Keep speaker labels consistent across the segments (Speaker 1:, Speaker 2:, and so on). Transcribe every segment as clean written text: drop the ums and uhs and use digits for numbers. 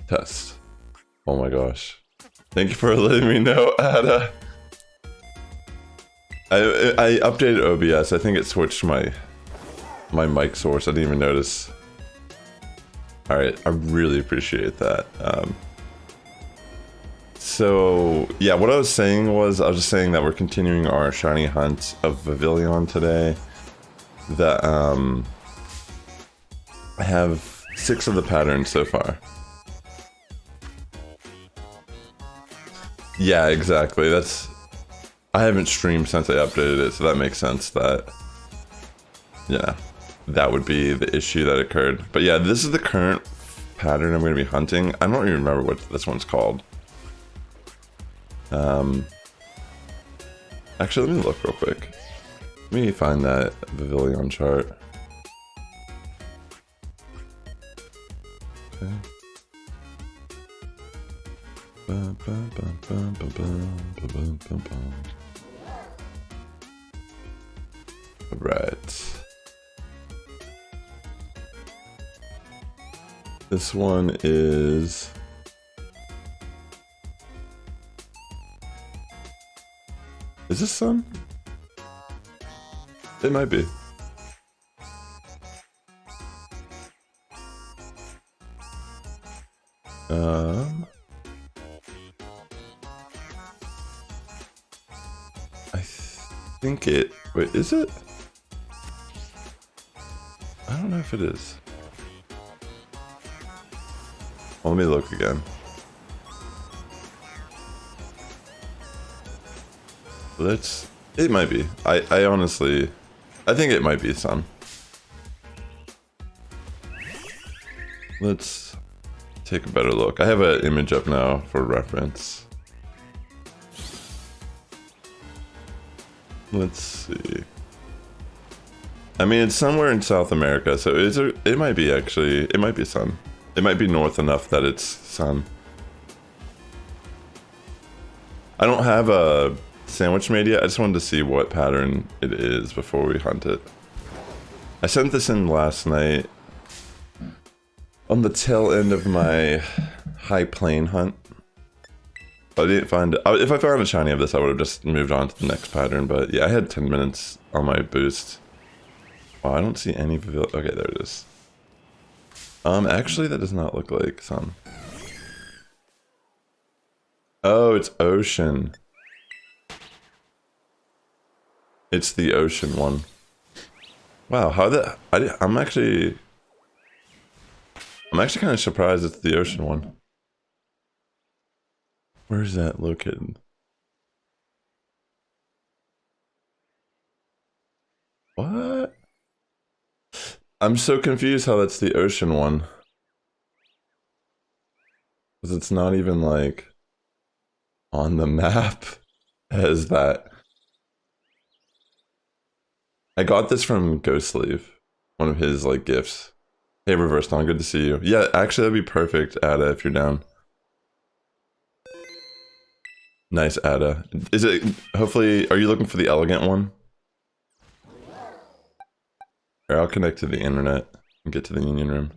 Speaker 1: Test. Oh my gosh. Thank you for letting me know, Ada. I updated OBS. I think it switched my mic source. I didn't even notice. Alright, I really appreciate that. So, yeah, what I was saying was, I was just saying that we're continuing our shiny hunt of Vivillon today. That, I have 6 of the patterns so far. Yeah, exactly. I haven't streamed since I updated it, so that makes sense that, yeah, that would be the issue that occurred. But yeah, this is the current pattern I'm going to be hunting. I don't even remember what this one's called. Actually, let me look real quick. Let me find that Vivillon chart. Okay. Right. This one is... Is this Sun? It might be. I think it... Wait, is it? I don't know if it is. Well, let me look again. It might be. I honestly... I think it might be Sun. Let's take a better look. I have an image up now for reference. Let's see. I mean, it's somewhere in South America, so it might be actually... It might be Sun. It might be north enough that it's Sun. I don't have a sandwich made yet. I just wanted to see what pattern it is before we hunt it. I sent this in last night on the tail end of my high plane hunt. I didn't find it. If I found a shiny of this, I would have just moved on to the next pattern. But yeah, I had 10 minutes on my boost. Oh, I don't see any Vivillon. Okay, there it is. Actually, that does not look like Sun. Oh, it's Ocean. It's the Ocean one. Wow, how that... I'm actually kind of surprised it's the Ocean one. Where is that located? What? I'm so confused how that's the Ocean one. Because it's not even like on the map as that. I got this from Ghostleaf, one of his like gifts. Hey, Reverse Dawn, good to see you. Yeah, actually that'd be perfect, Ada, if you're down. Nice, Ada. Is it, hopefully, are you looking for the elegant one? Or I'll connect to the internet and get to the Union Room.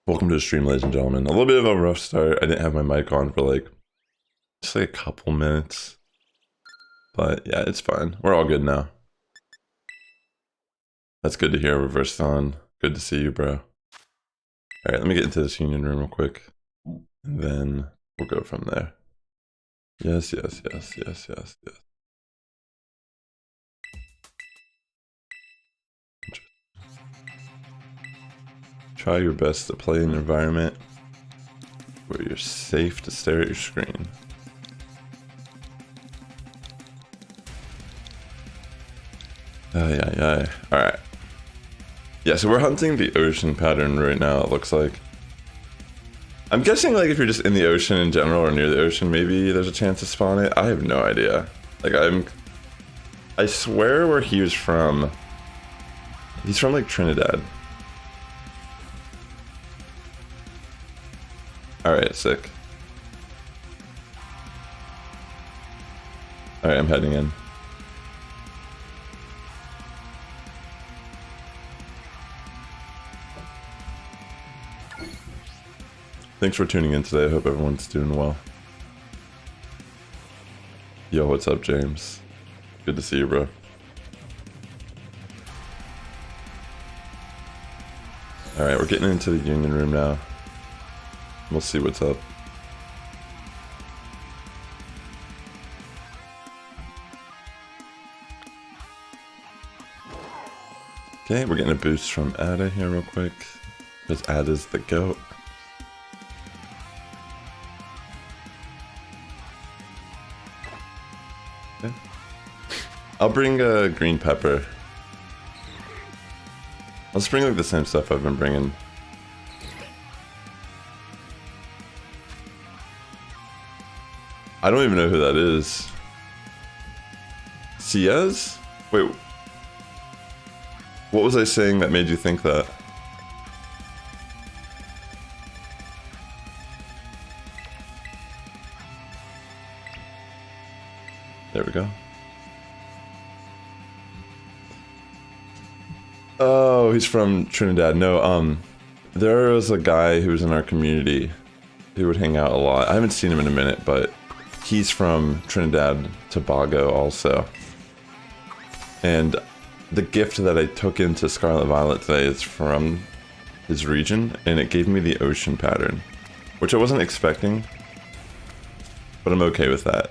Speaker 1: Welcome to the stream, ladies and gentlemen. A little bit of a rough start. I didn't have my mic on for like, just like a couple minutes. But yeah, it's fine. We're all good now. That's good to hear, Reverse Dawn. Good to see you, bro. Alright, let me get into this Union Room real quick. And then we'll go from there. Yes, yes, yes, yes, yes, yes. Try your best to play in an environment where you're safe to stare at your screen. Alright. Yeah, so we're hunting the ocean pattern right now, it looks like. I'm guessing like if you're just in the ocean in general or near the ocean, maybe there's a chance to spawn it. I have no idea. Like I swear where he was from, he's from like Trinidad. Alright, sick. Alright, I'm heading in. Thanks for tuning in today. I hope everyone's doing well. Yo, what's up, James? Good to see you, bro. Alright, we're getting into the union room now. We'll see what's up. Okay, we're getting a boost from Ada here real quick. Because Ada's the GOAT. Okay. I'll bring green pepper. I'll just bring like the same stuff I've been bringing. I don't even know who that is. Ciaz? Wait. What was I saying that made you think that? There we go. Oh, he's from Trinidad. No, there was a guy who was in our community who would hang out a lot. I haven't seen him in a minute, but he's from Trinidad, Tobago also. And the gift that I took into Scarlet and Violet today is from his region, and it gave me the ocean pattern, which I wasn't expecting, but I'm okay with that.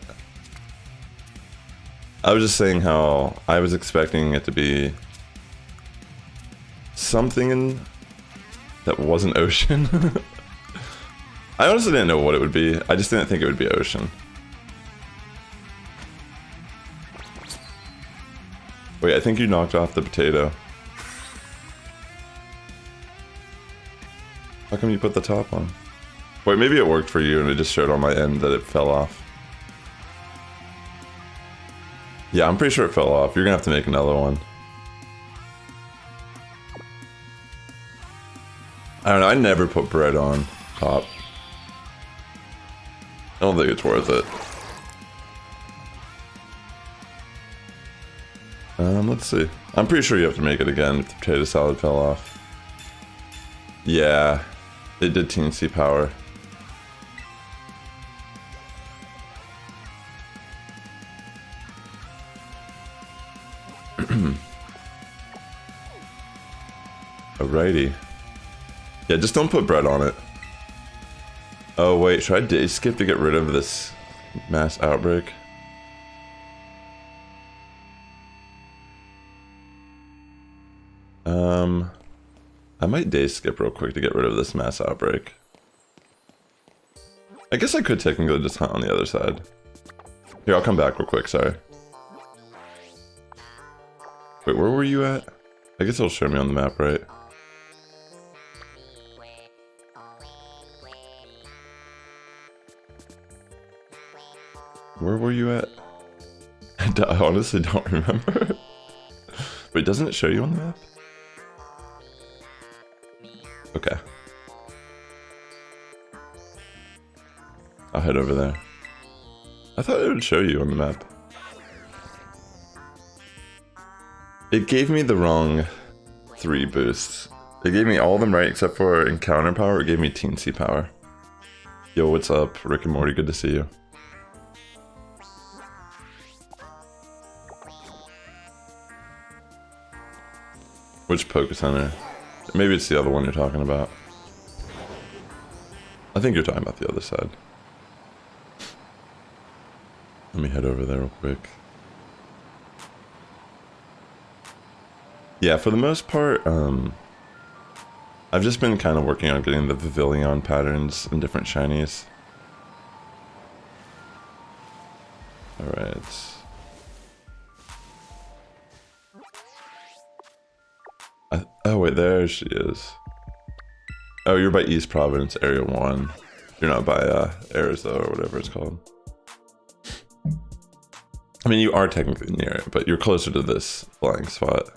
Speaker 1: I was just saying how I was expecting it to be something that wasn't ocean. I honestly didn't know what it would be. I just didn't think it would be ocean. Wait, I think you knocked off the potato. How come you put the top on? Wait, maybe it worked for you and it just showed on my end that it fell off. Yeah, I'm pretty sure it fell off. You're gonna have to make another one. I don't know, I never put bread on top. I don't think it's worth it. Let's see. I'm pretty sure you have to make it again if the potato salad fell off. Yeah, it did teensy power. Alrighty. Yeah, just don't put bread on it. Oh wait, should I day skip to get rid of this mass outbreak? I might day skip real quick to get rid of this mass outbreak. I guess I could technically just hunt on the other side. Here, I'll come back real quick, sorry. Wait, where were you at? I guess it'll show me on the map, right? Where were you at? I honestly don't remember. Wait, doesn't it show you on the map? Okay. I'll head over there. I thought it would show you on the map. It gave me the wrong 3 boosts. It gave me all of them right except for encounter power. It gave me teensy power. Yo, what's up? Rick and Morty, good to see you. Which Poké Center? Maybe it's the other one you're talking about. I think you're talking about the other side. Let me head over there real quick. Yeah, for the most part, I've just been kind of working on getting the Vivillon patterns in different shinies. Alright. Oh wait, there she is. Oh, you're by East Providence, Area 1. You're not by Arizona or whatever it's called. I mean, you are technically near it, but you're closer to this flying spot.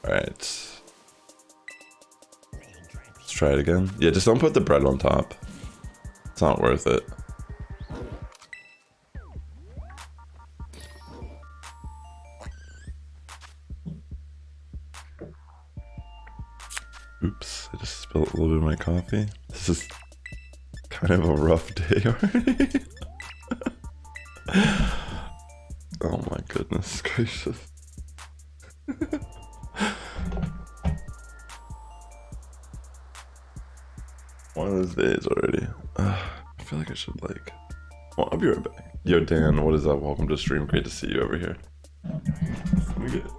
Speaker 1: Alright. Let's try it again. Yeah, just don't put the bread on top. It's not worth it. coffee? This is kind of a rough day already. Oh my goodness gracious. One of those days already. I feel like I should like... Well, I'll be right back. Yo, Dan, what is up? Welcome to stream. Great to see you over here. Let me get it.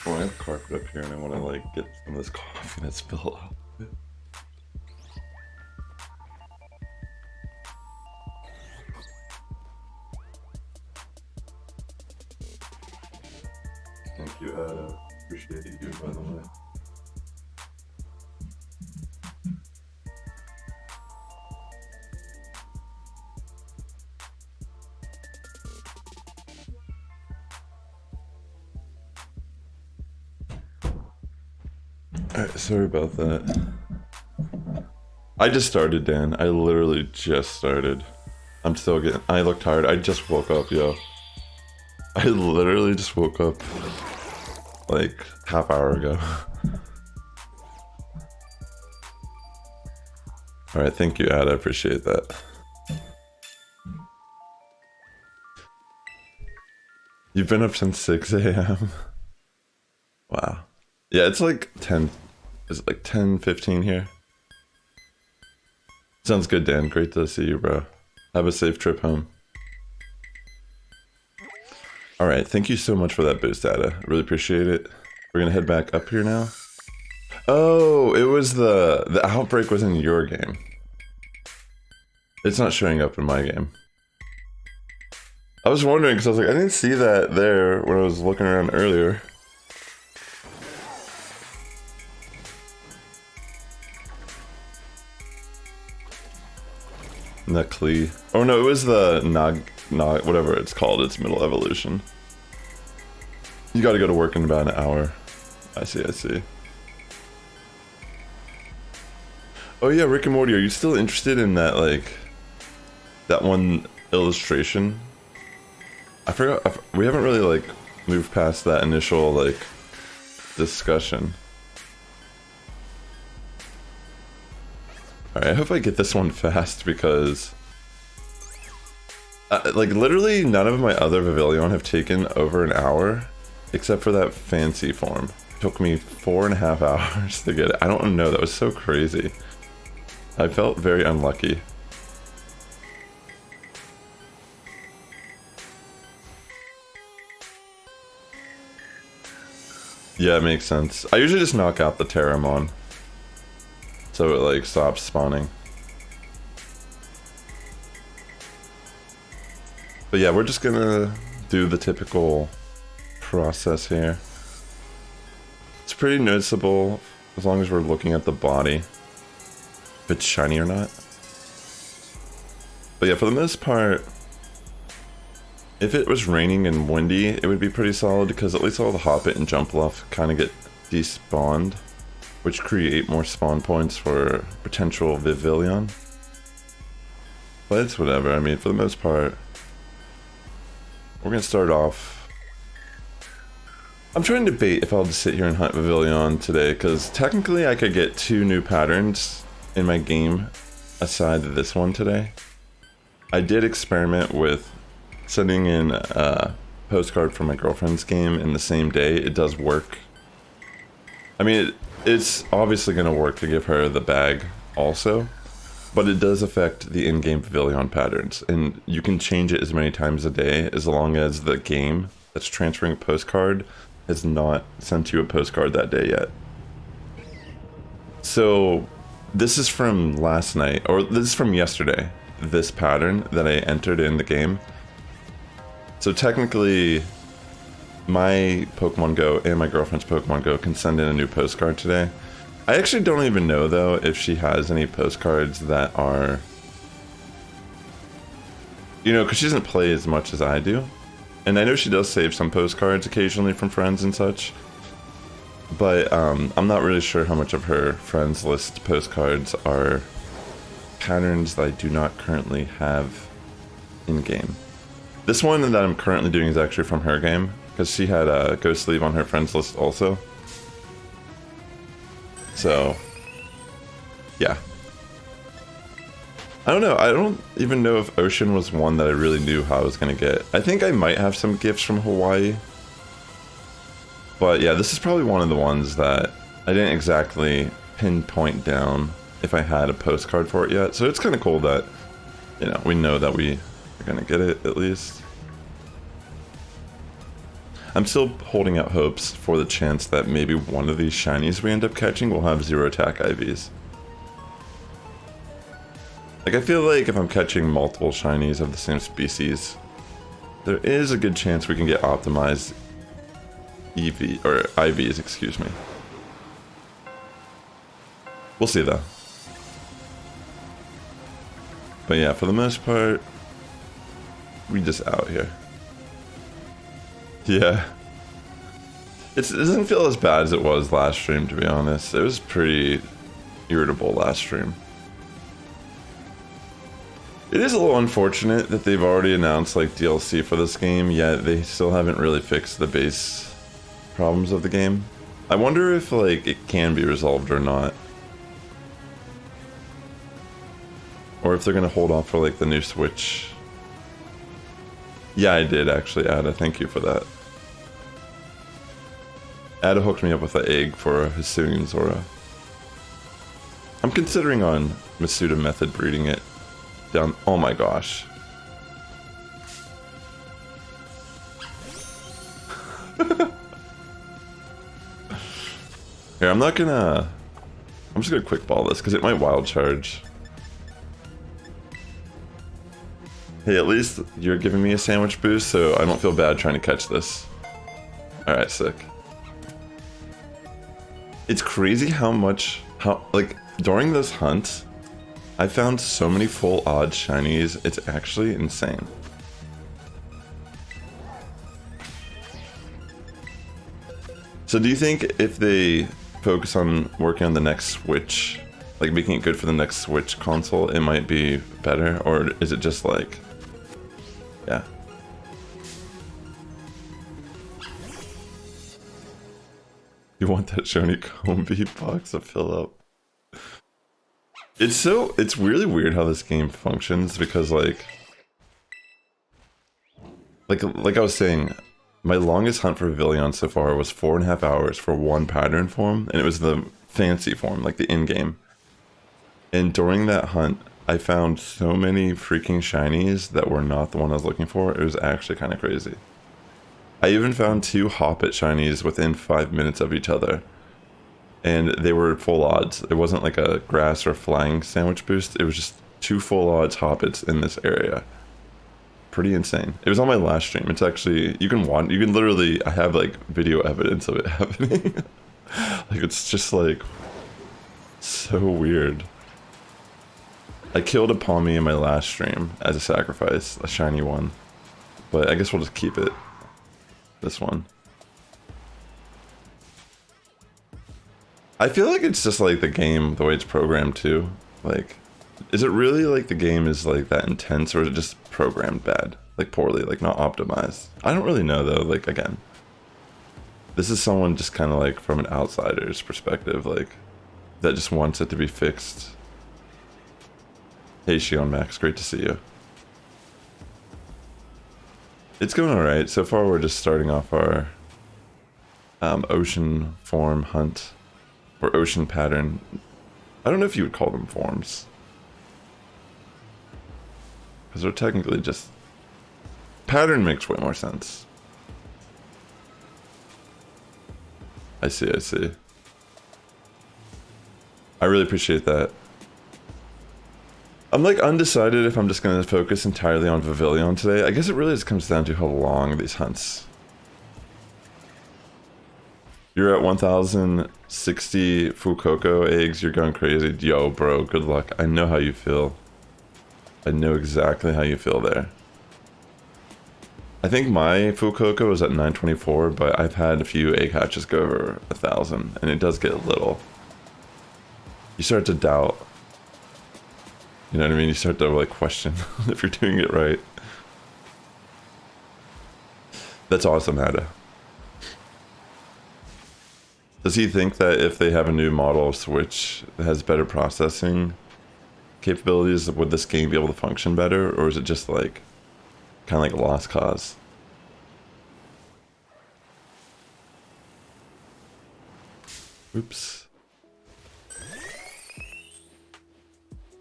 Speaker 1: Oh, I have carpet up here and I want to like get some of this coffee that's spilled out. Thank you, appreciate you, by the way. Alright, sorry about that. I just started, Dan. I literally just started. I'm still getting... I look tired. I just woke up, yo. I literally just woke up like half hour ago. Alright, thank you, Ad. I appreciate that. You've been up since 6 a.m. Wow. Yeah, it's like 10. Is it like 10:15 here? Sounds good, Dan. Great to see you, bro. Have a safe trip home. Alright, thank you so much for that boost, Ada. Really appreciate it. We're gonna head back up here now. Oh, it was the outbreak was in your game. It's not showing up in my game. I was wondering because I was like, I didn't see that there when I was looking around earlier. Nuckley. Oh no, it was the Nog, whatever it's called, its middle evolution. You gotta go to work in about an hour. I see, I see. Oh yeah, Rick and Morty, are you still interested in that, like, that one illustration? I forgot, we haven't really, like, moved past that initial, like, discussion. Alright, I hope I get this one fast because... like, literally none of my other Vivillon have taken over an hour, except for that fancy form. It took me 4.5 hours to get it. I don't know, that was so crazy. I felt very unlucky. Yeah, it makes sense. I usually just knock out the Terramon, so it like stops spawning. But yeah, we're just gonna do the typical process here. It's pretty noticeable as long as we're looking at the body, if it's shiny or not. But yeah, for the most part, if it was raining and windy, it would be pretty solid because at least all the Hoppit and Jumpluff kind of get despawned, which create more spawn points for potential Vivillon. But it's whatever, I mean, for the most part, we're gonna start off. I'm trying to debate if I'll just sit here and hunt Vivillon today, because technically I could get 2 new patterns in my game aside this one today. I did experiment with sending in a postcard from my girlfriend's game in the same day. It does work. I mean, it's obviously gonna work to give her the bag also, but it does affect the in-game Vivillon patterns, and you can change it as many times a day as long as the game that's transferring a postcard has not sent you a postcard that day yet. So this is from last night, or this is from yesterday, this pattern that I entered in the game. So technically, my Pokemon Go and my girlfriend's Pokemon Go can send in a new postcard today. I actually don't even know, though, if she has any postcards that are... You know, because she doesn't play as much as I do. And I know she does save some postcards occasionally from friends and such. But I'm not really sure how much of her friends list postcards are patterns that I do not currently have in-game. This one that I'm currently doing is actually from her game, because she had a Ghost Leave on her friends list also. So, yeah. I don't know. I don't even know if Ocean was one that I really knew how I was going to get. I think I might have some gifts from Hawaii. But yeah, this is probably one of the ones that I didn't exactly pinpoint down if I had a postcard for it yet. So it's kind of cool that, you know, we know that we are going to get it at least. I'm still holding out hopes for the chance that maybe one of these shinies we end up catching will have 0 attack IVs. Like, I feel like if I'm catching multiple shinies of the same species, there is a good chance we can get optimized EV, or IVs, excuse me. We'll see though. But yeah, for the most part, we just out here. Yeah. It doesn't feel as bad as it was last stream, to be honest. It was pretty irritable last stream. It is a little unfortunate that they've already announced like DLC for this game, yet they still haven't really fixed the base problems of the game. I wonder if like it can be resolved or not. Or if they're gonna hold off for like the new Switch. Yeah, I did actually, Ada. Thank you for that. Ada hooked me up with an egg for a Hisuian Zora. I'm considering on Masuda method breeding it down. Oh my gosh. Here, I'm just gonna quick ball this because it might wild charge. Hey, at least you're giving me a sandwich boost, so I don't feel bad trying to catch this. Alright, sick. It's crazy how like, during this hunt, I found so many full odds shinies, it's actually insane. So do you think if they focus on working on the next Switch, like making it good for the next Switch console, it might be better? Or is it just like... Yeah. You want that Shoni Comb beatbox to fill up? It's really weird how this game functions because like I was saying, my longest hunt for Vivillon so far was 4.5 hours for one pattern form, and it was the fancy form, like the in-game. And during that hunt, I found so many freaking shinies that were not the one I was looking for. It was actually kind of crazy. I even found 2 Hoppet shinies within 5 minutes of each other. And they were full odds. It wasn't like a grass or flying sandwich boost. It was just 2 full odds Hoppets in this area. Pretty insane. It was on my last stream. It's actually, you can literally, I have like video evidence of it happening. Like, it's just like so weird. I killed a Palmy in my last stream as a sacrifice, a shiny one. But I guess we'll just keep it. This one. I feel like it's just like the game, the way it's programmed too. Like, is it really like the game is like that intense, or is it just programmed bad? Like poorly, like not optimized? I don't really know though, like again. This is someone just kind of like from an outsider's perspective, like, that just wants it to be fixed. Hey Shion Max, great to see you. It's going alright. So far we're just starting off our ocean form hunt. Or ocean pattern. I don't know if you would call them forms. Because they're technically just... Pattern makes way more sense. I see, I see. I really appreciate that. I'm like undecided if I'm just going to focus entirely on Vivillon today. I guess it really just comes down to how long these hunts. You're at 1,060 Fuecoco eggs. You're going crazy. Yo, bro, good luck. I know how you feel. I know exactly how you feel there. I think my Fuecoco is at 924, but I've had a few egg hatches go over 1,000, and it does get a little. You start to doubt. You know what I mean? You start to like question if you're doing it right. That's awesome, Ada. Does he think that if they have a new model of Switch that has better processing capabilities, would this game be able to function better? Or is it just like, kind of like a lost cause? Oops.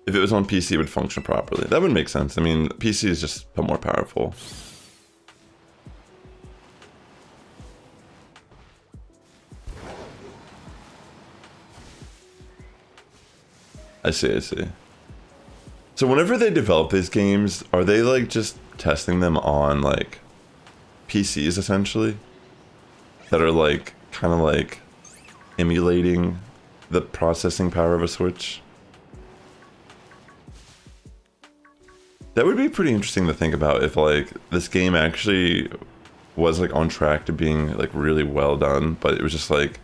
Speaker 1: If it was on PC, it would function properly. That would make sense. I mean, PC is just a bit more powerful. I see, I see. So whenever they develop these games, are they like just testing them on like PCs essentially? That are like, kind of like emulating the processing power of a Switch? That would be pretty interesting to think about if like this game actually was like on track to being like really well done, but it was just like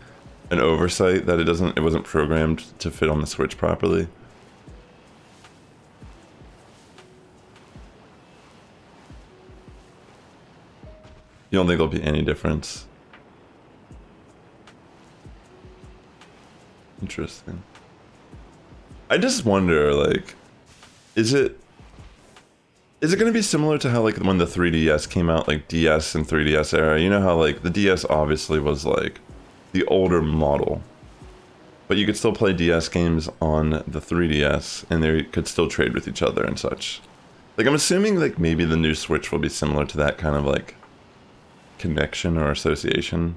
Speaker 1: an oversight that it wasn't programmed to fit on the Switch properly. You don't think there'll be any difference? Interesting. I just wonder, like, is it going to be similar to how like when the 3DS came out, like DS and 3DS era? You know how like the DS obviously was like the older model, but you could still play DS games on the 3DS and they could still trade with each other and such. Like I'm assuming like maybe the new Switch will be similar to that kind of like connection or association.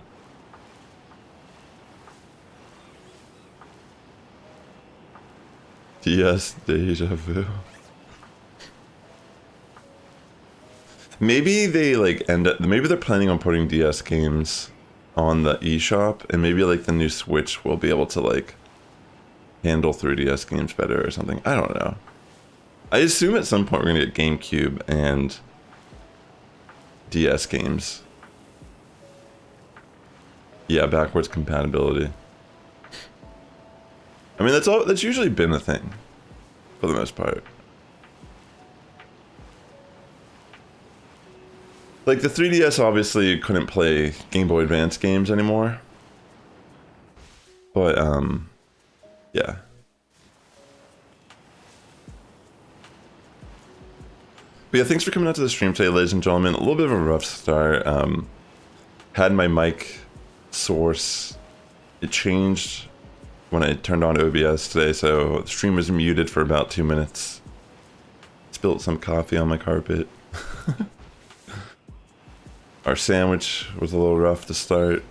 Speaker 1: DS deja vu. Maybe they like maybe they're planning on putting DS games on the eShop, and maybe like the new Switch will be able to like handle 3DS games better or something. I don't know. I assume at some point we're gonna get GameCube and DS games. Yeah, backwards compatibility. I mean, that's usually been a thing for the most part. Like the 3DS obviously couldn't play Game Boy Advance games anymore. But yeah. But yeah, thanks for coming out to the stream today, ladies and gentlemen. A little bit of a rough start. Had my mic source, it changed when I turned on OBS today, so the stream was muted for about 2 minutes. Spilled some coffee on my carpet. Our sandwich was a little rough to start,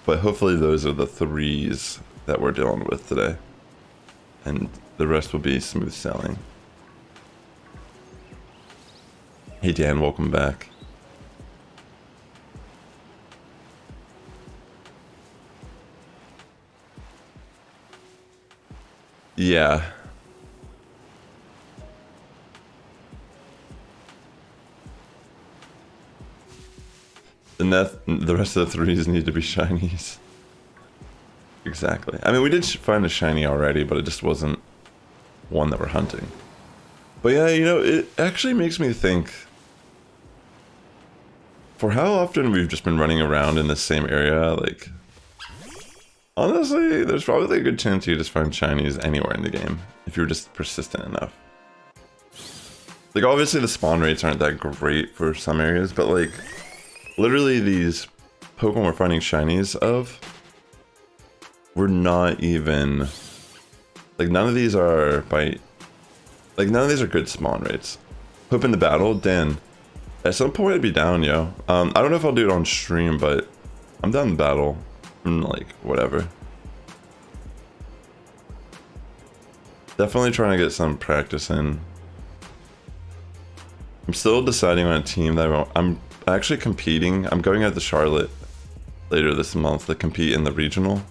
Speaker 1: but hopefully those are the 3s that we're dealing with today, and the rest will be smooth sailing. Hey Dan, welcome back. Yeah. The rest of the 3s need to be shinies. Exactly. I mean, we did find a shiny already, but it just wasn't one that we're hunting. But yeah, you know, it actually makes me think, for how often we've just been running around in the same area, like, honestly, there's probably a good chance you just find shinies anywhere in the game, if you're just persistent enough. Like, obviously the spawn rates aren't that great for some areas, but like, literally these Pokemon we're finding shinies of, we're not even, like none of these are by Like, none of these are good spawn rates. Hope in the battle, Dan. At some point, I'd be down, yo. I don't know if I'll do it on stream, but I'm down in battle. Like, whatever. Definitely trying to get some practice in. I'm still deciding on a team that I'm actually competing. I'm going at the Charlotte later this month to compete in the regional.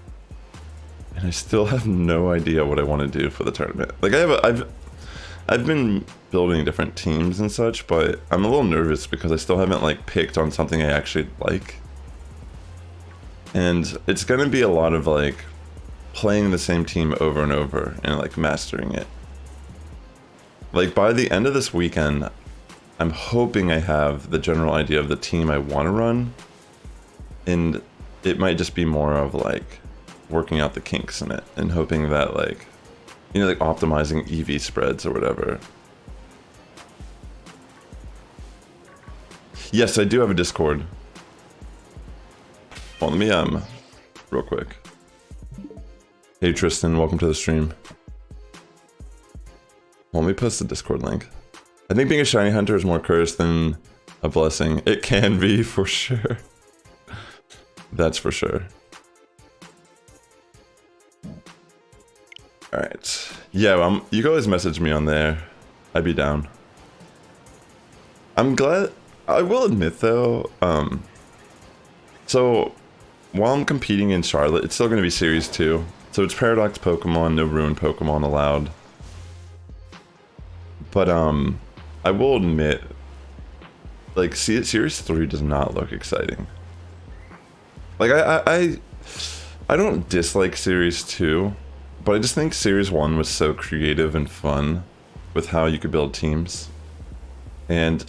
Speaker 1: And I still have no idea what I want to do for the tournament. Like, I've been building different teams and such, but I'm a little nervous because I still haven't like picked on something I actually like. And it's gonna be a lot of like playing the same team over and over and like mastering it. Like by the end of this weekend, I'm hoping I have the general idea of the team I want to run, and it might just be more of like working out the kinks in it and hoping that like, you know, like optimizing EV spreads or whatever. Yes, I do have a Discord. Well, let me real quick. Hey Tristan, welcome to the stream. Well, let me post the Discord link. I think being a shiny hunter is more cursed than a blessing. It can be, for sure. That's for sure. Alright. Yeah, you can always message me on there. I'd be down. I'm glad... I will admit, though, so, while I'm competing in Charlotte, it's still going to be Series 2. So it's Paradox Pokemon, no Ruined Pokemon allowed. But, I will admit, like, Series 3 does not look exciting. Like, I don't dislike Series 2, but I just think Series 1 was so creative and fun with how you could build teams. And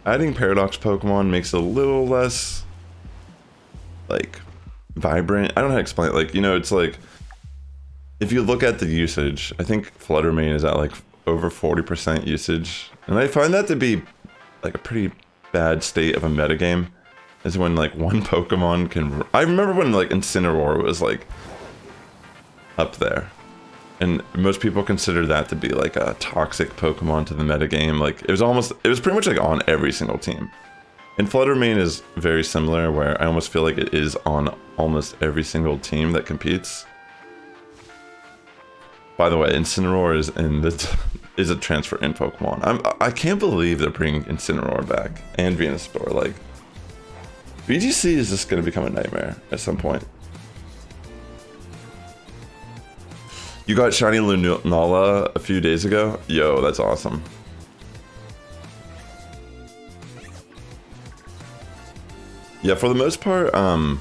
Speaker 1: adding Paradox Pokemon makes it a little less, like, vibrant. I don't know how to explain it. Like, you know, it's like, if you look at the usage, I think Fluttermane is at, like, over 40% usage. And I find that to be, like, a pretty bad state of a metagame. Is when, like, one Pokemon can... I remember when, like, Incineroar was, like, up there. And most people consider that to be, like, a toxic Pokemon to the metagame. Like, it was pretty much, like, on every single team. And Fluttermane is very similar, where I almost feel like it is on almost every single team that competes. By the way, Incineroar is a transfer in Pokemon. I can't believe they're bringing Incineroar back and Venusaur. Like, VGC is just going to become a nightmare at some point. You got Shiny Lunala a few days ago? Yo, that's awesome. Yeah, for the most part, I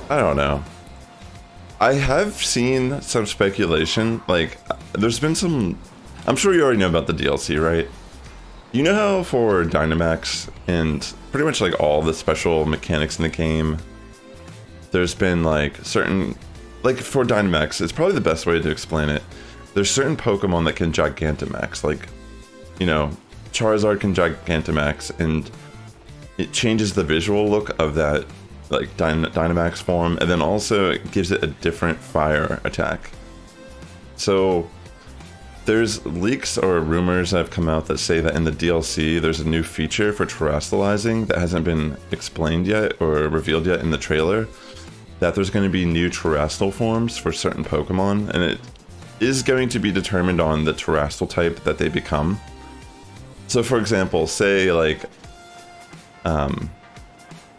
Speaker 1: don't know. I have seen some speculation, like, there's been some... I'm sure you already know about the DLC, right? You know how for Dynamax and pretty much like all the special mechanics in the game, there's been like certain... Like for Dynamax, it's probably the best way to explain it. There's certain Pokemon that can Gigantamax, like, you know, Charizard can Gigantamax, and it changes the visual look of that, like, Dynamax form, and then also it gives it a different fire attack. So there's leaks or rumors that have come out that say that in the DLC there's a new feature for terrestrializing that hasn't been explained yet or revealed yet in the trailer, that there's going to be new terrestrial forms for certain Pokemon, and it is going to be determined on the terrestrial type that they become. So for example, say like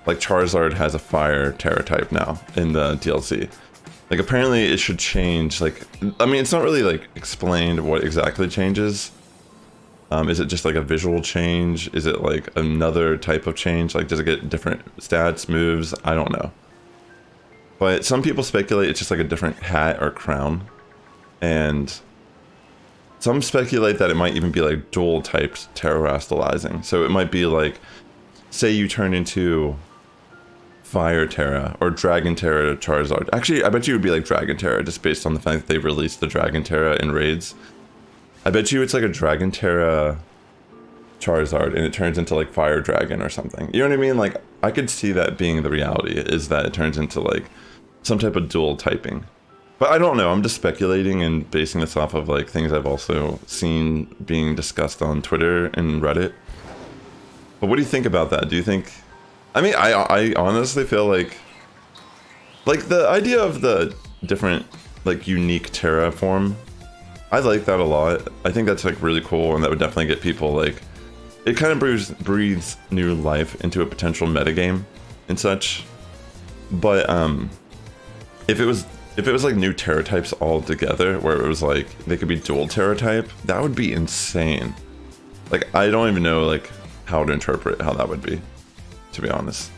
Speaker 1: Charizard has a fire Terra type now in the DLC. Like, apparently it should change, like, I mean, it's not really, like, explained what exactly changes. Is it just, like, a visual change? Is it, like, another type of change? Like, does it get different stats, moves? I don't know. But some people speculate it's just, like, a different hat or crown. And some speculate that it might even be, like, dual-typed terrestrializing. So it might be, like, say you turn into Fire Terra or Dragon Terra Charizard. Actually, I bet you it would be like Dragon Terra, just based on the fact that they released the Dragon Terra in raids. I bet you it's like a Dragon Terra Charizard and it turns into like Fire Dragon or something. You know what I mean? Like, I could see that being the reality, is that it turns into like some type of dual typing. But I don't know, I'm just speculating and basing this off of like things I've also seen being discussed on Twitter and Reddit. But what do you think about that? Do you think... I mean, I honestly feel like the idea of the different, like, unique terraform, I like that a lot. I think that's, like, really cool, and that would definitely get people, like... It kind of breathes new life into a potential metagame and such. But, if it was like new Terra types all together, where it was like they could be dual Terra type, that would be insane. Like, I don't even know like how to interpret how that would be, to be honest.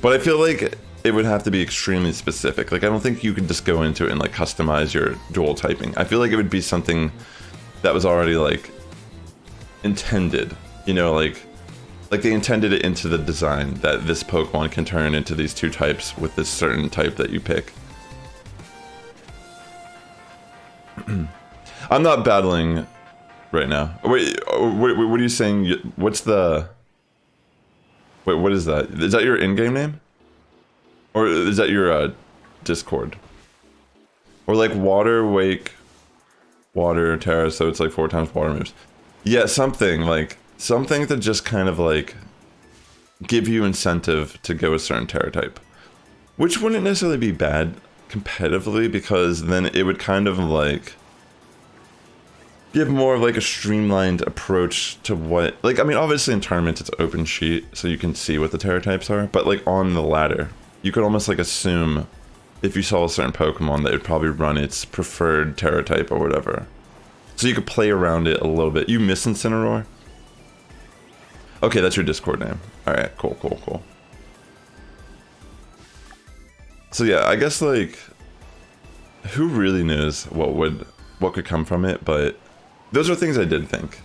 Speaker 1: But I feel like it would have to be extremely specific. Like, I don't think you could just go into it and like customize your dual typing. I feel like it would be something that was already like intended, you know, like they intended it into the design that this Pokemon can turn into these two types with this certain type that you pick. I'm not battling right now. Wait, what are you saying? What's the... Wait, what is that? Is that your in-game name? Or is that your Discord? Or like water, wake, water, terra, so it's like 4 times water moves. Yeah, something to just kind of like give you incentive to go a certain terra type. Which wouldn't necessarily be bad competitively, because then it would kind of like give more of like a streamlined approach to what, like, I mean, obviously in tournaments it's open sheet so you can see what the terra types are, but like on the ladder you could almost like assume if you saw a certain Pokemon that it would probably run its preferred terra type or whatever, so you could play around it a little bit. You miss Incineroar? Okay, that's your Discord name. Alright, cool. So yeah, I guess like, who really knows what could come from it, but those are things I did think.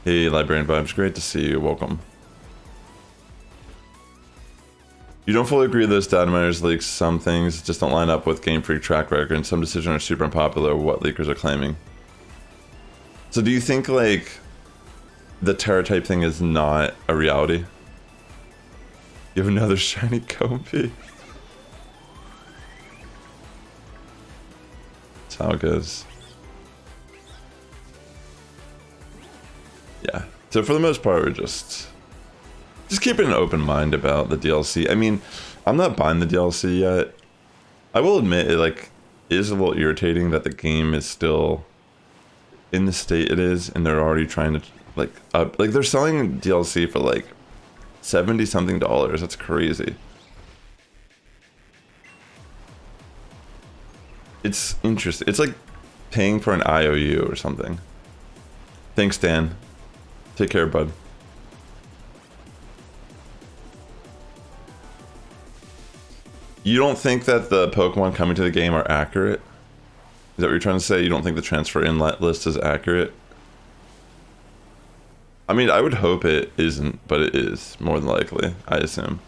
Speaker 1: Hey, Librarian Vibes, great to see you, welcome. You don't fully agree with those data miners leaks. Some things just don't line up with Gamefreak track record, and some decisions are super unpopular what leakers are claiming. So do you think like the Terra type thing is not a reality? You have another shiny Comfy. That's how it goes. Yeah. So for the most part, we're just keeping an open mind about the DLC. I mean, I'm not buying the DLC yet. I will admit it like is a little irritating that the game is still in the state it is, and they're already trying to like they're selling DLC for like $70 something. That's crazy. It's interesting. It's like paying for an IOU or something. Thanks, Dan. Take care, bud. You don't think that the Pokemon coming to the game are accurate? Is that what you're trying to say? You don't think the transfer inlet list is accurate? I mean, I would hope it isn't, but it is, more than likely, I assume.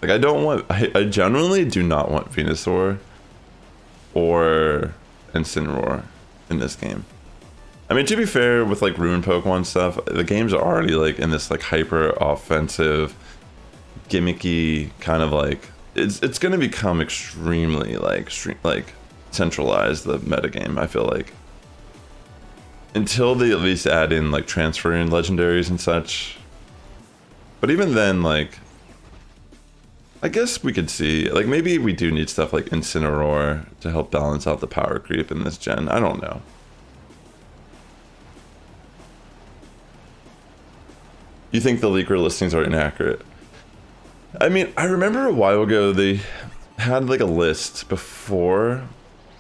Speaker 1: Like, I genuinely do not want Venusaur or Incineroar in this game. I mean, to be fair, with like Ruined Pokemon stuff, the games are already like in this like hyper offensive, gimmicky kind of like, it's gonna become extremely like centralized, the metagame, I feel like. Until they at least add in like transferring legendaries and such. But even then, like, I guess we could see, like, maybe we do need stuff like Incineroar to help balance out the power creep in this gen. I don't know. You think the leaker listings are inaccurate? I mean, I remember a while ago they had like a list before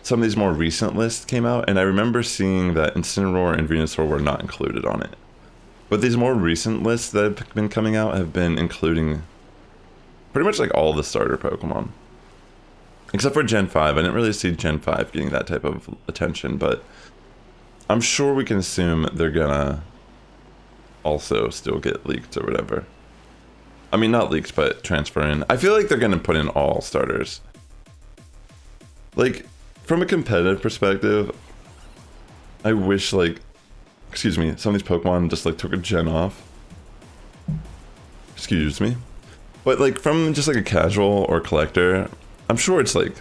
Speaker 1: some of these more recent lists came out, and I remember seeing that Incineroar and Venusaur were not included on it. But these more recent lists that have been coming out have been including pretty much like all the starter Pokemon. Except for Gen 5. I didn't really see Gen 5 getting that type of attention, but I'm sure we can assume they're gonna also still get leaked or whatever. I mean, not leaked, but transfer in. I feel like they're gonna put in all starters. Like, from a competitive perspective, I wish, like, excuse me, some of these Pokemon just like took a gen off. Excuse me. But like from just like a casual or collector, I'm sure it's like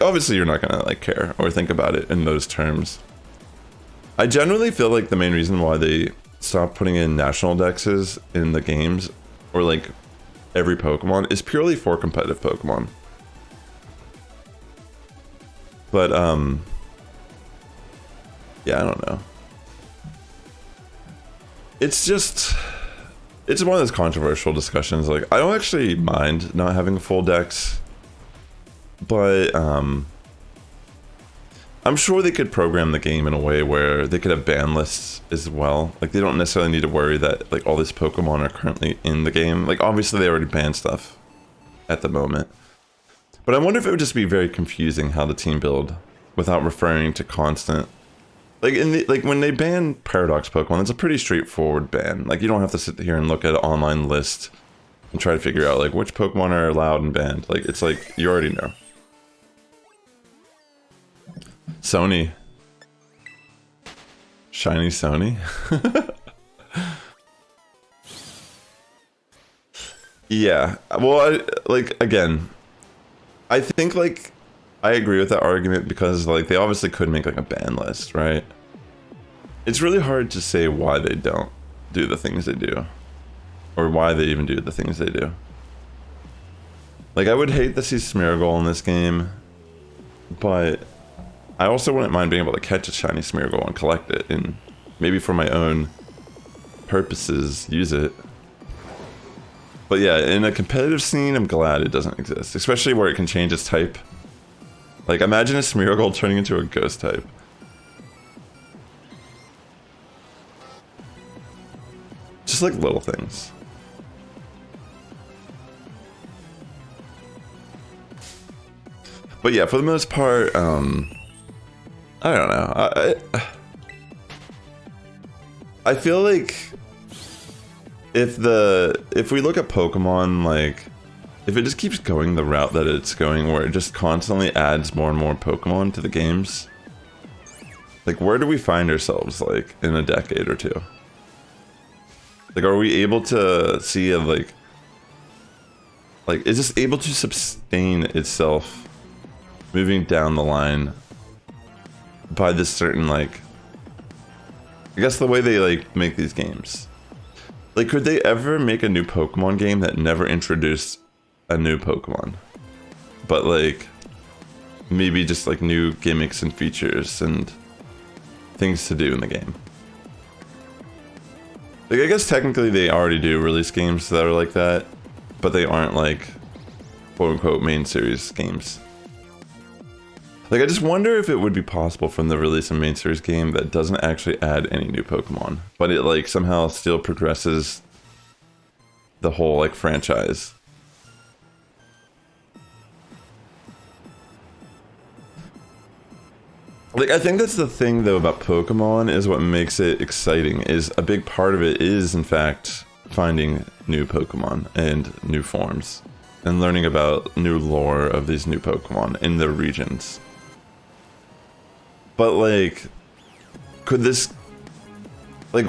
Speaker 1: obviously you're not gonna like care or think about it in those terms. I generally feel like the main reason why they stopped putting in national dexes in the games or like every Pokemon is purely for competitive Pokemon. But yeah, I don't know. It's just, it's one of those controversial discussions. Like, I don't actually mind not having a full dex, but I'm sure they could program the game in a way where they could have ban lists as well. Like, they don't necessarily need to worry that like all these Pokemon are currently in the game. Like, obviously they already banned stuff at the moment, but I wonder if it would just be very confusing how the team build without referring to constant. Like when they ban Paradox Pokemon, it's a pretty straightforward ban. Like, you don't have to sit here and look at an online list and try to figure out like which Pokemon are allowed and banned. Like, it's like you already know. Sony. Shiny Sony. Yeah. Well, again, I think like I agree with that argument because like they obviously could make like a ban list, right? It's really hard to say why they don't do the things they do, or why they even do the things they do. Like, I would hate to see Smeargle in this game, but I also wouldn't mind being able to catch a shiny Smeargle and collect it, and maybe for my own purposes use it. But yeah, in a competitive scene, I'm glad it doesn't exist, especially where it can change its type. Like, imagine a Smeargle turning into a ghost type. Just like little things. But yeah, for the most part, I don't know. I feel like if we look at Pokemon, like, if it just keeps going the route that it's going, where it just constantly adds more and more Pokemon to the games, like, where do we find ourselves, like, in a decade or two? Like, are we able to see, like, is this able to sustain itself moving down the line by this certain, like, I guess the way they, like, make these games? Like, could they ever make a new Pokemon game that never introduced a new Pokemon, but like maybe just like new gimmicks and features and things to do in the game? Like, I guess technically they already do release games that are like that, but they aren't like quote unquote main series games. Like, I just wonder if it would be possible for them to release a main series game that doesn't actually add any new Pokemon, but it like somehow still progresses the whole like franchise. Like, I think that's the thing though about Pokemon, is what makes it exciting, is a big part of it is in fact finding new Pokemon and new forms and learning about new lore of these new Pokemon in their regions. But like, could this, like,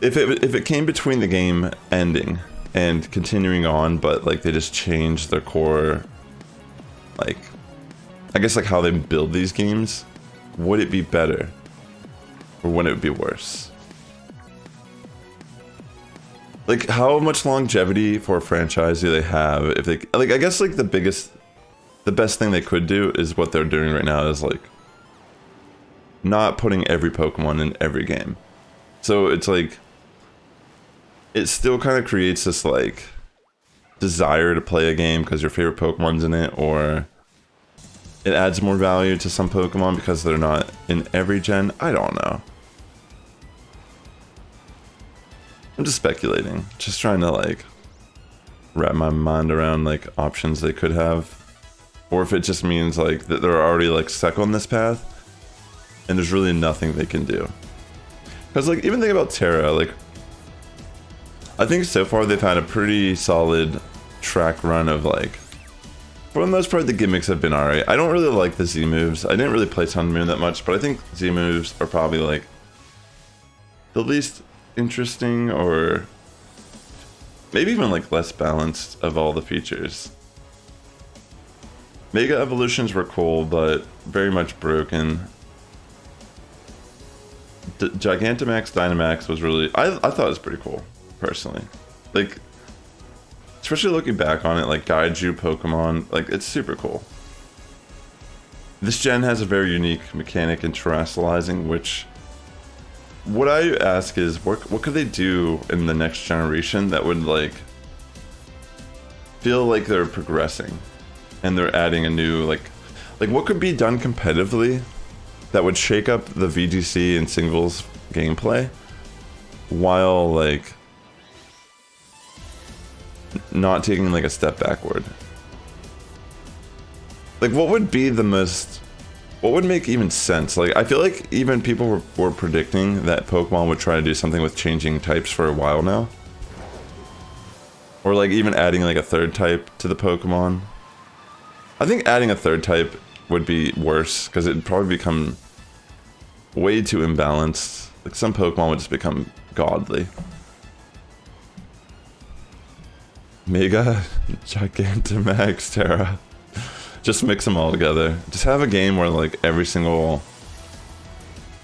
Speaker 1: if it came between the game ending and continuing on, but like they just changed their core, like, I guess like how they build these games, would it be better or would it be worse? Like, how much longevity for a franchise do they have if they, like, I guess like the best thing they could do is what they're doing right now, is like not putting every Pokemon in every game. So it's like, it still kind of creates this like desire to play a game because your favorite Pokemon's in it, or it adds more value to some Pokemon because they're not in every gen. I don't know. I'm just speculating. Just trying to like wrap my mind around like options they could have. Or if it just means like that they're already like stuck on this path and there's really nothing they can do. Because like, even think about Terra, like, I think so far they've had a pretty solid track run of like, for the most part, the gimmicks have been alright. I don't really like the Z moves. I didn't really play Sun Moon that much, but I think Z moves are probably like the least interesting, or maybe even like less balanced of all the features. Mega evolutions were cool, but very much broken. Gigantamax, Dynamax was really... I thought it was pretty cool, personally. Like, especially looking back on it, like Gaiju Pokemon, like, it's super cool. This gen has a very unique mechanic in terrestrializing, which... What I ask is, what could they do in the next generation that would, like, feel like they're progressing? And they're adding a new, like what could be done competitively that would shake up the VGC and singles gameplay while, like, not taking, like, a step backward? Like, what would be the most... What would make even sense? Like, I feel like even people were predicting that Pokemon would try to do something with changing types for a while now. Or, like, even adding, like, a third type to the Pokemon. I think adding a third type would be worse, because it'd probably become way too imbalanced. Like, some Pokemon would just become godly. Mega, Gigantamax, Terra. Just mix them all together. Just have a game where, like, every single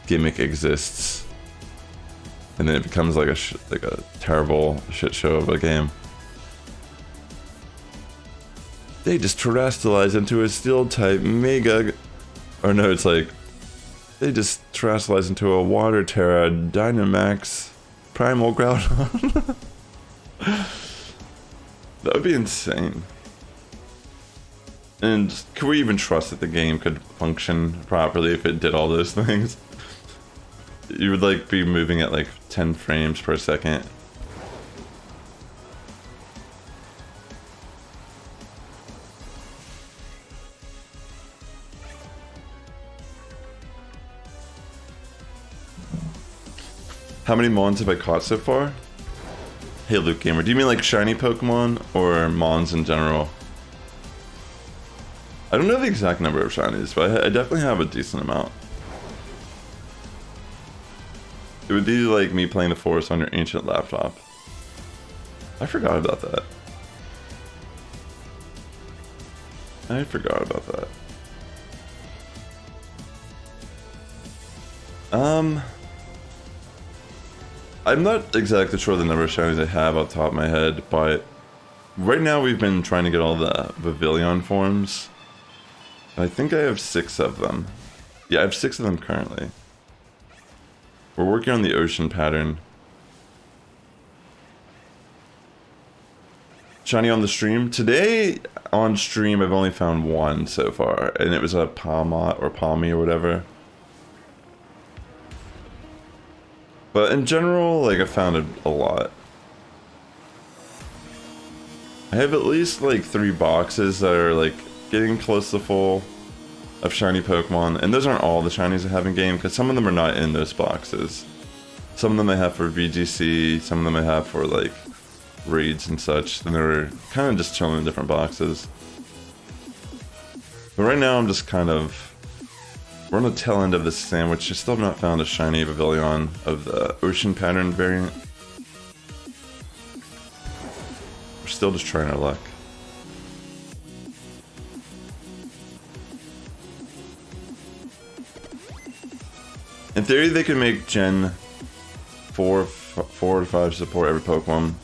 Speaker 1: gimmick exists, and then it becomes like a terrible shit show of a game. They just terrestrialize into a steel type Mega, or no, it's like they just terrestrialize into a Water Terra Dynamax Primal Groudon. That would be insane. And could we even trust that the game could function properly if it did all those things? You would, like, be moving at like 10 frames per second. How many Mons have I caught so far? Hey Luke Gamer, do you mean like shiny Pokemon or Mons in general? I don't know the exact number of shinies, but I definitely have a decent amount. It would be like me playing the forest on your ancient laptop. I forgot about that. I forgot about that. I'm not exactly sure the number of shinies I have off the top of my head, but right now we've been trying to get all the Vivillon forms. I think I have 6 of them. Yeah, I have 6 of them currently. We're working on the ocean pattern. Shiny on the stream? Today, on stream, I've only found 1 so far, and it was a Palmot or Palmy or whatever. But in general, like, I found a lot. I have at least, like, 3 boxes that are, like, getting close to full of shiny Pokemon, and those aren't all the shinies I have in game, because some of them are not in those boxes. Some of them I have for VGC, some of them I have for, like, raids and such, and they're kind of just chilling in different boxes. But right now I'm just kind of... We're on the tail end of this sandwich. I still have not found a shiny Vivillon of the ocean pattern variant. We're still just trying our luck. In theory, they could make Gen 4 to 5 support every Pokemon.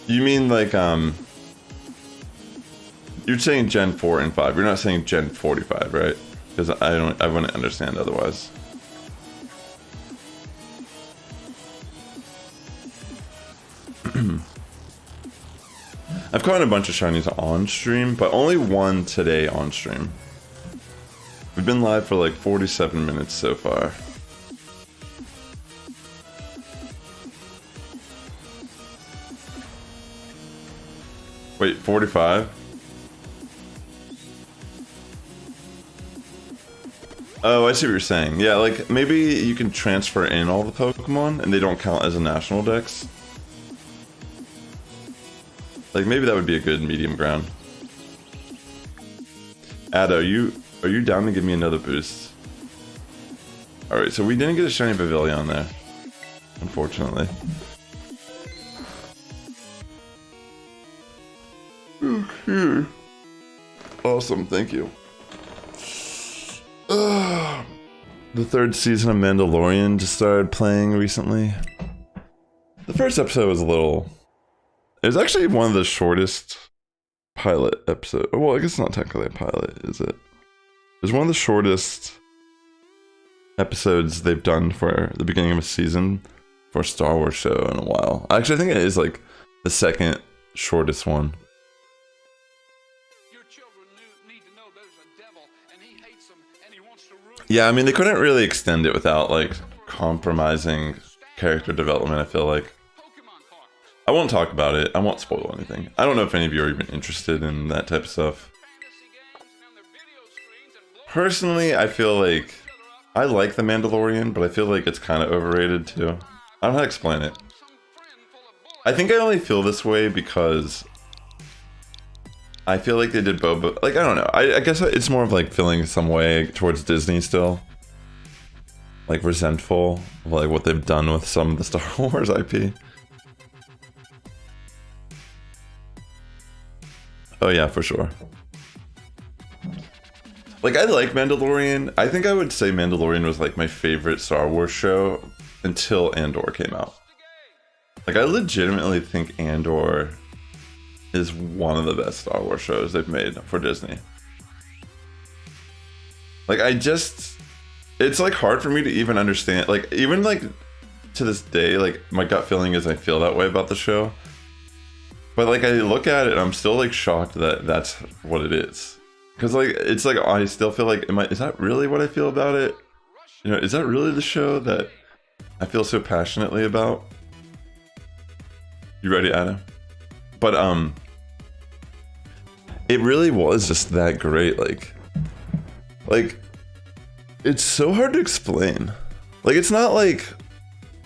Speaker 1: You mean like, you're saying Gen 4 and 5. You're not saying Gen 45, right? Because I wouldn't understand otherwise. I've caught a bunch of shinies on stream, but only 1 today on stream. We've been live for like 47 minutes so far. Wait, 45? Oh, I see what you're saying. Yeah, like, maybe you can transfer in all the Pokemon and they don't count as a national dex. Like, maybe that would be a good medium ground. Ada, are you down to give me another boost? Alright, so we didn't get a shiny Vivillon there, unfortunately. awesome. Thank you. The third season of Mandalorian just started playing recently. The first episode was a little... It was actually one of the shortest pilot episodes. Well, I guess it's not technically a pilot, is it? It was one of the shortest episodes they've done for the beginning of a season for a Star Wars show in a while. Actually, I think it is like the second shortest one. Yeah, I mean, they couldn't really extend it without, like, compromising character development, I feel like. I won't talk about it. I won't spoil anything. I don't know if any of you are even interested in that type of stuff. Personally, I feel like... I like The Mandalorian, but I feel like it's kind of overrated, too. I don't know how to explain it. I think I only feel this way because... I feel like they did Boba... Like, I don't know. I guess it's more of like feeling some way towards Disney still. Like, resentful of like what they've done with some of the Star Wars IP. Oh yeah, for sure. Like, I like Mandalorian. I think I would say Mandalorian was like my favorite Star Wars show until Andor came out. Like, I legitimately think Andor is one of the best Star Wars shows they've made for Disney. Like, it's like hard for me to even understand, like, even like to this day, like, my gut feeling is I feel that way about the show. But like, I look at it and I'm still like shocked that that's what it is. Cause like, it's like, I still feel like, is that really what I feel about it? You know, is that really the show that I feel so passionately about? You ready, Adam? But it really was just that great. Like it's so hard to explain. Like, it's not like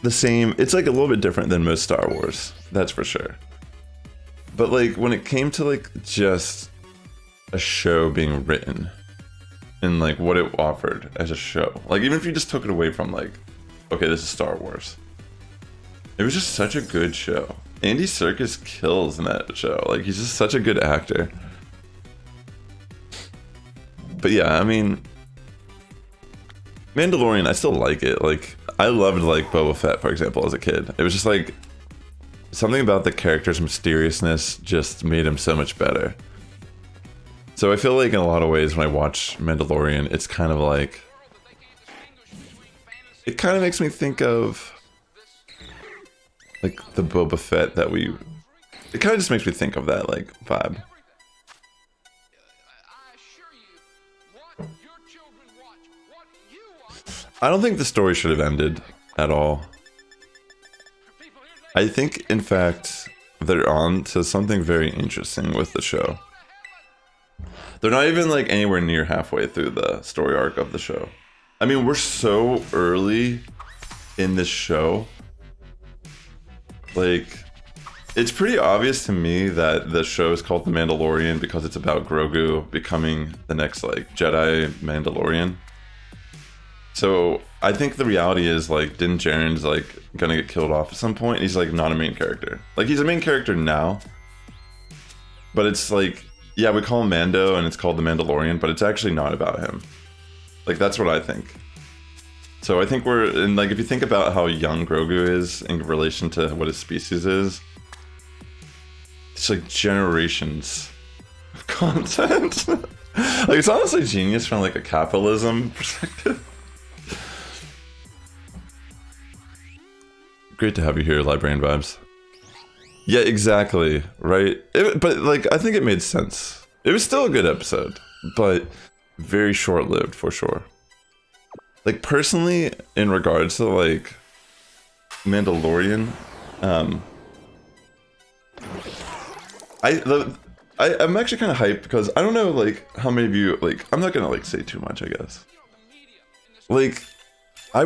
Speaker 1: the same. It's like a little bit different than most Star Wars, that's for sure. But like, when it came to like just a show being written and like what it offered as a show, like, even if you just took it away from like, okay, this is Star Wars, it was just such a good show. Andy Serkis kills in that show. Like, he's just such a good actor. But yeah, I mean, Mandalorian, I still like it. Like, I loved like Boba Fett, for example, as a kid. It was just like something about the character's mysteriousness just made him so much better. So I feel like in a lot of ways when I watch Mandalorian, it's kind of like, it kind of makes me think of like the Boba Fett that it kind of just makes me think of that like vibe. I don't think the story should have ended at all. I think, in fact, they're on to something very interesting with the show. They're not even like anywhere near halfway through the story arc of the show. I mean, we're so early in this show. Like, it's pretty obvious to me that the show is called The Mandalorian because it's about Grogu becoming the next like Jedi Mandalorian. So I think the reality is like Din Djarin's like gonna get killed off at some point. He's like not a main character. Like, he's a main character now, but it's like, yeah, we call him Mando and it's called The Mandalorian, but it's actually not about him. Like, that's what I think. So I think and like, if you think about how young Grogu is in relation to what his species is, it's like generations of content. Like, it's honestly genius from like a capitalism perspective. Great to have you here, Librarian Vibes. Yeah, exactly, right? But like, I think it made sense. It was still a good episode, but very short-lived for sure. Like, personally, in regards to like Mandalorian, I'm actually kind of hyped because I don't know like how many of you, like, I'm not gonna like say too much, I guess. Like, I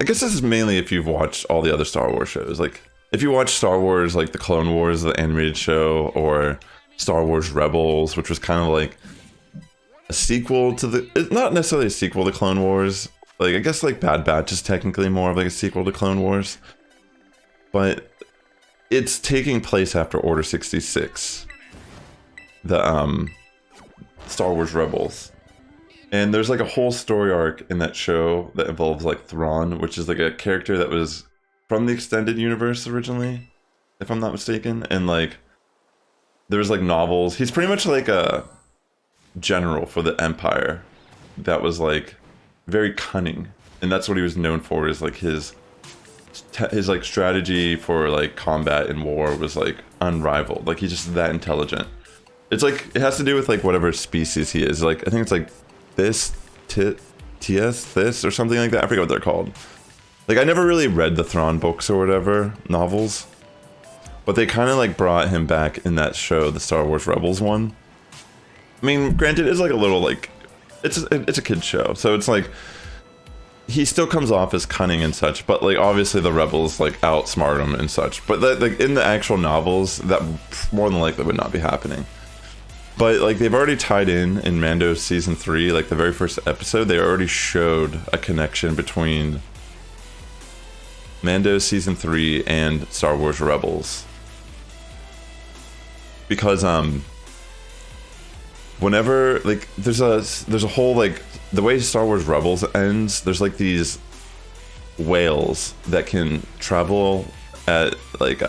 Speaker 1: guess this is mainly if you've watched all the other Star Wars shows. Like, if you watch Star Wars, like the Clone Wars, the animated show, or Star Wars Rebels, which was kind of like a sequel to not necessarily a sequel to Clone Wars. Like, I guess like Bad Batch is technically more of like a sequel to Clone Wars, but it's taking place after Order 66. Star Wars Rebels. And there's like a whole story arc in that show that involves like Thrawn, which is like a character that was from the extended universe originally, if I'm not mistaken. And like there's like novels. He's pretty much like a general for the Empire that was like very cunning, and that's what he was known for, is like his like strategy for like combat and war was like unrivaled. Like he's just that intelligent. It's like it has to do with like whatever species he is. Like I think it's like this this or something like that. I forget what they're called. Like I never really read the Thrawn books or whatever novels, but they kind of like brought him back in that show, the Star Wars Rebels one. I mean, granted, it's like a little like it's a kid's show, so it's like he still comes off as cunning and such, but like obviously the rebels like outsmart him and such. But that, like in the actual novels, that more than likely would not be happening. But like they've already tied in Mando season 3, like the very first episode, they already showed a connection between Mando season 3 and Star Wars Rebels. Because whenever like there's a whole like the way Star Wars Rebels ends, there's like these whales that can travel at like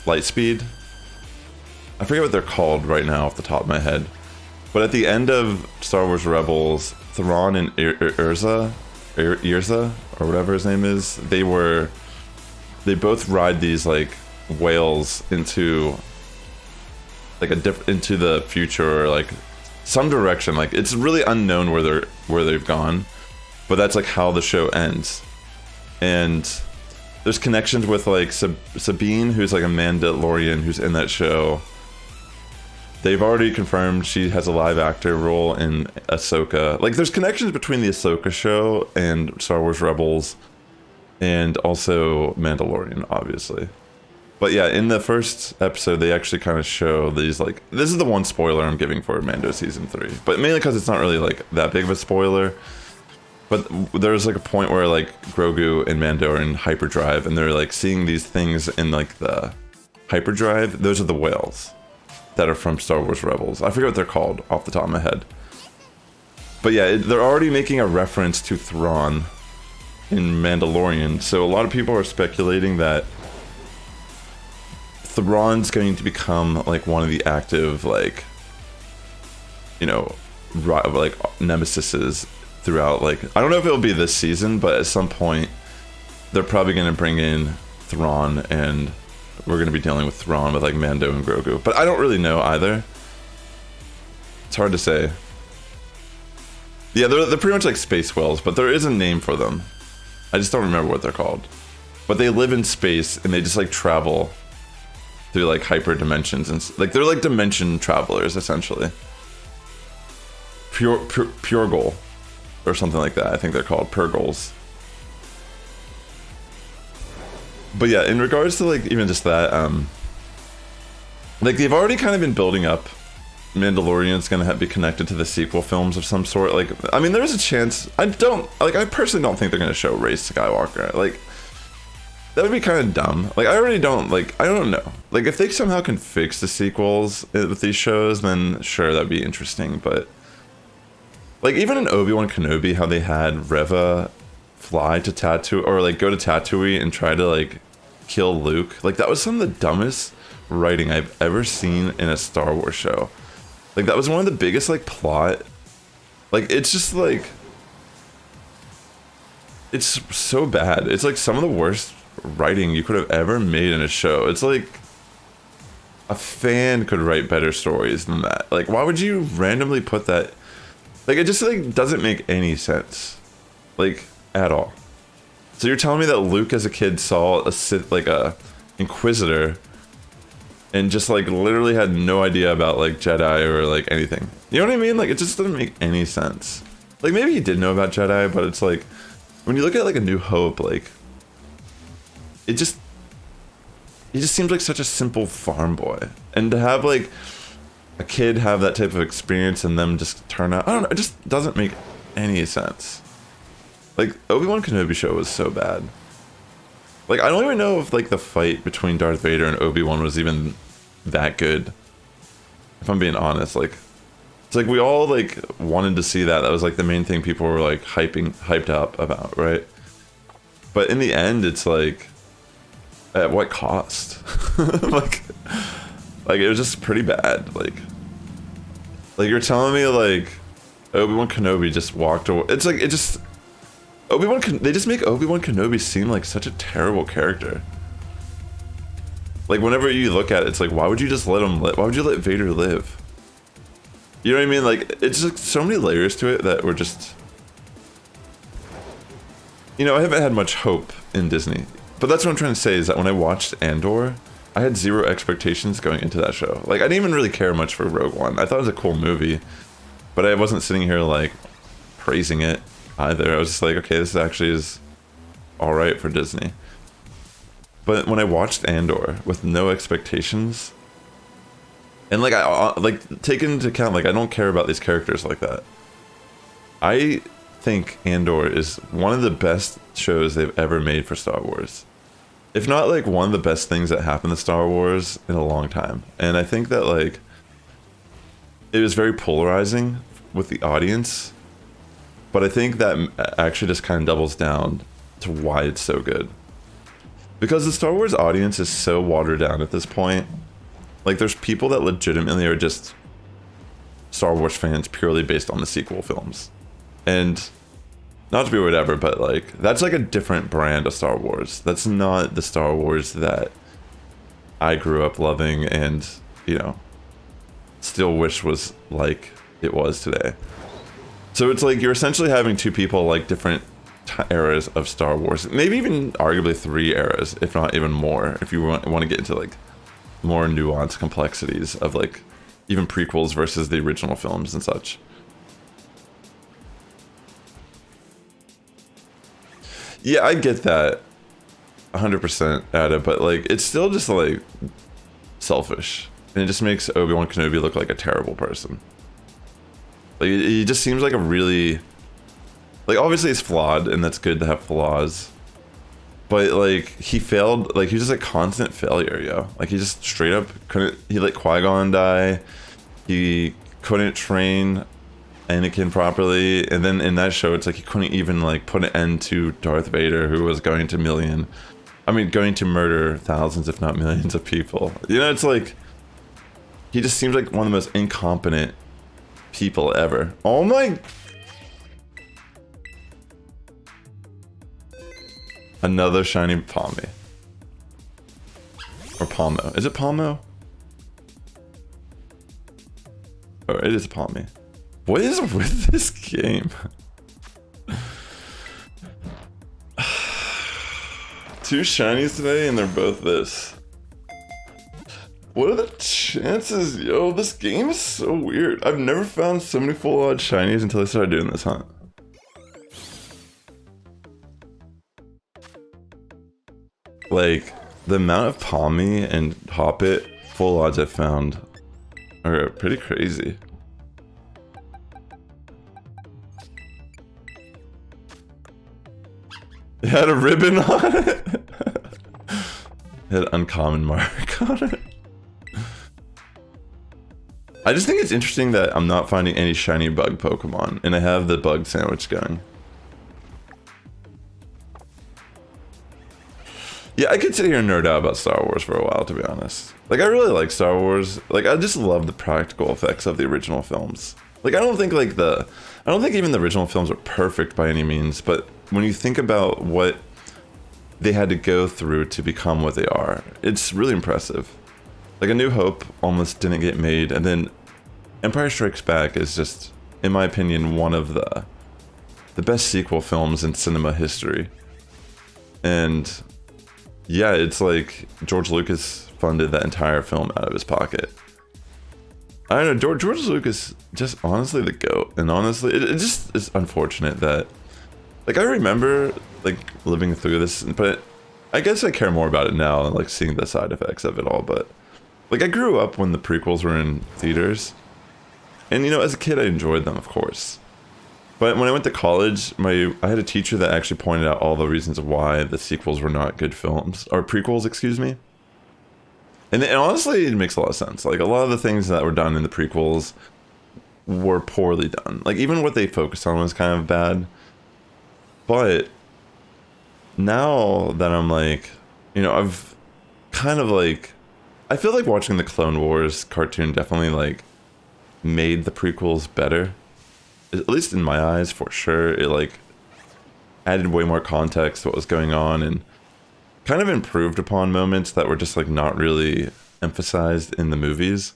Speaker 1: light speed. I forget what they're called right now off the top of my head. But at the end of Star Wars Rebels, Thrawn and Irza, or whatever his name is, they both ride these like whales into like into the future, or like some direction. Like it's really unknown where they've gone, but that's like how the show ends. And there's connections with like Sabine, who's like a Mandalorian who's in that show. They've already confirmed she has a live actor role in Ahsoka. Like there's connections between the Ahsoka show and Star Wars Rebels, and also Mandalorian, obviously. But yeah, in the first episode, they actually kind of show these like, this is the one spoiler I'm giving for Mando season 3, but mainly because it's not really like that big of a spoiler. But there's like a point where like Grogu and Mando are in hyperdrive, and they're like seeing these things in like the hyperdrive. Those are the whales that are from Star Wars Rebels. I forget what they're called off the top of my head. But yeah, they're already making a reference to Thrawn in Mandalorian, so a lot of people are speculating that Thrawn's going to become like one of the active, like, you know, like nemesises throughout. Like, I don't know if it'll be this season, but at some point they're probably going to bring in Thrawn, and we're going to be dealing with Thrawn with like Mando and Grogu. But I don't really know either. It's hard to say. Yeah, they're pretty much like space whales, but there is a name for them. I just don't remember what they're called. But they live in space, and they just like travel through like hyper dimensions, and like they're like dimension travelers essentially. Pure goal or something like that. I think they're called Purgles. But yeah, in regards to like even just that, like they've already kind of been building up Mandalorian's gonna be connected to the sequel films of some sort. Like, I mean, there's a chance. I personally don't think they're gonna show Rey Skywalker. Like, that would be kind of dumb. Like, I don't know. Like, if they somehow can fix the sequels with these shows, then sure, that'd be interesting. But like, even in Obi-Wan Kenobi, how they had Reva fly to Tatooine, or like go to Tatooine and try to like kill Luke. Like, that was some of the dumbest writing I've ever seen in a Star Wars show. Like, that was one of the biggest like plot. Like, it's just like, it's so bad. It's like some of the worst writing you could have ever made in a show. It's like a fan could write better stories than that. Like, why would you randomly put that? Like, it just like doesn't make any sense, like, at all. So you're telling me that Luke as a kid saw a Sith, like a Inquisitor, and just like literally had no idea about like Jedi or like anything? You know what I mean? Like, it just doesn't make any sense. Like, maybe he did know about Jedi, but it's like, when you look at like A New Hope, like, he just seems like such a simple farm boy. And to have like a kid have that type of experience and them just turn out, I don't know, it just doesn't make any sense. Like, Obi-Wan Kenobi show was so bad. Like, I don't even know if like the fight between Darth Vader and Obi-Wan was even that good, if I'm being honest. Like, It's like we all like wanted to see that. That was like the main thing people were like hyped up about, right? But in the end, it's like, at what cost? like it was just pretty bad. Like you're telling me like Obi-Wan Kenobi just walked away. It's like, it just, they just make Obi-Wan Kenobi seem like such a terrible character. Like whenever you look at it, it's like, why would you just let him live? Why would you let Vader live? You know what I mean? Like, it's just so many layers to it that were just, you know, I haven't had much hope in Disney. But that's what I'm trying to say, is that when I watched Andor, I had zero expectations going into that show. Like, I didn't even really care much for Rogue One. I thought it was a cool movie, but I wasn't sitting here, like, praising it either. I was just like, okay, this actually is alright for Disney. But when I watched Andor with no expectations, and like, take into account, like, I don't care about these characters like that. I think Andor is one of the best shows they've ever made for Star Wars. If not, like, one of the best things that happened to Star Wars in a long time. And I think that, like, it was very polarizing with the audience, but I think that actually just kind of doubles down to why it's so good. Because the Star Wars audience is so watered down at this point. Like, there's people that legitimately are just Star Wars fans purely based on the sequel films. And not to be whatever, but like, that's like a different brand of Star Wars. That's not the Star Wars that I grew up loving and, you know, still wish was like it was today. So it's like you're essentially having two people like different eras of Star Wars. Maybe even arguably 3 eras, if not even more, if you want to get into like more nuanced complexities of like even prequels versus the original films and such. Yeah, I get that 100% at it, but like, it's still just like selfish, and it just makes Obi-Wan Kenobi look like a terrible person. Like, he just seems like a really, like, obviously he's flawed, and that's good to have flaws, but like, he failed, like, he's just a constant failure, yo. Like, he just straight up couldn't, he let Qui-Gon die, he couldn't train Anakin properly, and then in that show it's like he couldn't even like put an end to Darth Vader, who was going to murder thousands if not millions of people. You know, it's like he just seems like one of the most incompetent people ever. Oh my, another shiny Palmy or Palmo. Is it Palmo? Oh, it is a Palmy. What is with this game? 2 shinies today and they're both this. What are the chances? Yo, this game is so weird. I've never found so many full odd shinies until I started doing this hunt. Like, the amount of Palmy and Hoppit full odds I've found are pretty crazy. It had a ribbon on it. It had uncommon mark on it. I just think it's interesting that I'm not finding any shiny bug Pokemon, and I have the bug sandwich going. Yeah, I could sit here and nerd out about Star Wars for a while, to be honest. Like, I really like Star Wars. Like, I just love the practical effects of the original films. Like, I don't think even the original films are perfect by any means, but when you think about what they had to go through to become what they are, it's really impressive. Like, A New Hope almost didn't get made, and then Empire Strikes Back is just, in my opinion, one of the best sequel films in cinema history. And yeah, it's like George Lucas funded that entire film out of his pocket. I don't know, George Lucas, just honestly the GOAT. And honestly, it just is unfortunate that, like, I remember, like, living through this, but I guess I care more about it now and, like, seeing the side effects of it all. But, like, I grew up when the prequels were in theaters. And, you know, as a kid, I enjoyed them, of course. But when I went to college, I had a teacher that actually pointed out all the reasons why the sequels were not good films, or prequels, excuse me. And honestly, it makes a lot of sense. Like, a lot of the things that were done in the prequels were poorly done. Like, even what they focused on was kind of bad. But now that I'm like, you know, I've kind of like, I feel like watching the Clone Wars cartoon definitely like made the prequels better. At least in my eyes, for sure. It like added way more context to what was going on and kind of improved upon moments that were just like not really emphasized in the movies.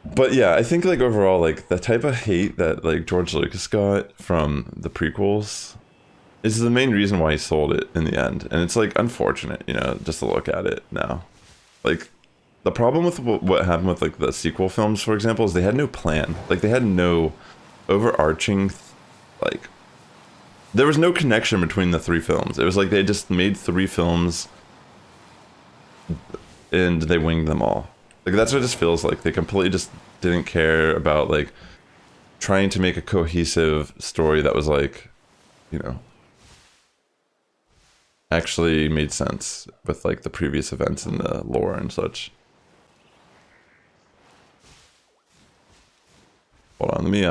Speaker 1: But yeah, I think like overall, like the type of hate that like George Lucas got from the prequels is the main reason why he sold it in the end. And it's like unfortunate, you know, just to look at it now. Like the problem with what happened with like the sequel films, for example, is they had no plan. Like they had no overarching, like there was no connection between the three films. It was like they just made three films and they winged them all. Like that's what it just feels like. They completely just didn't care about like trying to make a cohesive story that was like, you know, actually made sense with like the previous events and the lore and such. Hold on, let me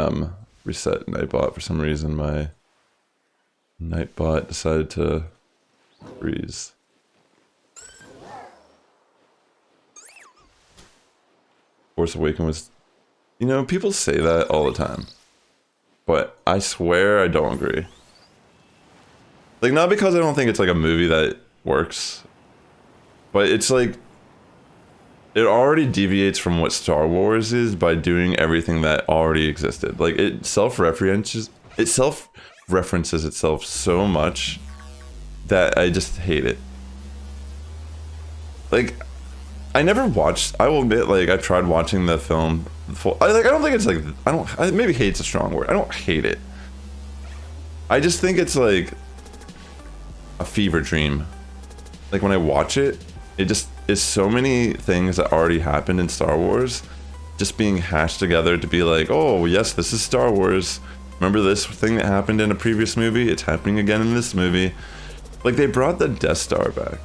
Speaker 1: reset Nightbot. For some reason my Nightbot decided to freeze. Force Awakens was, you know, people say that all the time, but I swear I don't agree. Like, not because I don't think it's like a movie that works, but it's like it already deviates from what Star Wars is by doing everything that already existed. Like it self-references itself so much that I just hate it. Like I never watched, I will admit, like I've tried watching the film full, I don't think it's like, maybe hate's a strong word. I don't hate it. I just think it's like a fever dream. Like when I watch it, it just is so many things that already happened in Star Wars just being hashed together to be like, oh yes, this is Star Wars. Remember this thing that happened in a previous movie? It's happening again in this movie. Like they brought the Death Star back.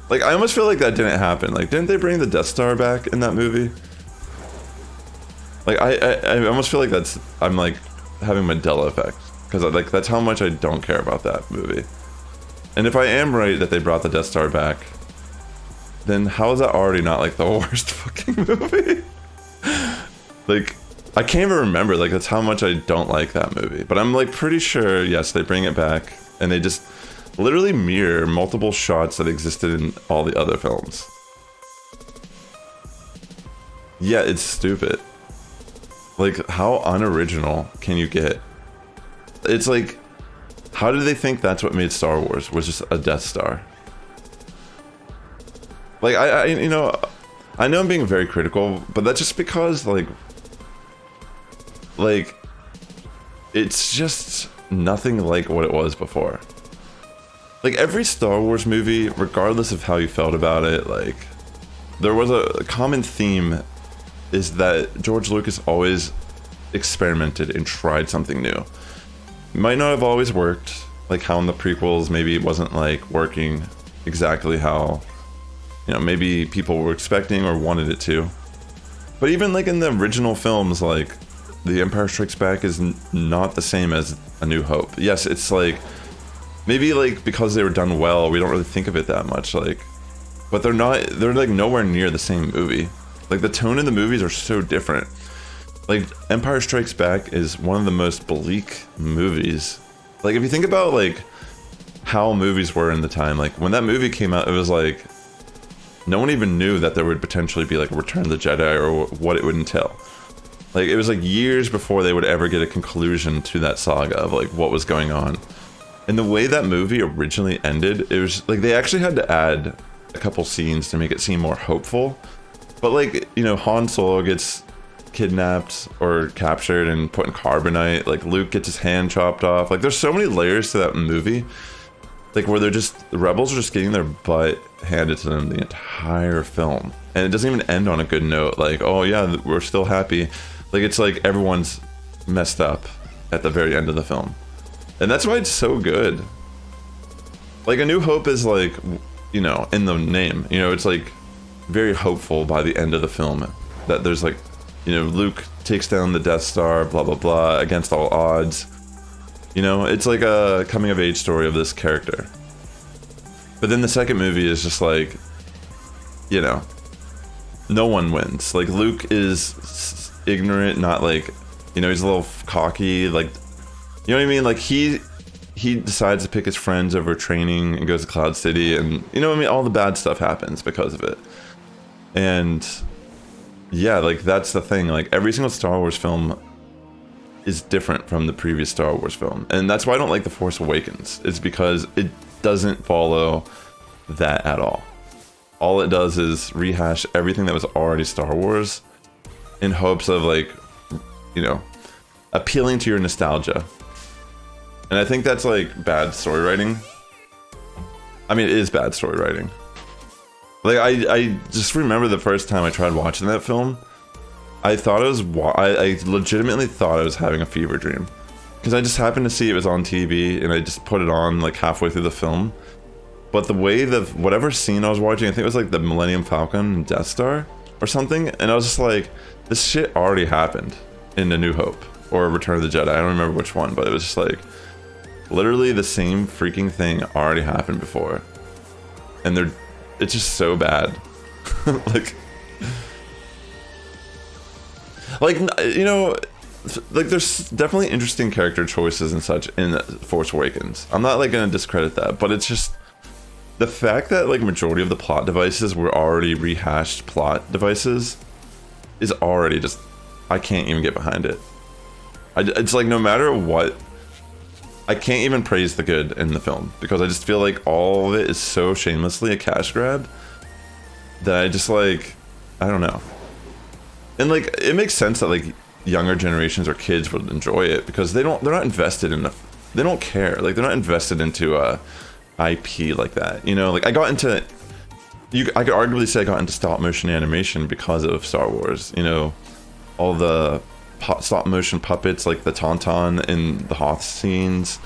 Speaker 1: Like, I almost feel like that didn't happen. Like, didn't they bring the Death Star back in that movie? Like, I almost feel like I'm like having Mandela effect. Because like, that's how much I don't care about that movie. And if I am right that they brought the Death Star back, then how is that already not like the worst fucking movie? Like, I can't even remember, like that's how much I don't like that movie. But I'm like pretty sure, yes, they bring it back and they just literally mirror multiple shots that existed in all the other films. Yeah, it's stupid. Like, how unoriginal can you get? It's like, how did they think that's what made Star Wars, was just a Death Star? Like, you know, I know I'm being very critical, but that's just because, like, it's just nothing like what it was before. Like, every Star Wars movie, regardless of how you felt about it, like, there was a common theme, is that George Lucas always experimented and tried something new. It might not have always worked, like how in the prequels, maybe it wasn't, like, working exactly how, you know, maybe people were expecting or wanted it to. But even, like, in the original films, like, The Empire Strikes Back is not the same as A New Hope. Yes, it's, like, maybe, like, because they were done well, we don't really think of it that much, like, but they're like nowhere near the same movie. Like, the tone in the movies are so different. Like, Empire Strikes Back is one of the most bleak movies. Like, if you think about, like, how movies were in the time, like, when that movie came out, it was like, no one even knew that there would potentially be, like, Return of the Jedi or what it would entail. Like, it was, like, years before they would ever get a conclusion to that saga of, like, what was going on. And the way that movie originally ended, it was like they actually had to add a couple scenes to make it seem more hopeful. But like, you know, Han Solo gets kidnapped or captured and put in carbonite. Like Luke gets his hand chopped off. Like there's so many layers to that movie. Like where the rebels are just getting their butt handed to them the entire film. And it doesn't even end on a good note. Like, oh yeah, we're still happy. Like it's like everyone's messed up at the very end of the film. And that's why it's so good. Like, A New Hope is like, you know, in the name, you know, it's like very hopeful by the end of the film that there's like you know, Luke takes down the Death Star, blah blah blah, against all odds. You know, it's like a coming of age story of this character. But then the second movie is just like, you know, no one wins. Like, Luke is ignorant, not like, you know, he's a little cocky, like, you know what I mean? Like, he decides to pick his friends over training and goes to Cloud City, and, you know what I mean? All the bad stuff happens because of it. And yeah, like, that's the thing. Like, every single Star Wars film is different from the previous Star Wars film. And that's why I don't like The Force Awakens. It's because it doesn't follow that at all. All it does is rehash everything that was already Star Wars in hopes of, like, you know, appealing to your nostalgia. And I think that's, like, bad story writing. I mean, it is bad story writing. Like, I just remember the first time I tried watching that film, I thought it was, I legitimately thought I was having a fever dream. Because I just happened to see it was on TV, and I just put it on, like, halfway through the film. But the way whatever scene I was watching, I think it was, like, the Millennium Falcon and Death Star or something, and I was just like, this shit already happened in A New Hope, or Return of the Jedi, I don't remember which one, but it was just like, literally the same freaking thing already happened before. And it's just so bad. like, you know, like, there's definitely interesting character choices and such in Force Awakens. I'm not, like, gonna discredit that, but it's just the fact that, like, majority of the plot devices were already rehashed plot devices is already just, I can't even get behind it. It's like, no matter what, I can't even praise the good in the film, because I just feel like all of it is so shamelessly a cash grab that I just, like, I don't know. And, like, it makes sense that, like, younger generations or kids would enjoy it, because they're not invested in they don't care. Like, they're not invested into IP like that, you know? Like, I could arguably say I got into stop motion animation because of Star Wars, you know? All the stop motion puppets, like the Tauntaun in the Hoth scenes,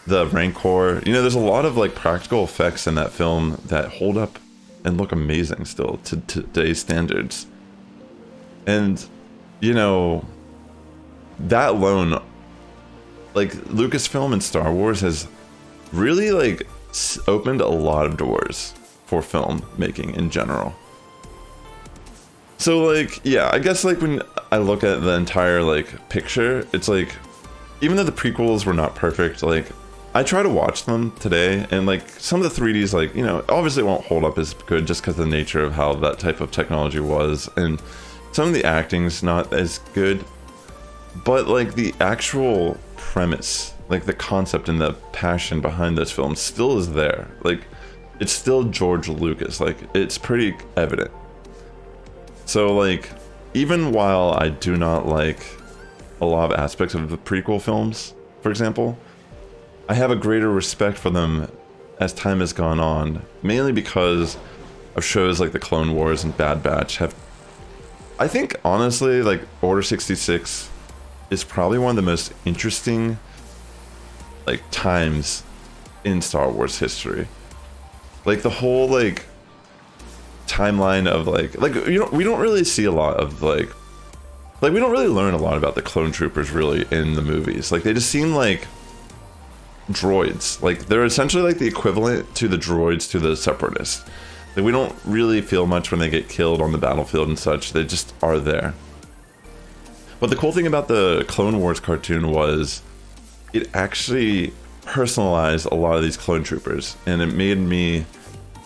Speaker 1: the Rancor, you know, there's a lot of, like, practical effects in that film that hold up and look amazing still to today's standards. And, you know, that alone, like, Lucasfilm and Star Wars has really, like, opened a lot of doors for film making in general. So, like, yeah, I guess, like, when I look at the entire, like, picture, it's like, even though the prequels were not perfect, like, I try to watch them today, and, like, some of the 3Ds, like, you know, obviously it won't hold up as good just because of the nature of how that type of technology was, and some of the acting's not as good, but, like, the actual premise, like, the concept and the passion behind this film still is there. Like, it's still George Lucas. Like, it's pretty evident. So, like, even while I do not like a lot of aspects of the prequel films, for example, I have a greater respect for them as time has gone on, mainly because of shows like the Clone Wars and Bad Batch have, I think, honestly, like, Order 66 is probably one of the most interesting, like, times in Star Wars history. Like, the whole, like, timeline of, like, you know, we don't really see a lot of, like, we don't really learn a lot about the clone troopers really in the movies. Like, they just seem like droids. Like, they're essentially like the equivalent to the droids to the separatists. Like, we don't really feel much when they get killed on the battlefield and such. They just are there. But the cool thing about the Clone Wars cartoon was it actually personalized a lot of these clone troopers, and it made me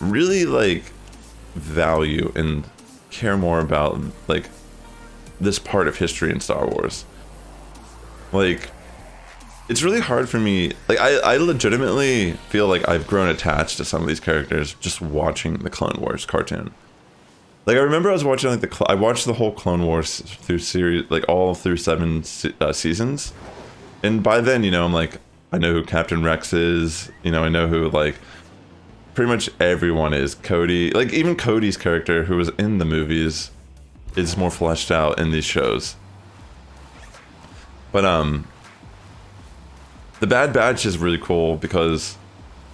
Speaker 1: really, like, value and care more about, like, this part of history in Star Wars. Like, it's really hard for me, like, I legitimately feel like I've grown attached to some of these characters just watching the Clone Wars cartoon. Like, I remember I was watching, like, I watched the whole Clone Wars through series, like, all through 7 seasons, and by then, you know, I'm like, I know who Captain Rex is, you know, I know who, like, pretty much everyone is. Cody, like, even Cody's character, who was in the movies, is more fleshed out in these shows. But, the Bad Batch is really cool because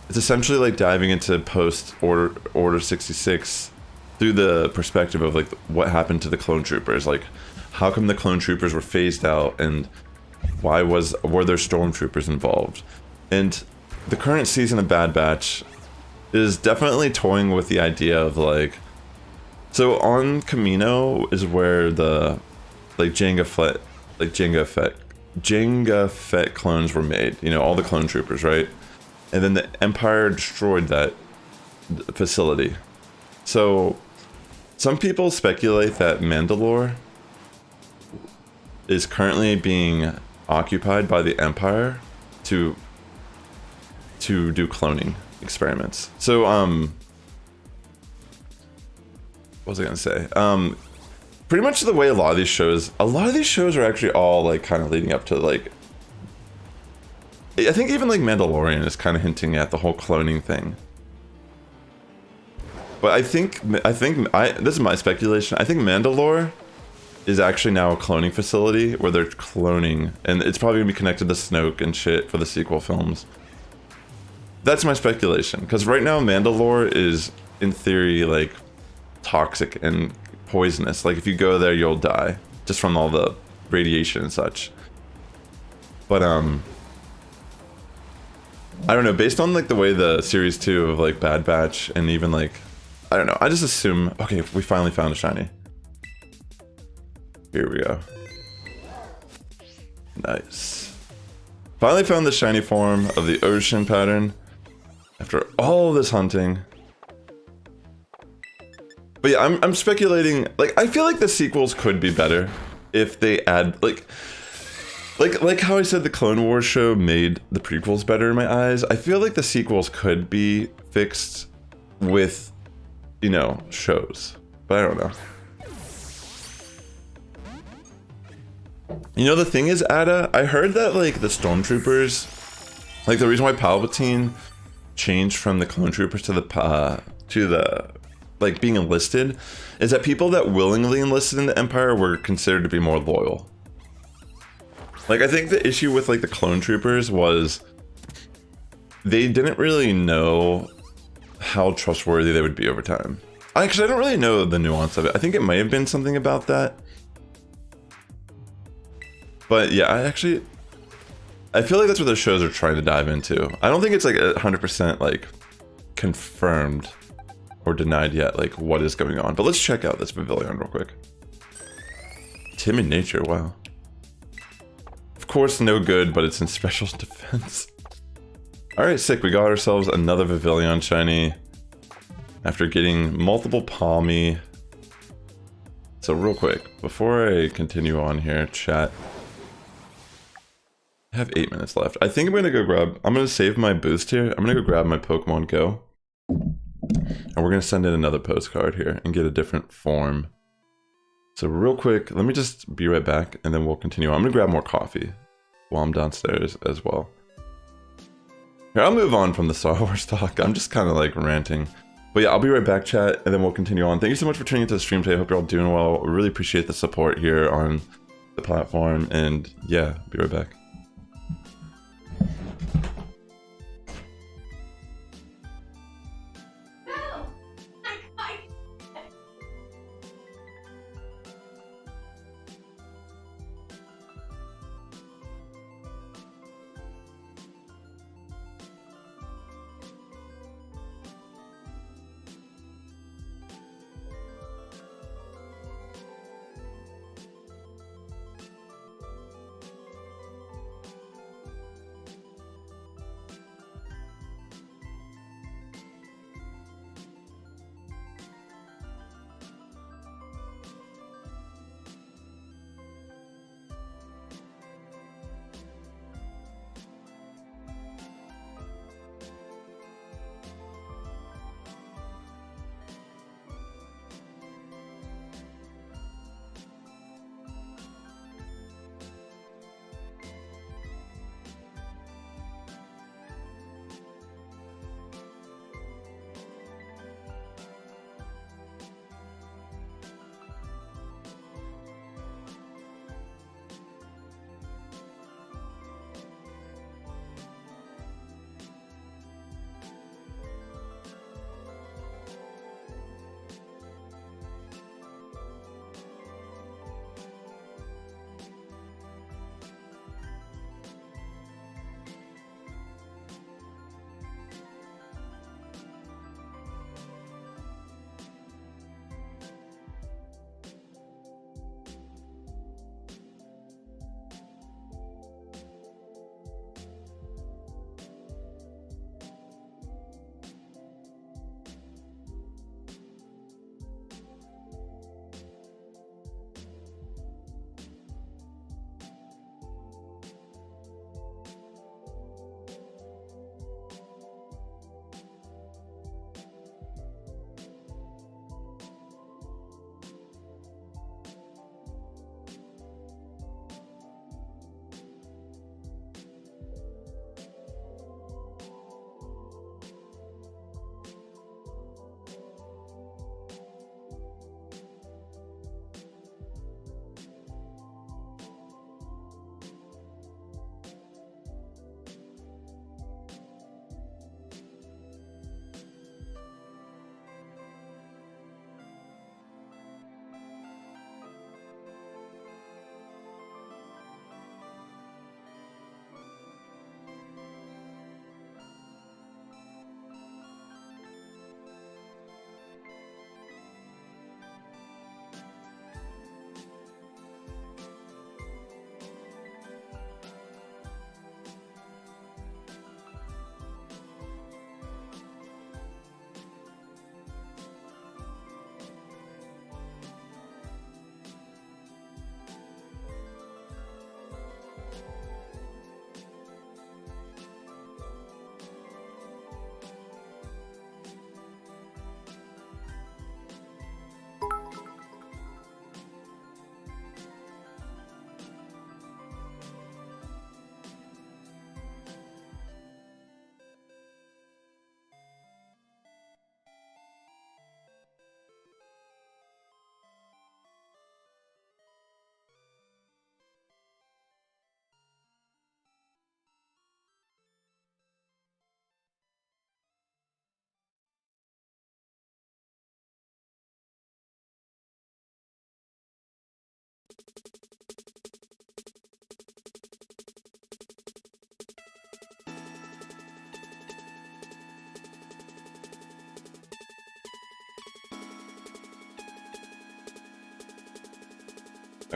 Speaker 1: it's essentially like diving into post-Order 66 through the perspective of, like, what happened to the clone troopers, like, how come the clone troopers were phased out, and were there stormtroopers involved? And the current season of Bad Batch is definitely toying with the idea of like, so on Kamino is where the like Jango Fett clones were made, you know, all the clone troopers, right? And then the Empire destroyed that facility. So some people speculate that Mandalore is currently being occupied by the Empire to do cloning experiments. So what was I gonna say? Pretty much the way a lot of these shows are actually all like kind of leading up to like, I think even like Mandalorian is kind of hinting at the whole cloning thing. But I think this is my speculation. I think Mandalore is actually now a cloning facility where they're cloning, and it's probably gonna be connected to Snoke and shit for the sequel films. That's my speculation, because right now Mandalore is in theory like toxic and poisonous. Like if you go there, you'll die just from all the radiation and such. But I don't know, based on like the way the series 2 of like Bad Batch, and even like, I don't know, I just assume, okay, we finally found a shiny. Here we go. Nice. Finally found the shiny form of the ocean pattern after all this hunting. But yeah, I'm speculating, like, I feel like the sequels could be better if they add, like how I said the Clone Wars show made the prequels better in my eyes. I feel like the sequels could be fixed with, you know, shows. But I don't know. You know, the thing is, Ada, I heard that, like, the Stormtroopers, like, the reason why Palpatine changed from the Clone Troopers to the like, being enlisted, is that people that willingly enlisted in the Empire were considered to be more loyal. Like, I think the issue with, like, the Clone Troopers was they didn't really know how trustworthy they would be over time. Actually, I don't really know the nuance of it. I think it may have been something about that. But yeah, I feel like that's what the shows are trying to dive into. I don't think it's like 100% like confirmed or denied yet, like what is going on. But let's check out this Vivillon real quick. Timid nature, wow. Of course, no good, but it's in special defense. All right, sick. We got ourselves another Vivillon shiny after getting multiple Palmy. So real quick, before I continue on here, chat. I have 8 minutes left. I think I'm gonna save my boost here. I'm gonna go grab my Pokemon Go. And we're gonna send in another postcard here and get a different form. So real quick, let me just be right back and then we'll continue on. I'm gonna grab more coffee while I'm downstairs as well. Here, I'll move on from the Star Wars talk. I'm just kind of like ranting. But yeah, I'll be right back, chat, and then we'll continue on. Thank you so much for tuning into the stream today. I hope you're all doing well. I really appreciate the support here on the platform. And yeah, be right back.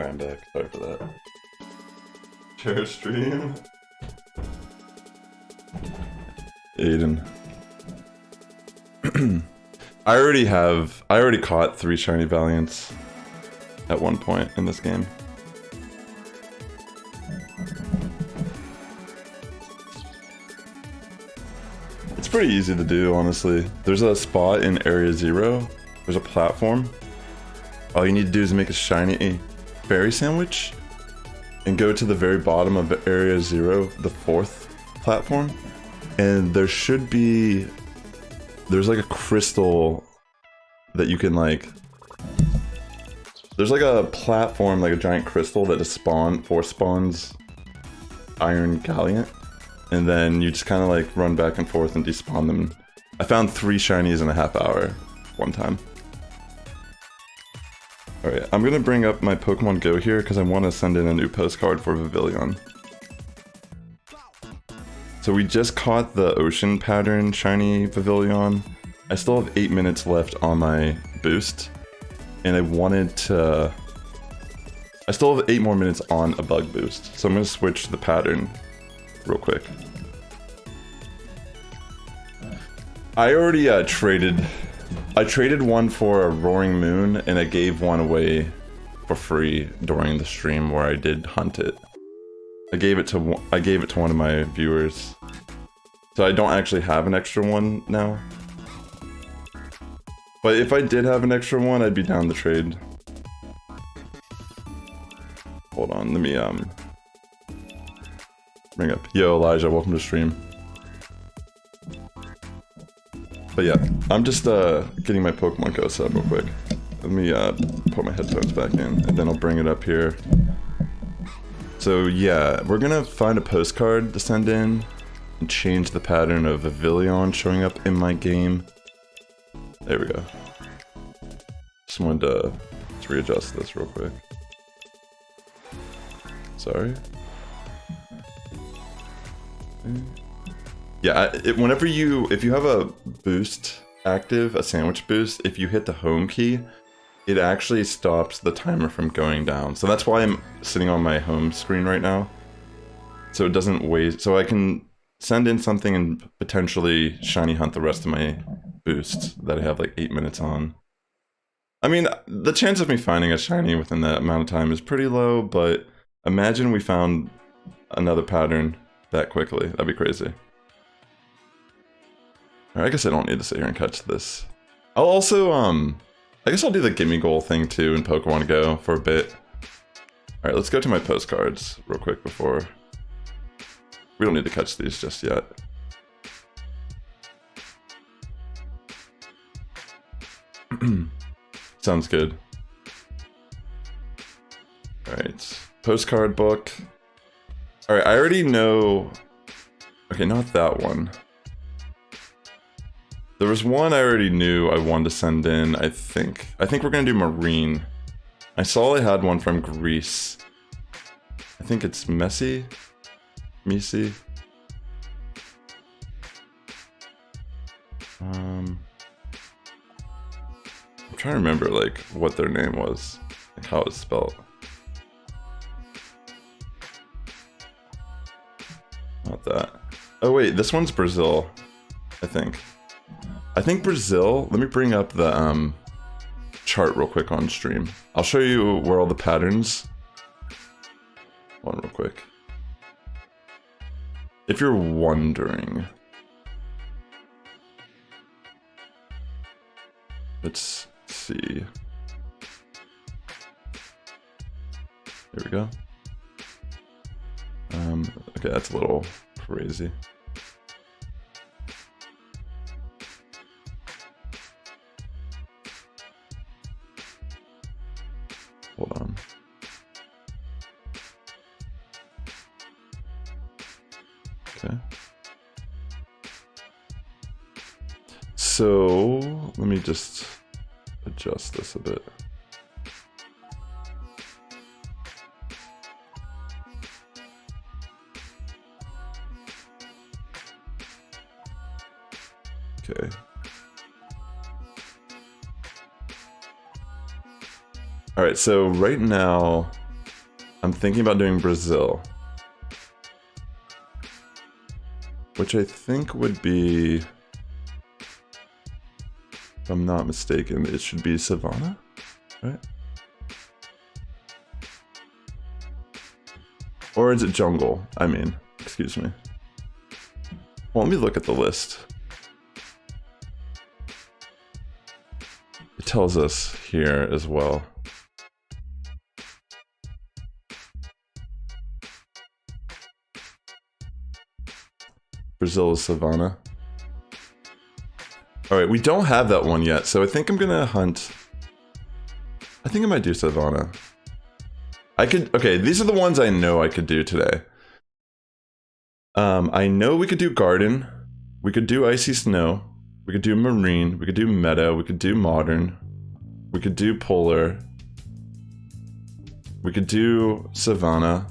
Speaker 1: Alright, I'm back. Sorry for that. Share stream. Aiden. I already caught 3 shiny Valiants at one point in this game. It's pretty easy to do, honestly. There's a spot in Area 0. There's a platform. All you need to do is make a shiny berry sandwich and go to the very bottom of Area 0, the 4th platform. And there should be... There's like a crystal that you can like... There's like a platform, like a giant crystal that just force spawns Iron Galliant. And then you just kind of like run back and forth and despawn them. I found 3 shinies in a half hour one time. Alright, I'm gonna bring up my Pokemon Go here because I want to send in a new postcard for Vivillon. So we just caught the Ocean Pattern shiny Vivillon. I still have 8 minutes left on my boost. And I wanted to... I still have 8 more minutes on a bug boost. So I'm gonna switch the pattern real quick. I already traded... I traded one for a Roaring Moon, and I gave one away for free during the stream where I did hunt it. I gave it to one of my viewers. So I don't actually have an extra one now. But if I did have an extra one, I'd be down the trade. Hold on, let me bring up. Yo, Elijah, welcome to stream. But yeah, I'm just getting my Pokemon Go set up real quick. Let me put my headphones back in, and then I'll bring it up here. So yeah, we're gonna find a postcard to send in and change the pattern of Vivillon showing up in my game. There we go. Just wanted to readjust this real quick. Sorry. Yeah, if you have a boost active, a sandwich boost, if you hit the home key, it actually stops the timer from going down. So that's why I'm sitting on my home screen right now. So it doesn't waste, so I can send in something and potentially shiny hunt the rest of my boosts that I have like 8 minutes on. I mean, the chance of me finding a shiny within that amount of time is pretty low, but imagine we found another pattern that quickly. That'd be crazy. Alright, I guess I don't need to sit here and catch this. I'll also, I guess I'll do the gimme goal thing too in Pokemon Go for a bit. Alright, let's go to my postcards real quick before... We don't need to catch these just yet. Sounds good. Alright, postcard book. Alright, I already know... Okay, not that one. There was one I already knew I wanted to send in, I think. I think we're gonna do Marine. I saw I had one from Greece. I think it's Messy? Missy? I'm trying to remember, like, what their name was. Like, how it's spelled. Not that. Oh wait, this one's Brazil, I think. I think Brazil, let me bring up the chart real quick on stream. I'll show you where all the patterns. Hold on real quick. If you're wondering. Let's see. There we go. Okay, that's a little crazy. Hold on. Okay. So, let me just adjust this a bit. Okay. Alright, so right now, I'm thinking about doing Brazil. Which I think would be, if I'm not mistaken, it should be Savannah, right? Or is it Jungle? I mean, excuse me. Well, let me look at the list. It tells us here as well. Brazil is Savannah. Alright, we don't have that one yet, so I think I'm gonna hunt. I think I might do Savannah. I could, okay, these are the ones I know I could do today. I know we could do Garden, we could do Icy Snow, we could do Marine, we could do Meadow, we could do Modern, we could do Polar, we could do Savannah,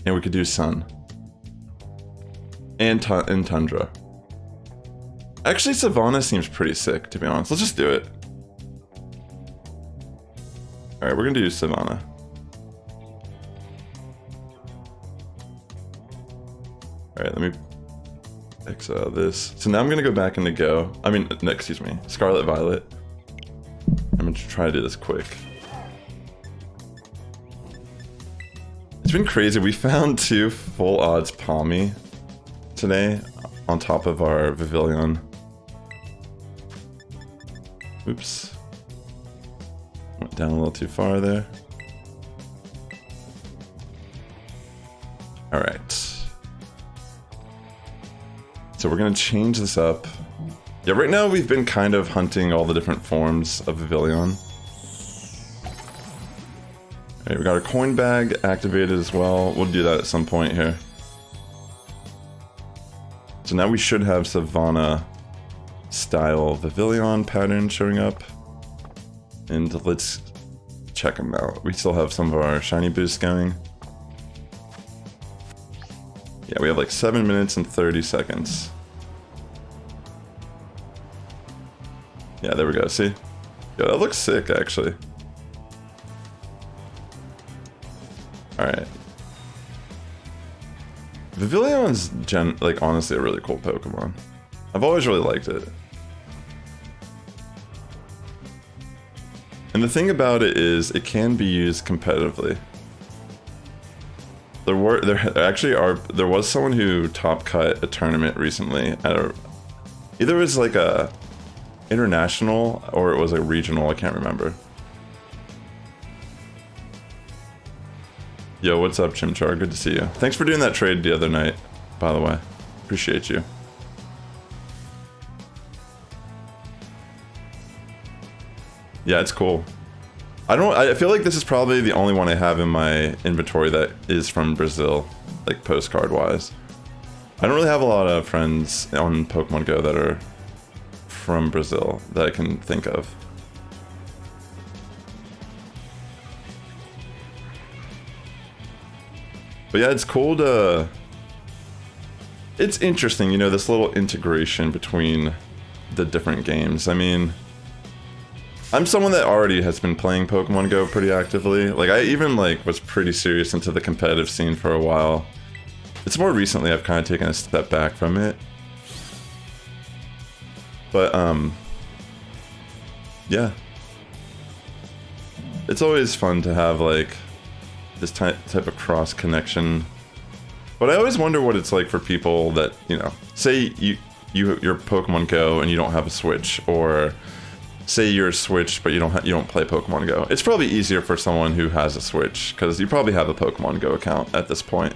Speaker 1: and we could do Sun. And Tundra. Actually, Savannah seems pretty sick, to be honest. Let's just do it. Alright, we're gonna do Savannah. Alright, let me exile this. So now I'm gonna go back into Go. I mean, no, excuse me, Scarlet Violet. I'm gonna try to do this quick. It's been crazy. We found 2 full odds Palmy today on top of our Vivillon. Oops. Went down a little too far there. Alright. So we're gonna change this up. Yeah, right now we've been kind of hunting all the different forms of Vivillon. Alright, we got our coin bag activated as well. We'll do that at some point here. So now we should have Savannah style Vivillon pattern showing up. And let's check them out. We still have some of our shiny boosts going. Yeah, we have like 7 minutes and 30 seconds. Yeah, there we go, see? Yeah, that looks sick, actually. Alright. Vivillon's like honestly a really cool Pokemon. I've always really liked it. And the thing about it is it can be used competitively. There was someone who top cut a tournament recently at either it was like a international or it was a regional, I can't remember. Yo, what's up, Chimchar? Good to see you. Thanks for doing that trade the other night, by the way. Appreciate you. Yeah, it's cool. I feel like this is probably the only one I have in my inventory that is from Brazil, like postcard wise. I don't really have a lot of friends on Pokemon Go that are from Brazil that I can think of. But yeah, it's cool to... It's interesting, you know, this little integration between the different games. I mean, I'm someone that already has been playing Pokemon Go pretty actively. Like, I even, like, was pretty serious into the competitive scene for a while. It's more recently I've kind of taken a step back from it. But, yeah. It's always fun to have, like, this type of cross connection. But I always wonder what it's like for people that, you know, say you're Pokemon Go and you don't have a Switch, or say you're a Switch but you don't play Pokemon Go. It's probably easier for someone who has a Switch because you probably have a Pokemon Go account at this point,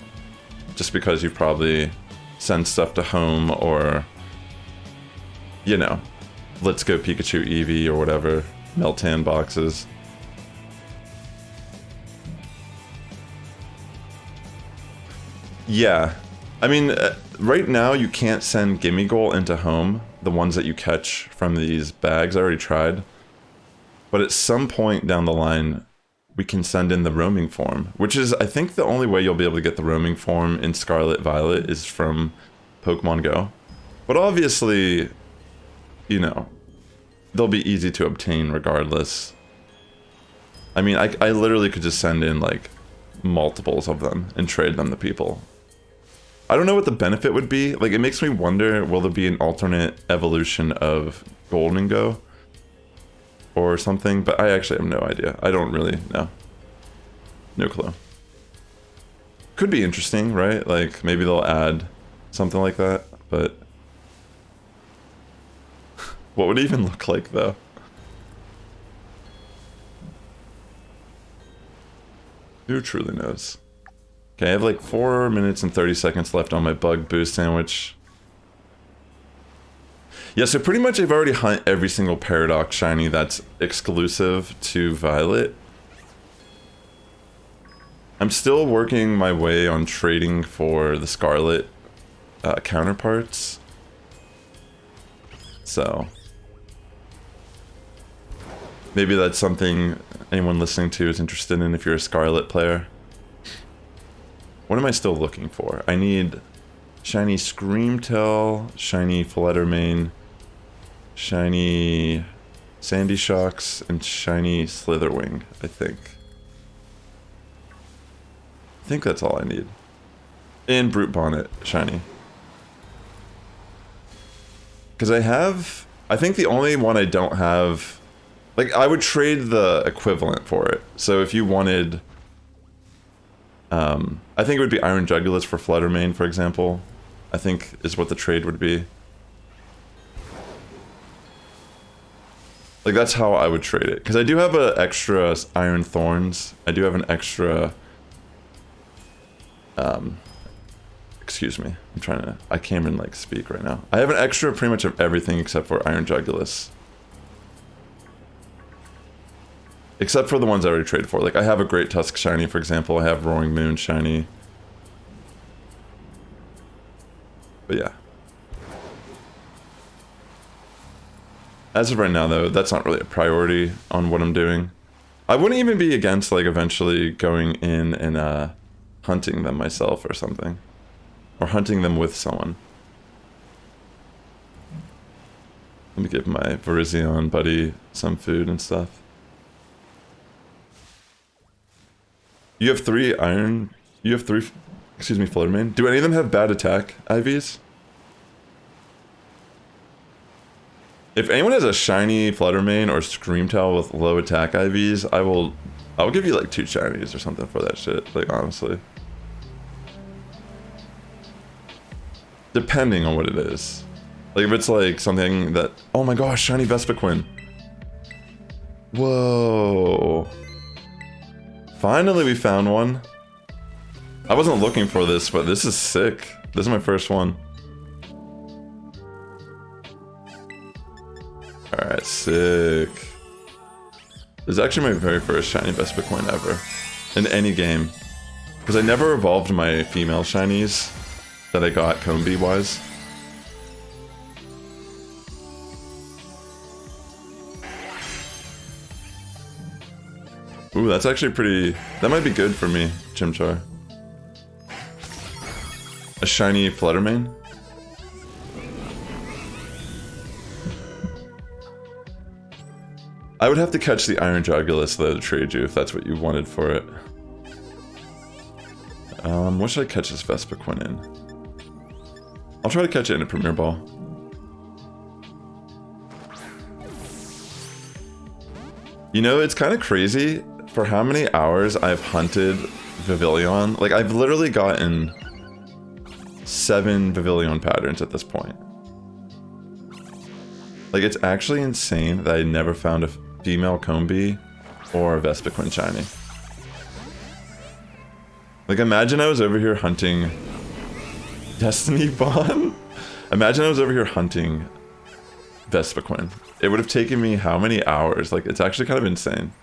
Speaker 1: just because you probably send stuff to home or, you know, Let's Go Pikachu Eevee or whatever, Meltan boxes. Yeah, I mean, right now you can't send Gimme Goal into home, the ones that you catch from these bags. I already tried. But at some point down the line, we can send in the roaming form, which is, I think, the only way you'll be able to get the roaming form in Scarlet Violet is from Pokemon Go. But obviously, you know, they'll be easy to obtain regardless. I mean, I literally could just send in like multiples of them and trade them to people. I don't know what the benefit would be. Like, it makes me wonder, will there be an alternate evolution of Golden Go or something? But I actually have no idea. I don't really know. No clue. Could be interesting, right? Like, maybe they'll add something like that, but what would it even look like, though? Who truly knows? Okay, I have like 4 minutes and 30 seconds left on my bug boost sandwich. Yeah, so pretty much I've already hunt every single Paradox shiny that's exclusive to Violet. I'm still working my way on trading for the Scarlet counterparts. So maybe that's something anyone listening to is interested in if you're a Scarlet player. What am I still looking for? I need shiny Screamtail, shiny Fluttermane, shiny Sandy Shocks, and shiny Slitherwing, I think. I think that's all I need. And Brute Bonnet, shiny. Because I think the only one I don't have, like, I would trade the equivalent for it. So if you wanted, I think it would be Iron Jugulus for Fluttermane, for example. I think is what the trade would be. Like, that's how I would trade it. Because I do have an extra Iron Thorns. I do have an extra, excuse me. I can't even, like, speak right now. I have an extra pretty much of everything except for Iron Jugulus. Except for the ones I already traded for. Like, I have a Great Tusk shiny, for example. I have Roaring Moon shiny. But yeah. As of right now, though, that's not really a priority on what I'm doing. I wouldn't even be against, like, eventually going in and hunting them myself or something. Or hunting them with someone. Let me give my Virizion buddy some food and stuff. You have 3 iron... You have 3... Excuse me, Fluttermane. Do any of them have bad attack IVs? If anyone has a shiny Fluttermane or Screamtail with low attack IVs, I'll give you like 2 shinies or something for that shit, like, honestly. Depending on what it is. Like, if it's like something that... Oh my gosh, shiny Vespiquen. Whoa. Finally we found one. I wasn't looking for this, but this is sick. This is my first one. Alright, sick. This is actually my very first shiny Vespiquen ever. In any game. Because I never evolved my female shinies that I got Combi wise. Ooh, that's actually pretty... That might be good for me, Chimchar. A shiny Fluttermane? I would have to catch the Iron Jugulus though to trade you if that's what you wanted for it. What should I catch this Vespiquen in? I'll try to catch it in a Premier Ball. You know, it's kind of crazy for how many hours I've hunted Vivillon. Like, I've literally gotten 7 Vivillon patterns at this point. Like, it's actually insane that I never found a female Combi or a Vespiquen shiny. Like, imagine I was over here hunting Destiny Bond. Imagine I was over here hunting Vespiquen. It would have taken me how many hours? Like, it's actually kind of insane.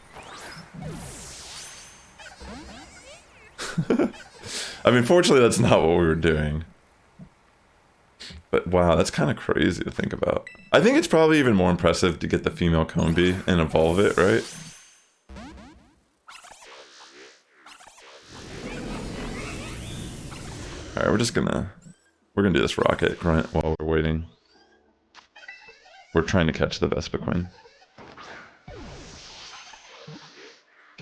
Speaker 1: I mean, fortunately, that's not what we were doing. But wow, that's kind of crazy to think about. I think it's probably even more impressive to get the female Combi and evolve it, right? Alright, we're gonna do this rocket grunt while we're waiting. We're trying to catch the Vespiquen.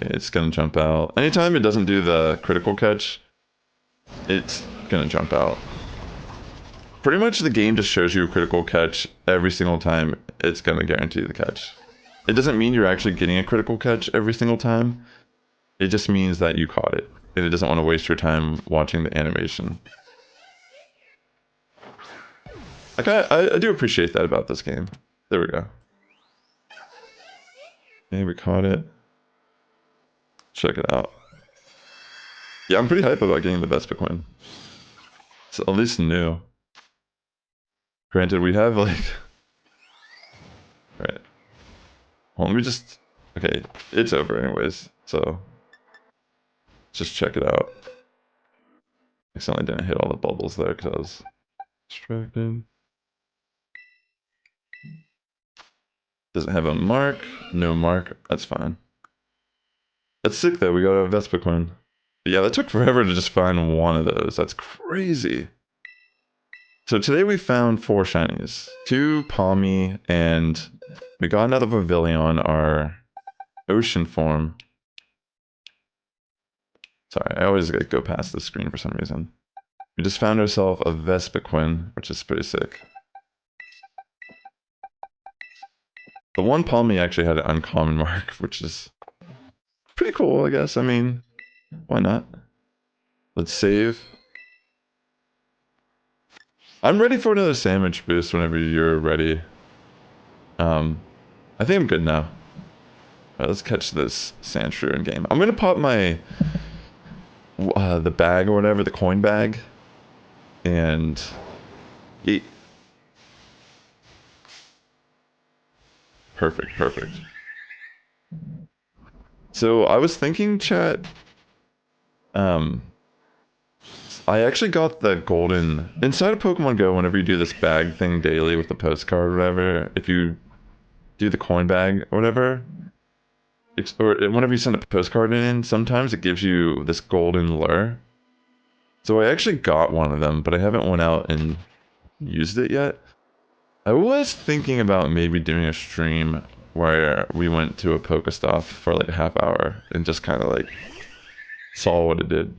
Speaker 1: Okay, it's gonna jump out. Anytime it doesn't do the critical catch, it's gonna jump out. Pretty much the game just shows you a critical catch every single time. It's gonna guarantee the catch. It doesn't mean you're actually getting a critical catch every single time. It just means that you caught it, and it doesn't want to waste your time watching the animation. Like I do appreciate that about this game. There we go. Okay, we caught it. Check it out. Yeah, I'm pretty hype about getting the Vespiquen. It's at least new. Granted, we have like... Alright. Well, let me just... Okay, it's over anyways, so... Let's just check it out. Accidentally didn't hit all the bubbles there because I was distracted. Doesn't have a mark. No mark. That's fine. That's sick though, we got a Vespiquen. But yeah, that took forever to just find one of those. That's crazy. So today we found 4 shinies. 2 Palmy, and we got another Vivillon, our ocean form. Sorry, I always go past the screen for some reason. We just found ourselves a Vespiquen, which is pretty sick. The one Palmy actually had an uncommon mark, which is pretty cool, I guess. I mean, why not? Let's save. I'm ready for another sandwich boost whenever you're ready. I think I'm good now. Alright, let's catch this Sandshrew in game. I'm gonna pop my the bag or whatever, the coin bag, and eat. Perfect, perfect. So I was thinking, chat. I actually got the golden inside of Pokemon Go. Whenever you do this bag thing daily with the postcard or whatever, if you do the coin bag or whatever, or whenever you send a postcard in, sometimes it gives you this golden lure. So I actually got one of them, but I haven't went out and used it yet. I was thinking about maybe doing a stream where we went to a Pokestop for like a half hour and just kind of like saw what it did.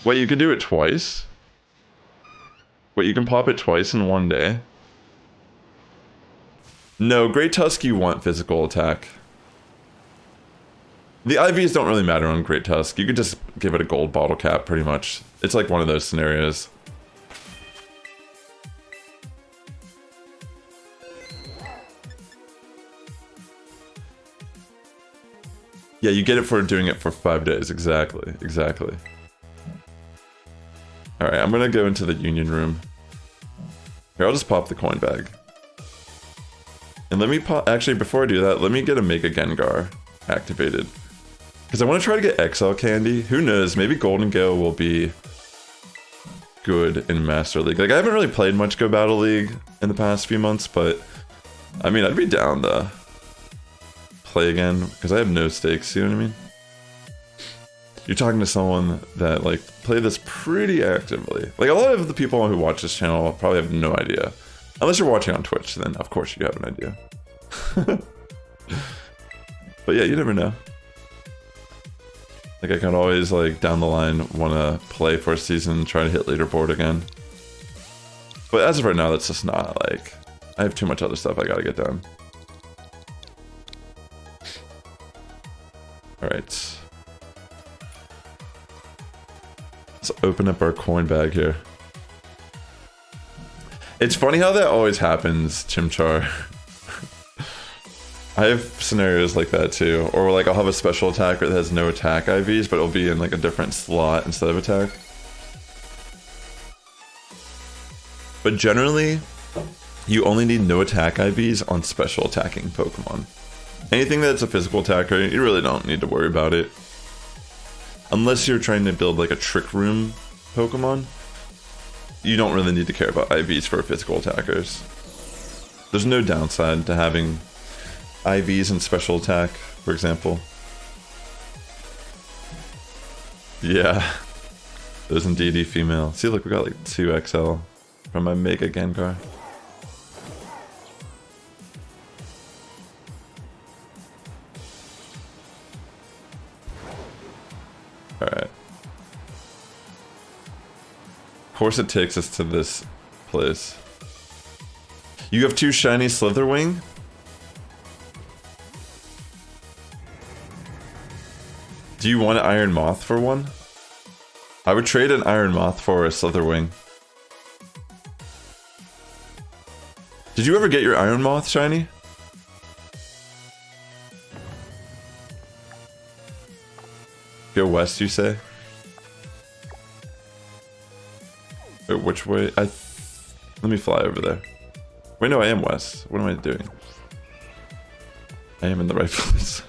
Speaker 1: Wait, you can do it twice? Wait, you can pop it twice in one day? No, Great Tusk you want physical attack. The IVs don't really matter on Great Tusk. You could just give it a gold bottle cap, pretty much. It's like one of those scenarios. Yeah, you get it for doing it for 5 days. Exactly, exactly. Alright, I'm gonna go into the union room. Here, I'll just pop the coin bag. And let me pop... Actually, before I do that, let me get a Mega Gengar activated. Because I want to try to get XL Candy. Who knows, maybe Golden Go will be good in Master League. Like, I haven't really played much Go Battle League in the past few months, but... I mean, I'd be down to play again, because I have no stakes, you know what I mean? You're talking to someone that, like, play this pretty actively. Like, a lot of the people who watch this channel probably have no idea. Unless you're watching on Twitch, then of course you have an idea. But yeah, you never know. Like, I can always, like, down the line, want to play for a season, try to hit leaderboard again. But as of right now, that's just not, like... I have too much other stuff I gotta get done. Alright. Let's open up our coin bag here. It's funny how that always happens, Chimchar. I have scenarios like that too. Or like I'll have a special attacker that has no attack IVs, but it'll be in like a different slot instead of attack. But generally, you only need no attack IVs on special attacking Pokemon. Anything that's a physical attacker, you really don't need to worry about it. Unless you're trying to build like a Trick Room Pokemon, you don't really need to care about IVs for physical attackers. There's no downside to having IVs and special attack, for example. Yeah, there's indeed a female. See, look, we got like 2 XL from my Mega Gengar. Alright. Of course it takes us to this place. You have 2 shiny Slitherwing? Do you want an Iron Moth for one? I would trade an Iron Moth for a Slitherwing. Did you ever get your Iron Moth shiny? Go west, you say? Wait, which way? Let me fly over there. Wait, no, I am west. What am I doing? I am in the right place.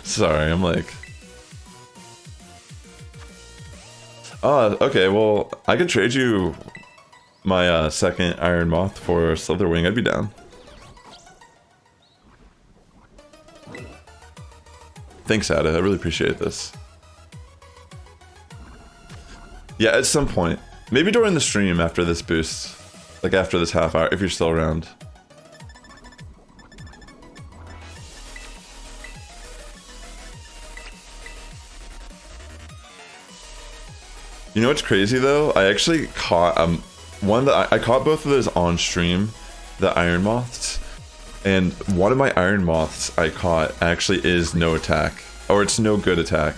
Speaker 1: Sorry, I'm like... Oh, okay, well, I could trade you my second Iron Moth for Slitherwing. I'd be down. Thanks, Ada. I really appreciate this. Yeah, at some point. Maybe during the stream after this boost. Like after this half hour, if you're still around. You know what's crazy though? I actually caught one that I caught both of those on stream, the Iron Moths, and one of my Iron Moths I caught actually is no attack, or it's no good attack.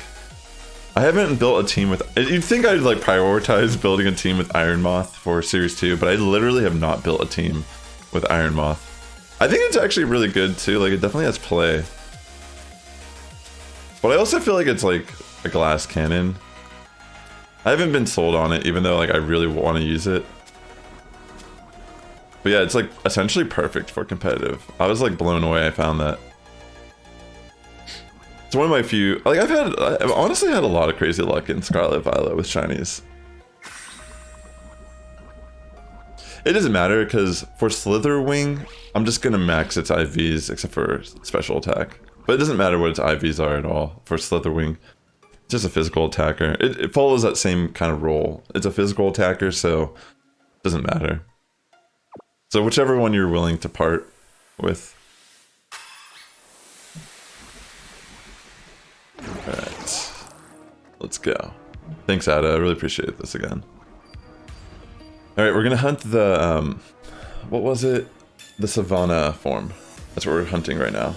Speaker 1: I haven't built a team with. You'd think I'd like prioritize building a team with Iron Moth for Series 2, but I literally have not built a team with Iron Moth. I think it's actually really good too. Like it definitely has play, but I also feel like it's like a glass cannon. I haven't been sold on it, even though like I really want to use it. But yeah, it's like essentially perfect for competitive. I was like blown away. I found that. It's one of my few. Like I've honestly had a lot of crazy luck in Scarlet Violet with shinies. It doesn't matter because for Slitherwing, I'm just gonna max its IVs except for special attack. But it doesn't matter what its IVs are at all for Slitherwing. Just a physical attacker. It follows that same kind of role. It's a physical attacker, so it doesn't matter. So whichever one you're willing to part with. Alright. Let's go. Thanks, Ada. I really appreciate this again. Alright, we're gonna hunt the, what was it? The Savannah form. That's what we're hunting right now.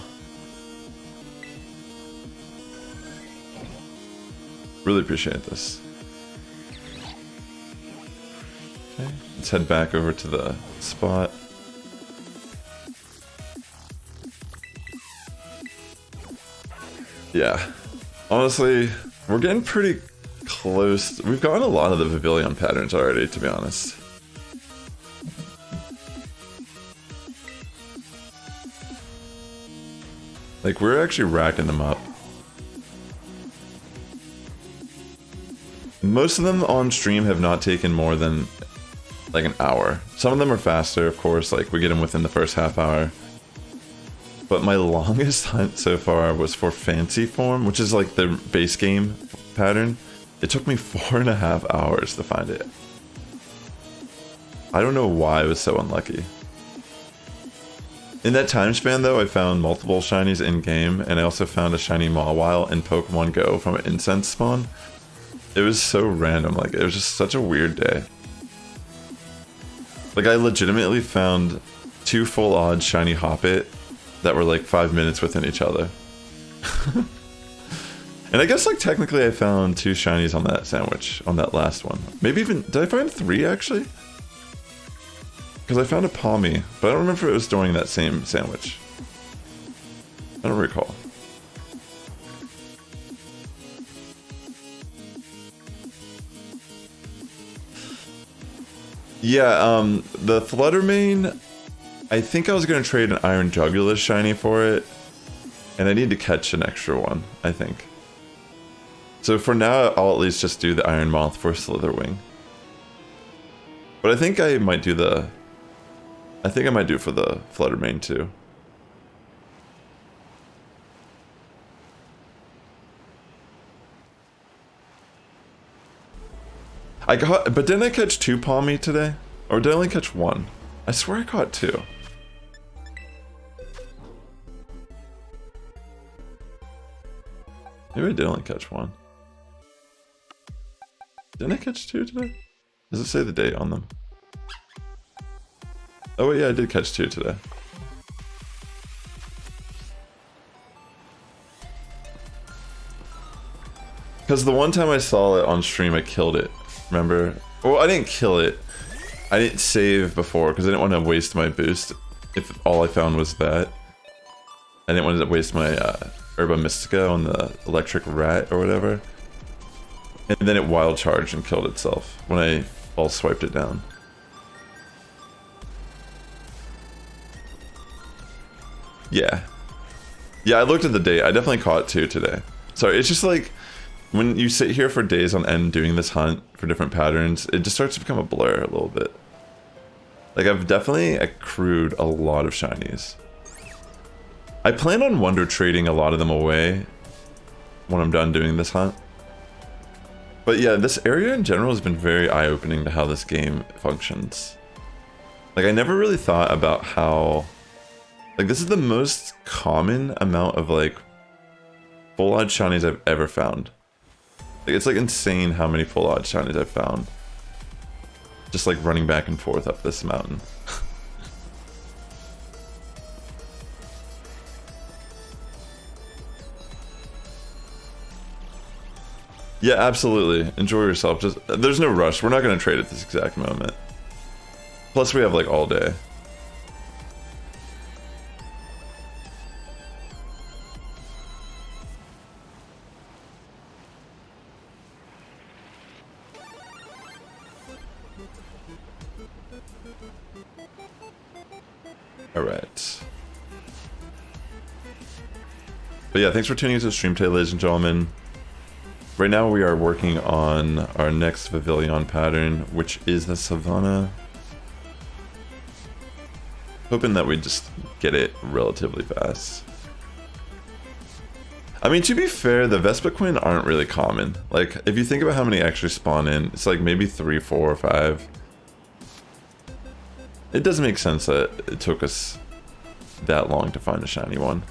Speaker 1: Really appreciate this. Okay, let's head back over to the spot. Yeah, honestly, we're getting pretty close. We've gotten a lot of the Vivillon patterns already, to be honest. Like, we're actually racking them up. Most of them on stream have not taken more than like an hour. Some of them are faster, of course, like we get them within the first half hour. But my longest hunt so far was for Fancy Form, which is like the base game pattern. It took me 4.5 hours to find it. I don't know why I was so unlucky. In that time span though, I found multiple shinies in game, and I also found a shiny Mawile in Pokemon Go from an incense spawn. It was so random, like it was just such a weird day. Like I legitimately found 2 full odds shiny Hoppit that were like 5 minutes within each other. And I guess like technically I found 2 shinies on that sandwich, on that last one. Maybe even, did I find 3 actually? Because I found a Palmy, but I don't remember if it was during that same sandwich. I don't recall. Yeah, the Fluttermane, I think I was going to trade an Iron Jugular shiny for it, and I need to catch an extra one, I think. So for now, I'll at least just do the Iron Moth for Slitherwing. But I think I might do the... I think I might do it for the Fluttermane too. I got, but didn't I catch 2 Palmy today? Or did I only catch 1? I swear I caught 2. Maybe I did only catch one. Didn't I catch 2 today? Does it say the date on them? Oh wait, yeah, I did catch 2 today. Because the one time I saw it on stream, I killed it. Remember? Well, I didn't kill it. I didn't save before because I didn't want to waste my boost if all I found was that. I didn't want to waste my Herba Mystica on the electric rat or whatever. And then it wild charged and killed itself when I all swiped it down. Yeah. Yeah, I looked at the date. I definitely caught 2 today. Sorry, it's just like when you sit here for days on end doing this hunt for different patterns, it just starts to become a blur a little bit. Like, I've definitely accrued a lot of shinies. I plan on wonder trading a lot of them away when I'm done doing this hunt. But yeah, this area in general has been very eye-opening to how this game functions. Like, I never really thought about how... Like, this is the most common amount of, like, full odd shinies I've ever found. Like, it's, like, insane how many full odd shinies I've found. Just, like, running back and forth up this mountain. Yeah, absolutely. Enjoy yourself. Just there's no rush. We're not going to trade at this exact moment. Plus, we have, like, all day. Alright. But yeah, thanks for tuning into the stream today, ladies and gentlemen. Right now we are working on our next Vivillon pattern, which is the Savannah. Hoping that we just get it relatively fast. I mean, to be fair, the Vespiquen aren't really common. Like, if you think about how many actually spawn in, it's like maybe 3, 4, or 5. It doesn't make sense that it took us that long to find a shiny one.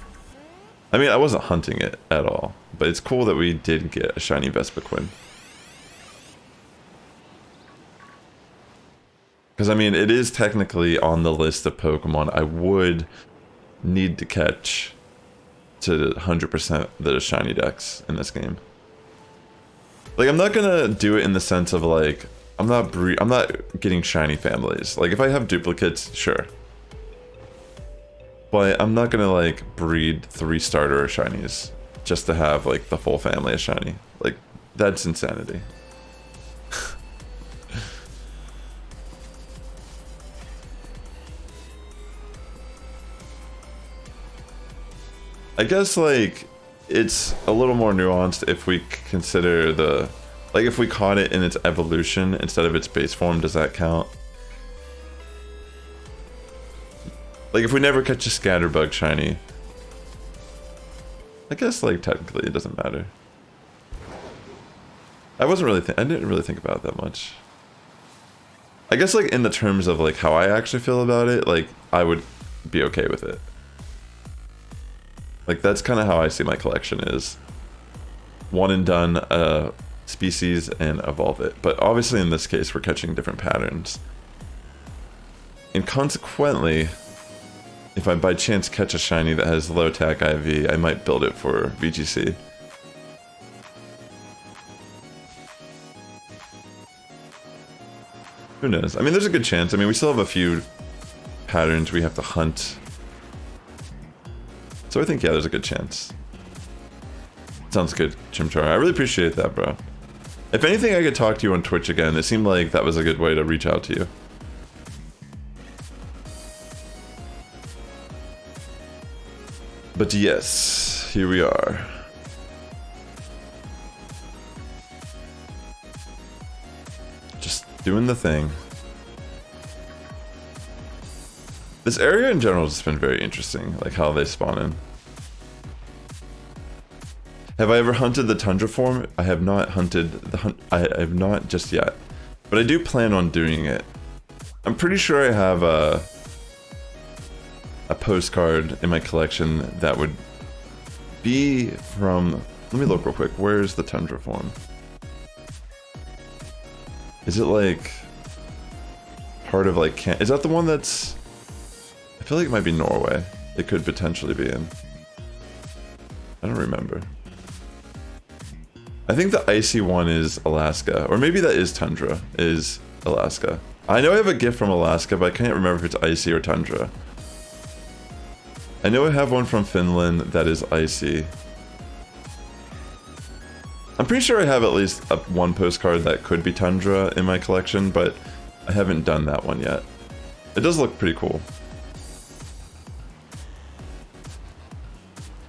Speaker 1: I mean, I wasn't hunting it at all, but it's cool that we did get a shiny Vespiquen. Because, I mean, it is technically on the list of Pokemon I would need to catch to 100% the shiny decks in this game. Like, I'm not gonna do it in the sense of, like, I'm not getting shiny families. Like, if I have duplicates, sure. But I'm not gonna, like, breed 3 starter shinies just to have, like, the full family of shiny. Like, that's insanity. I guess, like, it's a little more nuanced if we consider the... Like, if we caught it in its evolution instead of its base form, does that count? Like, if we never catch a Scatterbug shiny, I guess, like, technically it doesn't matter. I didn't really think about it that much. I guess, like, in the terms of, like, how I actually feel about it, like, I would be okay with it. Like, that's kind of how I see my collection is. One and done, species and evolve it. But obviously in this case we're catching different patterns. And consequently, if I by chance catch a shiny that has low attack IV, I might build it for VGC. Who knows? I mean, there's a good chance. I mean, we still have a few patterns we have to hunt. So I think, yeah, there's a good chance. Sounds good, Chimchar. I really appreciate that, bro. If anything, I could talk to you on Twitch again. It seemed like that was a good way to reach out to you. But yes, here we are. Just doing the thing. This area in general has been very interesting, like how they spawn in. Have I ever hunted the Tundra form? I have not hunted the I have not just yet, but I do plan on doing it. I'm pretty sure I have a postcard in my collection that would be from Let me look real quick. Where's the tundra form? Is it like part of like is that the one that's? I feel like it might be Norway. It could potentially be in. I don't remember. I think the icy one is Alaska, or maybe that is tundra. Is Alaska? I know I have a gift from Alaska, but I can't remember if it's icy or tundra. I know I have one from Finland that is icy. I'm pretty sure I have at least one postcard that could be tundra in my collection, but I haven't done that one yet. It does look pretty cool.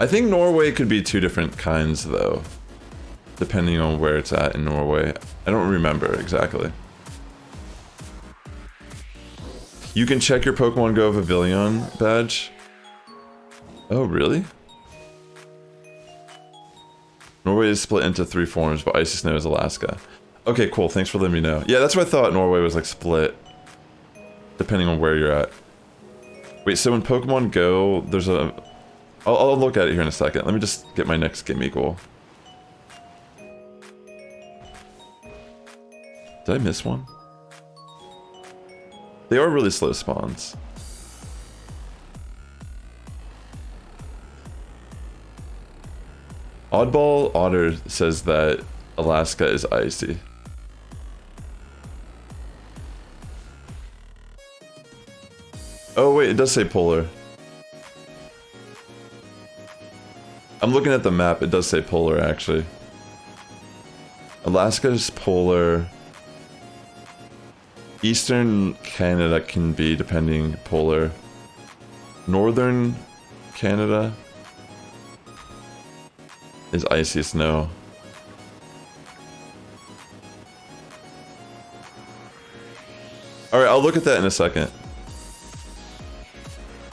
Speaker 1: I think Norway could be two different kinds though, depending on where it's at in Norway. I don't remember exactly. You can check your Pokemon Go Vivillon badge. Oh, really? Norway is split into 3 forms, but Icy Snow is Alaska. Okay, cool. Thanks for letting me know. Yeah, that's what I thought. Norway was like split, depending on where you're at. Wait, so in Pokemon Go, there's a... I'll look at it here in a second. Let me just get my next gimme goal. Did I miss one? They are really slow spawns. Oddball Otter says that Alaska is icy. Oh wait, it does say polar. I'm looking at the map, it does say polar actually. Alaska is polar. Eastern Canada can be, depending, polar. Northern Canada is icy snow. Alright, I'll look at that in a second.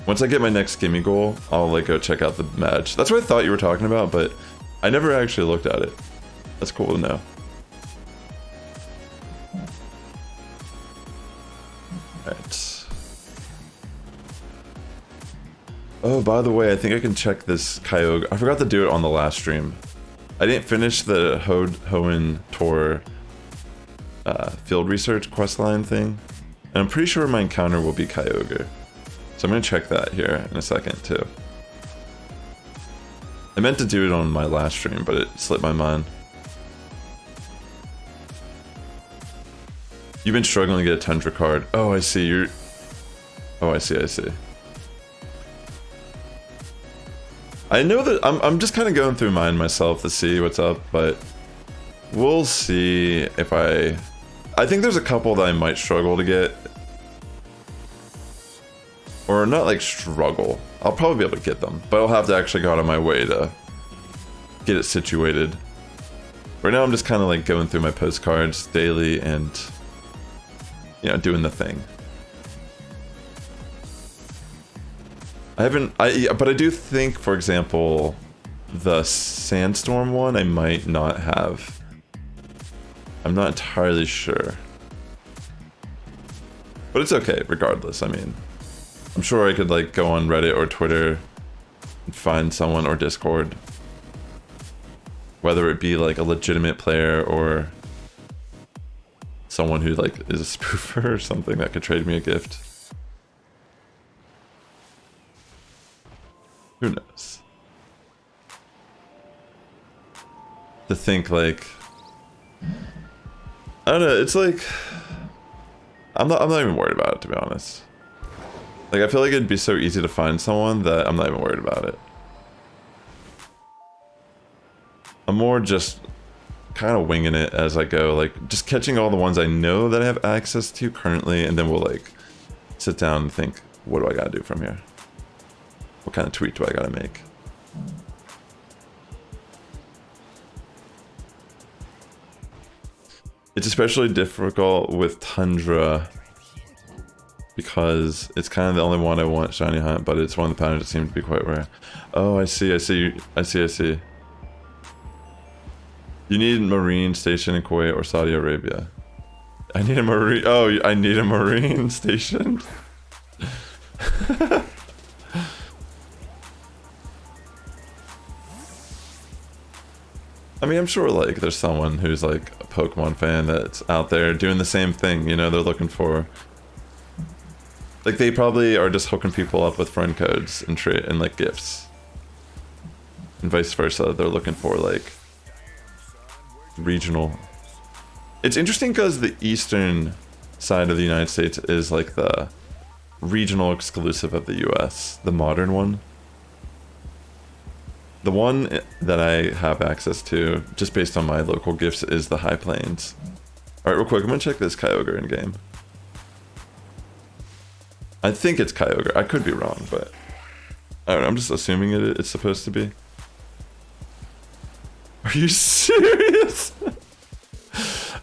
Speaker 1: Once I get my next gimme goal, I'll like go check out the match. That's what I thought you were talking about, but I never actually looked at it. That's cool to know. Alright. Oh, by the way, I think I can check this Kyogre. I forgot to do it on the last stream. I didn't finish the Hoenn Tour field research questline thing. And I'm pretty sure my encounter will be Kyogre. So I'm going to check that here in a second too. I meant to do it on my last stream, but it slipped my mind. You've been struggling to get a Tundra card. Oh, I see. You're... Oh, I see. I know that I'm just kind of going through mine myself to see what's up, but we'll see if I think there's a couple that I might struggle to get. Or not like struggle. I'll probably be able to get them, but I'll have to actually go out of my way to get it situated. Right now I'm just kind of like going through my postcards daily and, you know, doing the thing. But I do think, for example, the Sandstorm one I might not have. I'm not entirely sure. But it's okay, regardless, I mean. I'm sure I could like go on Reddit or Twitter and find someone, or Discord. Whether it be like a legitimate player or someone who like is a spoofer or something that could trade me a gift. Who knows? To think like, I don't know, it's like I'm not even worried about it, to be honest. Like, I feel like it'd be so easy to find someone that I'm not even worried about it. I'm more just kind of winging it as I go, like just catching all the ones I know that I have access to currently, and then we'll like sit down and think, what do I gotta do from here? What kind of tweak do I gotta make? It's especially difficult with Tundra because it's kind of the only one I want shiny hunt, but it's one of the patterns that seem to be quite rare. Oh, I see. You need Marine Station in Kuwait or Saudi Arabia. I need a Marine. Oh, I need a Marine Station. I mean, I'm sure like there's someone who's like a Pokemon fan that's out there doing the same thing, you know, they're looking for, like they probably are just hooking people up with friend codes and like gifts. And vice versa, they're looking for like regional. It's interesting because the eastern side of the United States is like the regional exclusive of the US, the modern one. The one that I have access to, just based on my local gifts, is the High Plains. Alright, real quick, I'm gonna check this Kyogre in game. I think it's Kyogre. I could be wrong, but I don't know, I'm just assuming it's supposed to be. Are you serious?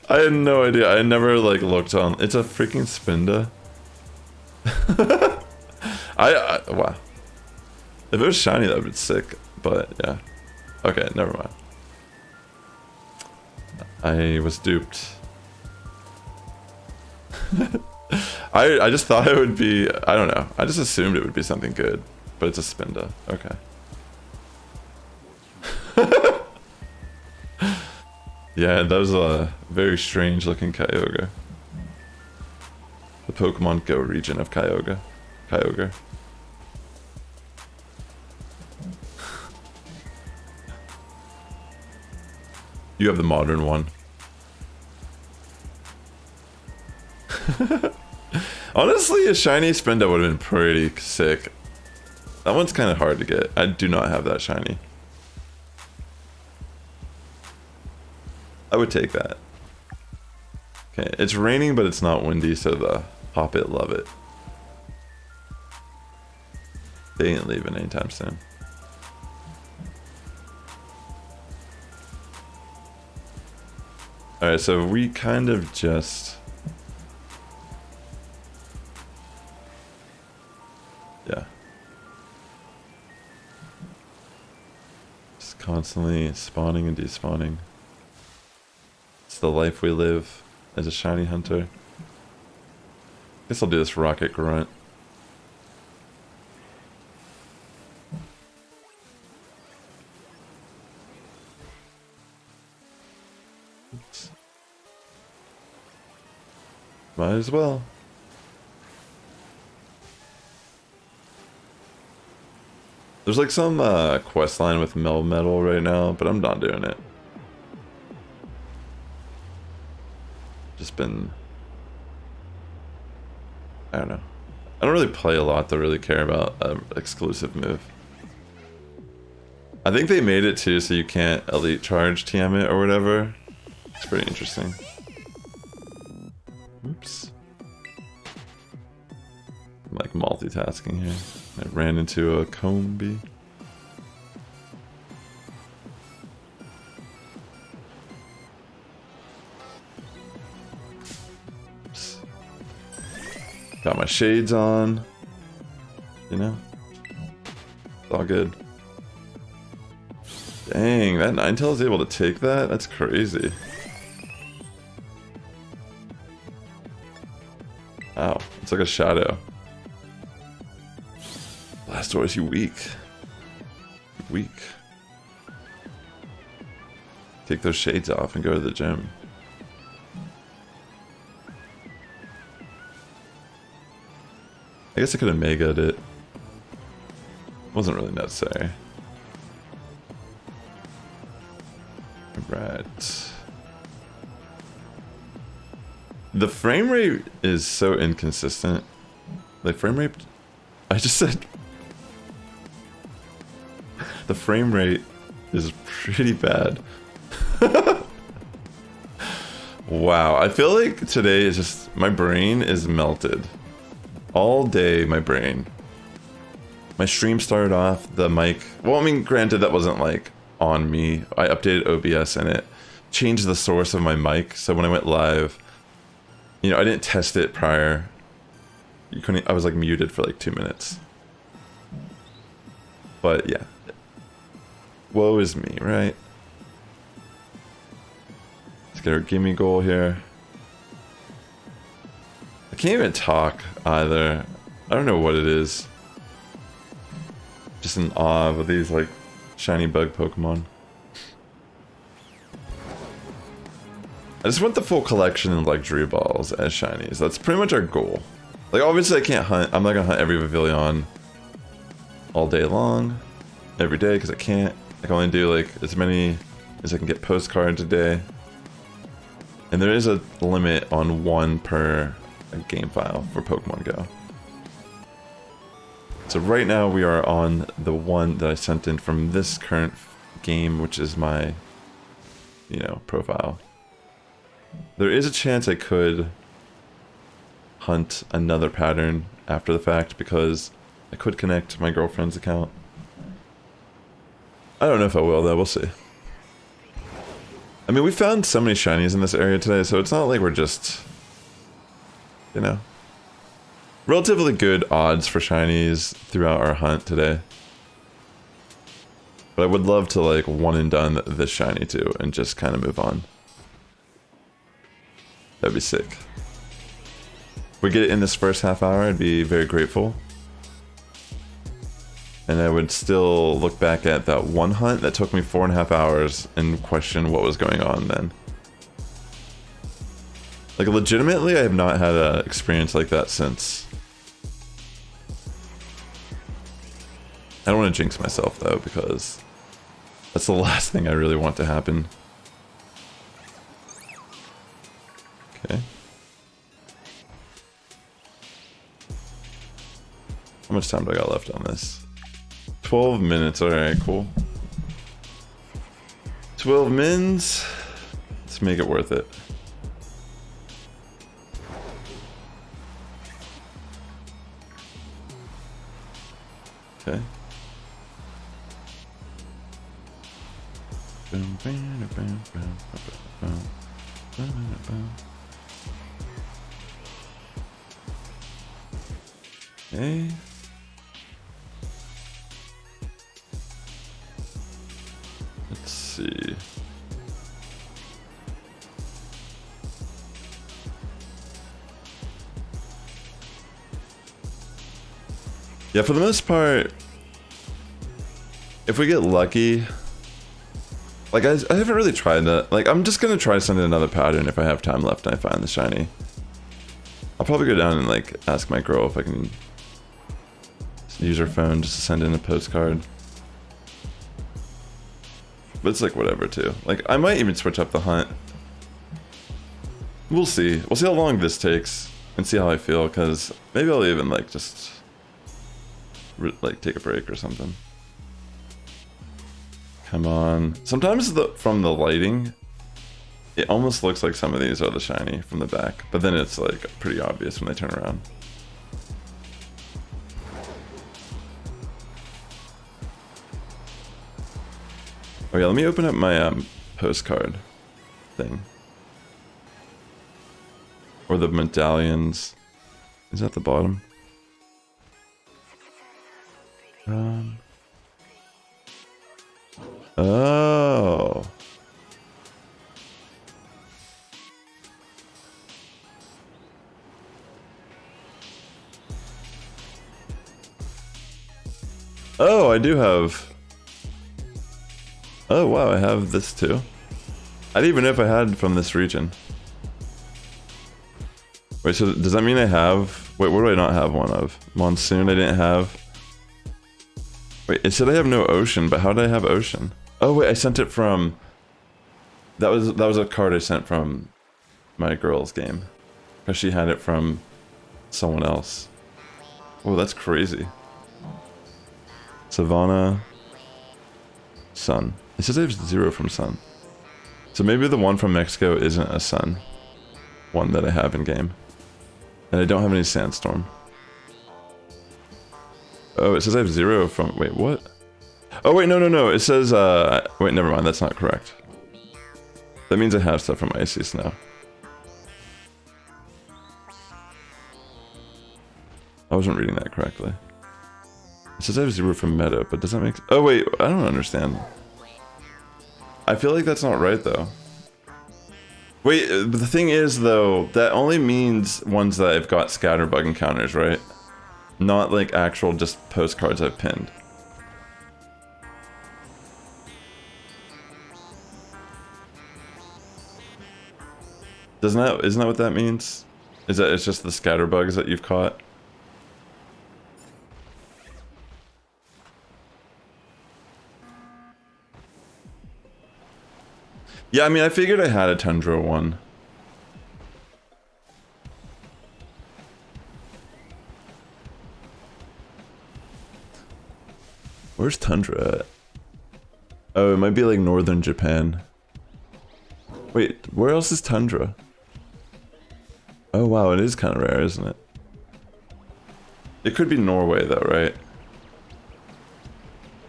Speaker 1: I had no idea. I never like looked on. It's a freaking Spinda. Wow. If it was shiny, that would be sick. But yeah. Okay, never mind. I was duped. I just thought it would be, I don't know. I just assumed it would be something good. But it's a Spinda. Okay. Yeah, that was a very strange looking Kyogre. The Pokemon Go region of Kyogre. You have the modern one. Honestly, a shiny Spinda would have been pretty sick. That one's kind of hard to get. I do not have that shiny. I would take that. Okay, it's raining, but it's not windy, so the Pop It love it. They ain't leaving anytime soon. Alright, so we kind of just... yeah. Just constantly spawning and despawning. It's the life we live as a shiny hunter. Guess I'll do this rocket grunt. Oops. Might as well. There's like some quest line with Melmetal right now, but I'm not doing it. Just been, I don't know. I don't really play a lot to really care about an exclusive move. I think they made it too so you can't elite charge TM it or whatever. It's pretty interesting. Oops. I'm like multitasking here. I ran into a Combi. Got my shades on, you know, it's all good. Dang, that Ninetale is able to take that? That's crazy. Wow, it's like a shadow. Blastoise, you weak. Weak. Take those shades off and go to the gym. I guess I could have Mega'd it. Wasn't really necessary. Right. The frame rate is so inconsistent. Like frame rate... I just said... The frame rate is pretty bad. Wow, I feel like today is just... My brain is melted. All day, my brain. My stream started off, the mic... Well, I mean, granted, that wasn't, like, on me. I updated OBS and it changed the source of my mic, so when I went live, you know, I didn't test it prior. You couldn't... I was, like, muted for, like, 2 minutes. But, yeah. Woe is me, right? Let's get our gimme goal here. I can't even talk either. I don't know what it is. Just in awe of these like shiny bug Pokemon. I just want the full collection of luxury balls as shinies. That's pretty much our goal. Like, obviously I can't hunt. I'm not gonna hunt every Vivillon all day long, every day, because I can't. I can only do like as many as I can get postcards a day. And there is a limit on 1 per game file for Pokemon Go. So right now we are on the one that I sent in from this current game, which is my, you know, profile. There is a chance I could hunt another pattern after the fact because I could connect my girlfriend's account. I don't know if I will though, we'll see. I mean, we found so many shinies in this area today, so it's not like we're just, you know, relatively good odds for shinies throughout our hunt today. But I would love to like one and done this shiny too and just kind of move on. That'd be sick. If we get it in this first half hour, I'd be very grateful. And I would still look back at that one hunt that took me 4.5 hours and question what was going on then. Like, legitimately, I have not had an experience like that since. I don't want to jinx myself, though, because that's the last thing I really want to happen. Okay. How much time do I got left on this? 12 minutes, alright, cool. 12 mins. Let's make it worth it. Okay. Okay. Let's see. Yeah, for the most part, if we get lucky, like I haven't really tried that. Like, I'm just gonna try sending another pattern if I have time left and I find the shiny. I'll probably go down and like ask my girl if I can use her phone just to send in a postcard. But it's like whatever too. Like, I might even switch up the hunt. We'll see. We'll see how long this takes and see how I feel, because maybe I'll even like just like take a break or something. Come on. Sometimes from the lighting, it almost looks like some of these are the shiny from the back, but then it's like pretty obvious when they turn around. Oh yeah, let me open up my postcard thing. Or the medallions. Is that the bottom? Oh. Oh, I do have... Oh wow, I have this too. I didn't even know if I had from this region. Wait, so does that mean I have... Wait, what do I not have one of? Monsoon I didn't have. Wait, it said I have no ocean, but how did I have ocean? Oh wait, I sent it from... That was a card I sent from my girl's game. Because she had it from someone else. Oh, that's crazy. Savannah... Sun. It says I have 0 from Sun. So maybe the one from Mexico isn't a Sun one that I have in game. And I don't have any Sandstorm. Oh, it says I have 0 from... Wait, what? Oh, wait, no. It says... Wait, never mind. That's not correct. That means I have stuff from Icy Snow. I wasn't reading that correctly. It says I have 0 from Meadow, but does that make... Oh, wait. I don't understand. I feel like that's not right, though. Wait, but the thing is, though, that only means ones that I've got Scatterbug encounters, right? Not, like, actual just postcards I've pinned. Isn't that what that means? Is that it's just the scatter bugs that you've caught? Yeah, I mean, I figured I had a Tundra one. Where's Tundra at? Oh, it might be like northern Japan. Wait, where else is Tundra? Oh wow, it is kind of rare, isn't it? It could be Norway though, right?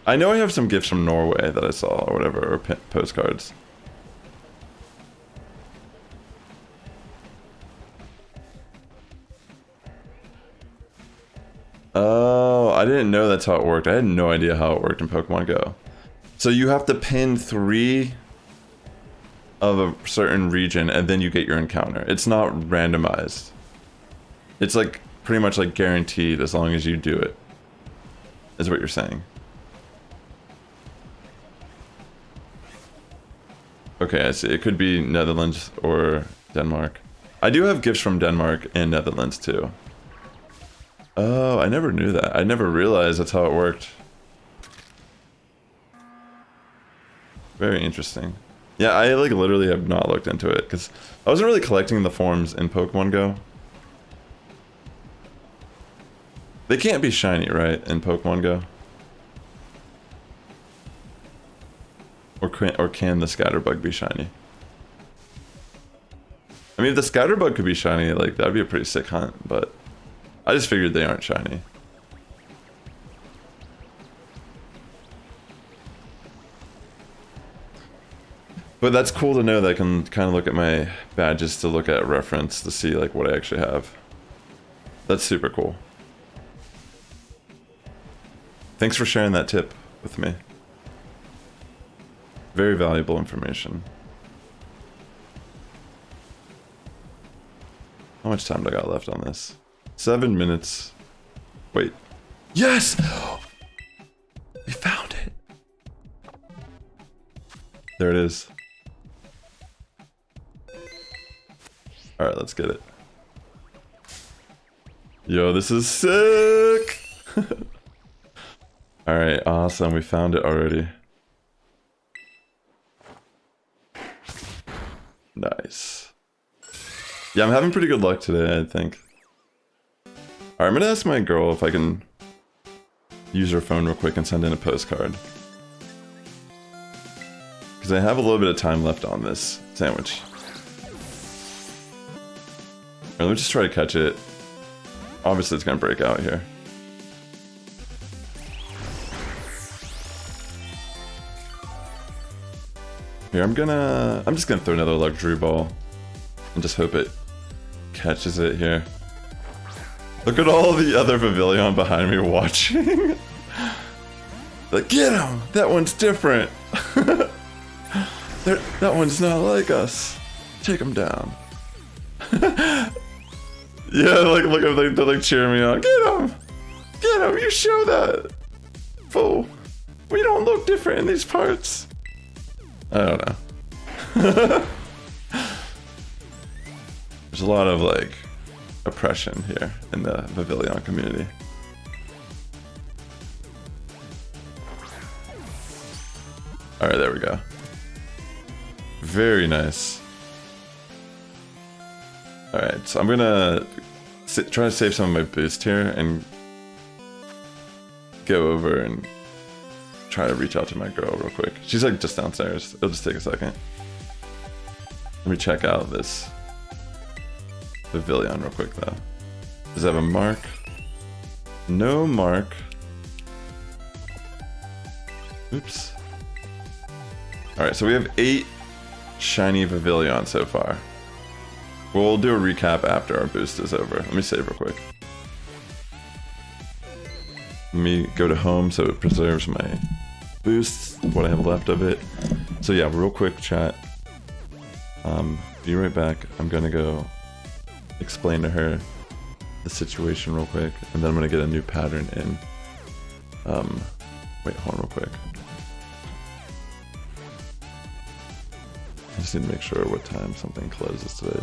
Speaker 1: I know I have some gifts from Norway that I saw or whatever, or postcards. Oh, I didn't know that's how it worked. I had no idea how it worked in Pokemon Go. So you have to pin 3 of a certain region and then you get your encounter. It's not randomized. It's like pretty much like guaranteed as long as you do it, is what you're saying. Okay, I see. It could be Netherlands or Denmark. I do have gifts from Denmark and Netherlands too. Oh, I never knew that. I never realized that's how it worked. Very interesting. Yeah, I like literally have not looked into it because I wasn't really collecting the forms in Pokemon Go. They can't be shiny, right, in Pokemon Go? Or can the Scatterbug be shiny? I mean, if the Scatterbug could be shiny, like, that'd be a pretty sick hunt, but I just figured they aren't shiny. But that's cool to know that I can kind of look at my badges to look at reference to see like what I actually have. That's super cool. Thanks for sharing that tip with me. Very valuable information. How much time do I got left on this? 7 minutes. Wait. Yes! We found it! There it is. Alright, let's get it. Yo, this is sick! Alright, awesome. We found it already. Nice. Yeah, I'm having pretty good luck today, I think. Alright, I'm gonna ask my girl if I can use her phone real quick and send in a postcard. Because I have a little bit of time left on this sandwich. Alright, let me just try to catch it. Obviously it's gonna break out here. Here, I'm just gonna throw another luxury ball and just hope it catches it here. Look at all the other Vivillon behind me watching. Like, get him! That one's different. That one's not like us. Take him down. Yeah, like look at they're like cheering me on. Get him! Get him! You show that! Fool! We don't look different in these parts. I don't know. There's a lot of like oppression here in the Vivillon community. Alright, there we go. Very nice. Alright, so I'm gonna try to save some of my boost here and go over and try to reach out to my girl real quick. She's like just downstairs. It'll just take a second. Let me check out this Vivillon real quick though. Does it have a mark? No mark. Oops. Alright, so we have 8 shiny Vivillon so far. We'll do a recap after our boost is over. Let me save real quick. Let me go to home so it preserves my boost, what I have left of it. So yeah, real quick chat. Be right back. I'm gonna go explain to her the situation real quick, and then I'm gonna get a new pattern in. Wait, hold on real quick. I just need to make sure what time something closes today.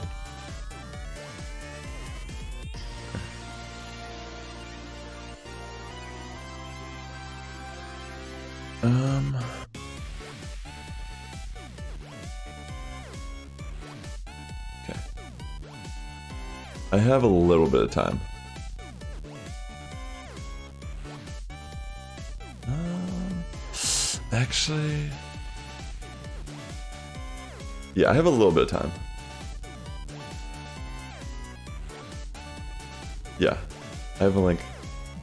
Speaker 1: Okay. I have a little bit of time. Actually... yeah, I have a little bit of time. Yeah. I have like,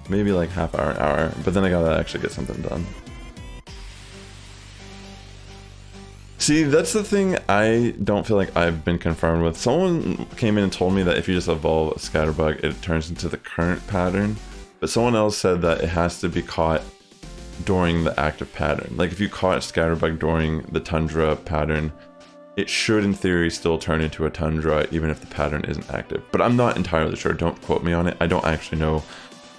Speaker 1: maybe like half hour, an hour, but then I gotta actually get something done. See, that's the thing I don't feel like I've been confirmed with. Someone came in and told me that if you just evolve a Scatterbug, it turns into the current pattern. But someone else said that it has to be caught during the active pattern. Like if you caught Scatterbug during the Tundra pattern, it should in theory still turn into a Tundra even if the pattern isn't active. But I'm not entirely sure, don't quote me on it. I don't actually know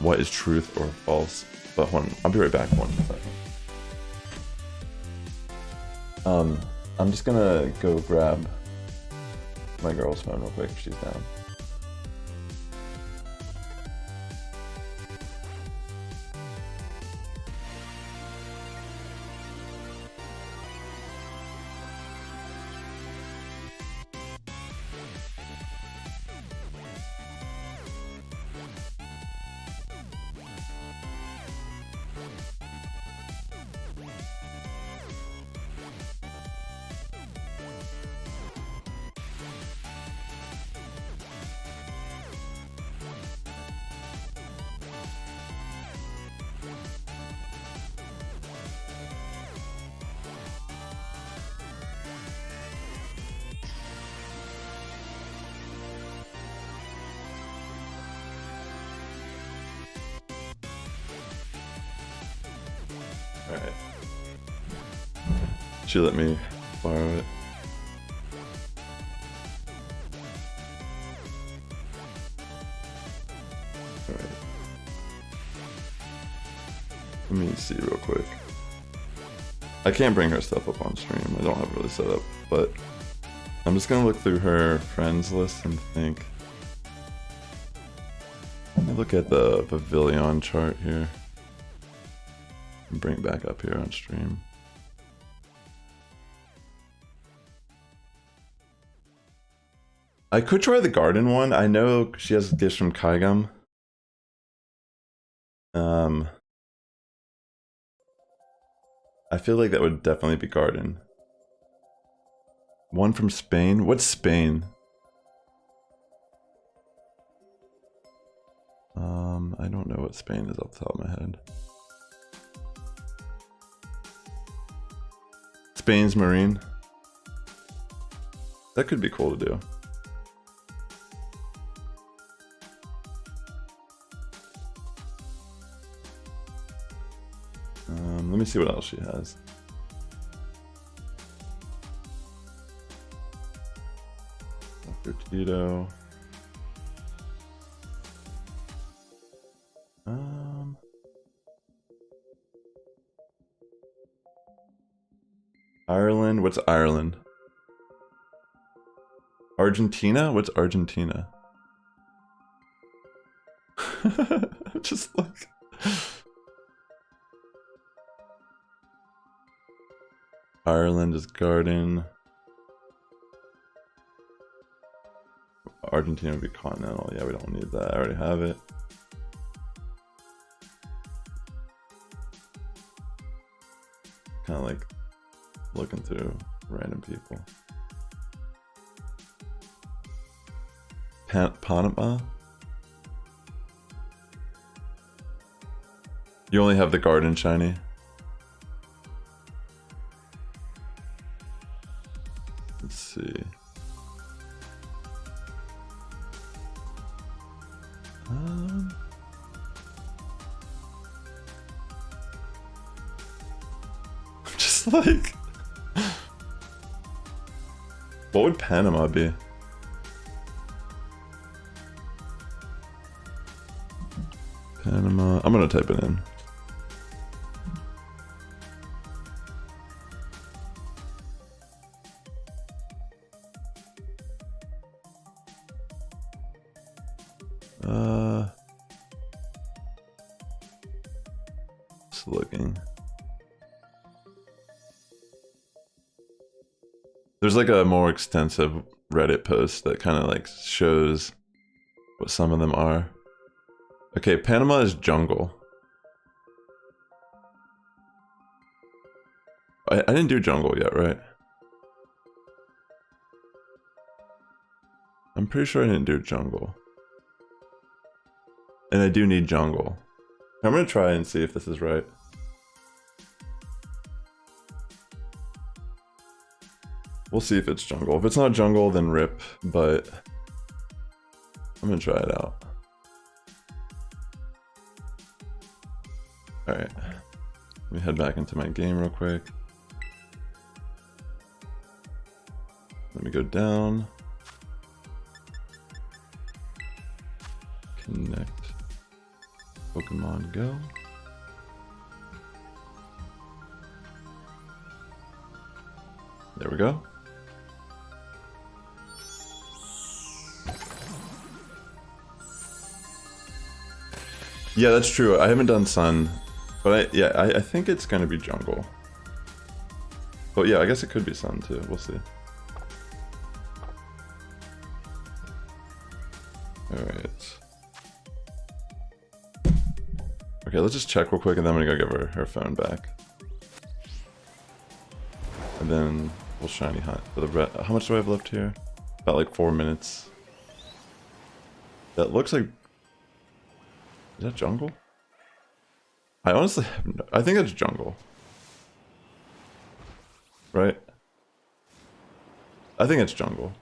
Speaker 1: what is truth or false. But hold on, I'll be right back 1 second. I'm just gonna go grab my girl's phone real quick if she's down. Alright. She let me borrow it. Alright. Let me see real quick. I can't bring her stuff up on stream. I don't have it really set up, but I'm just gonna look through her friends list and think. Let me look at the Vivillon chart here. Bring it back up here on stream. I could try the garden one. I know she has gifts from Kaigam. I feel like that would definitely be garden. One from Spain? What's Spain? I don't know what Spain is off the top of my head. Spain's Marine. That could be cool to do. Let me see what else she has. Dr. Tito. Ireland? What's Ireland? Argentina? What's Argentina? Just like... Ireland is garden. Argentina would be continental. Yeah, we don't need that. I already have it. Kind of like looking through random people. Panama? You only have the garden shiny? Let's see. Just like... What would Panama be? Panama... I'm gonna type it in. Just looking. There's like a more extensive Reddit post that kind of like shows what some of them are. Okay, Panama is jungle. I didn't do jungle yet, right? I'm pretty sure I didn't do jungle. And I do need jungle. I'm gonna try and see if this is right. We'll see if it's jungle. If it's not jungle, then rip, but I'm gonna try it out. Alright. Let me head back into my game real quick. Let me go down. Connect. Pokemon Go. There we go. Yeah, that's true. I haven't done Sun, but I think it's gonna be jungle. But yeah, I guess it could be Sun too. We'll see. Alright. Okay, let's just check real quick and then I'm gonna go give her phone back. And then we'll shiny hunt for the red. How much do I have left here? About like 4 minutes. That looks like... Is that jungle? I honestly have no... I think it's jungle. Right? I think it's jungle.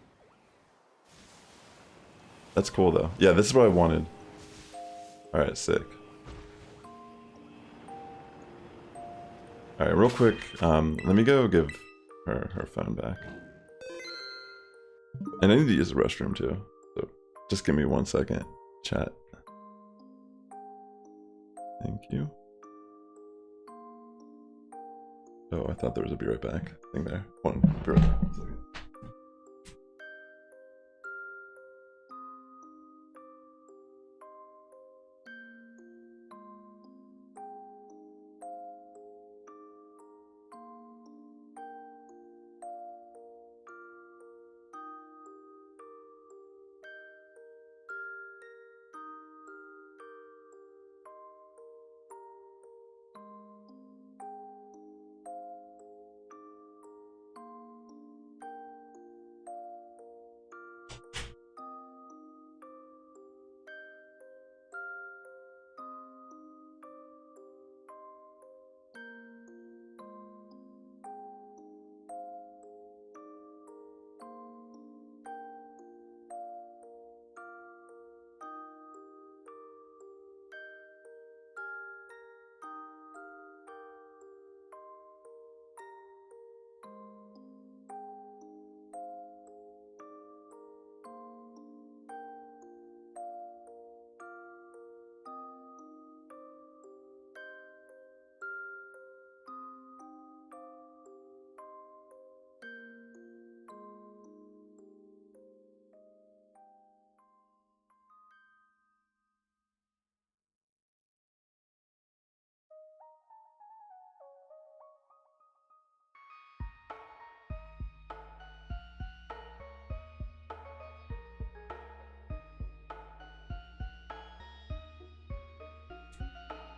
Speaker 1: That's cool though. Yeah, this is what I wanted. Alright, sick. Alright, real quick, let me go give her phone back. And I need to use the restroom too. So just give me 1 second, chat. Thank you. Oh, I thought there was a be right back thing there. Be right back, 1 second.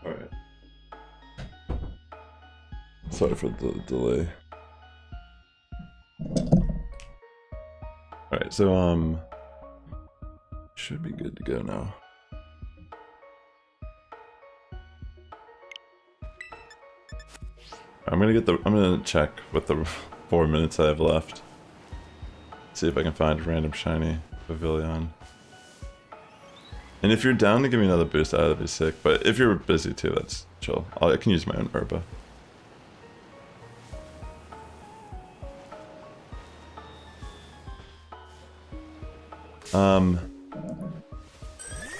Speaker 1: Alright. Sorry for the delay. Alright, so should be good to go now. I'm gonna check with the 4 minutes I have left. See if I can find a random shiny Vivillon. And if you're down to give me another boost, that'd be sick. But if you're busy too, that's chill. I can use my own herba.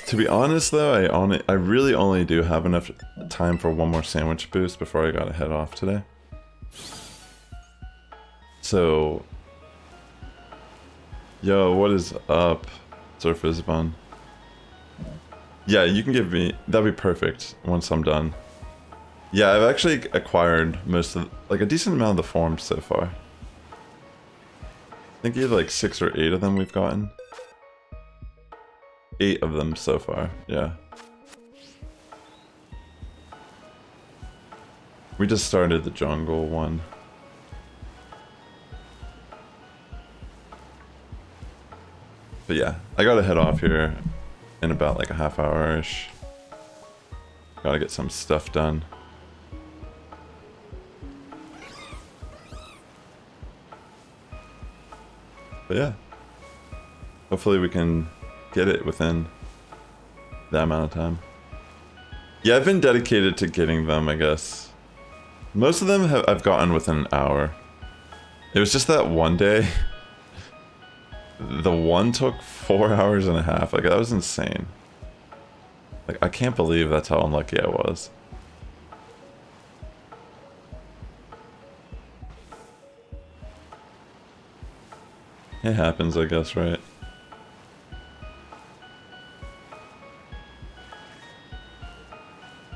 Speaker 1: To be honest though, I really only do have enough time for one more sandwich boost before I gotta head off today. So, yo, what is up, Surfisbon? Yeah, you can give me... That'd be perfect once I'm done. Yeah, I've actually acquired most of... Like, a decent amount of the forms so far. I think you have like 6 or 8 of them we've gotten. 8 of them so far, yeah. We just started the jungle one. But yeah, I gotta head off here in about like a half hour-ish. Gotta get some stuff done. But yeah, hopefully we can get it within that amount of time. Yeah, I've been dedicated to getting them, I guess. Most of them I've gotten within an hour. It was just that one day. The one took 4 hours and a half. Like, that was insane. Like, I can't believe that's how unlucky I was. It happens, I guess, right?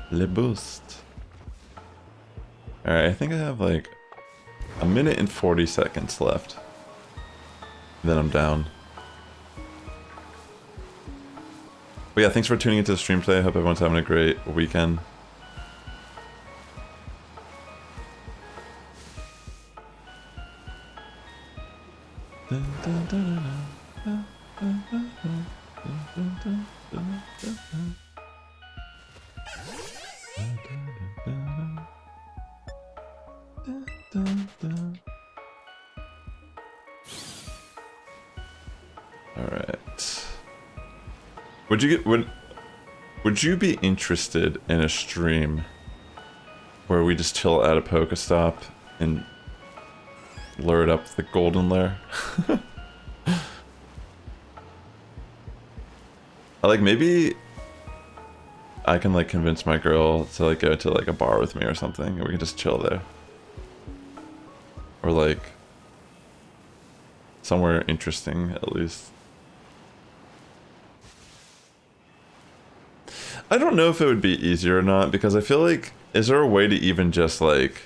Speaker 1: Le boost. Alright, I think I have like a minute and 40 seconds left. Then I'm down. But yeah, thanks for tuning into the stream today. I hope everyone's having a great weekend. Alright. Would you be interested in a stream where we just chill at a Pokestop and lure it up the golden lair? Like, maybe I can like convince my girl to like go to like a bar with me or something and we can just chill there. Or like somewhere interesting at least. I don't know if it would be easier or not, because I feel like, is there a way to even just like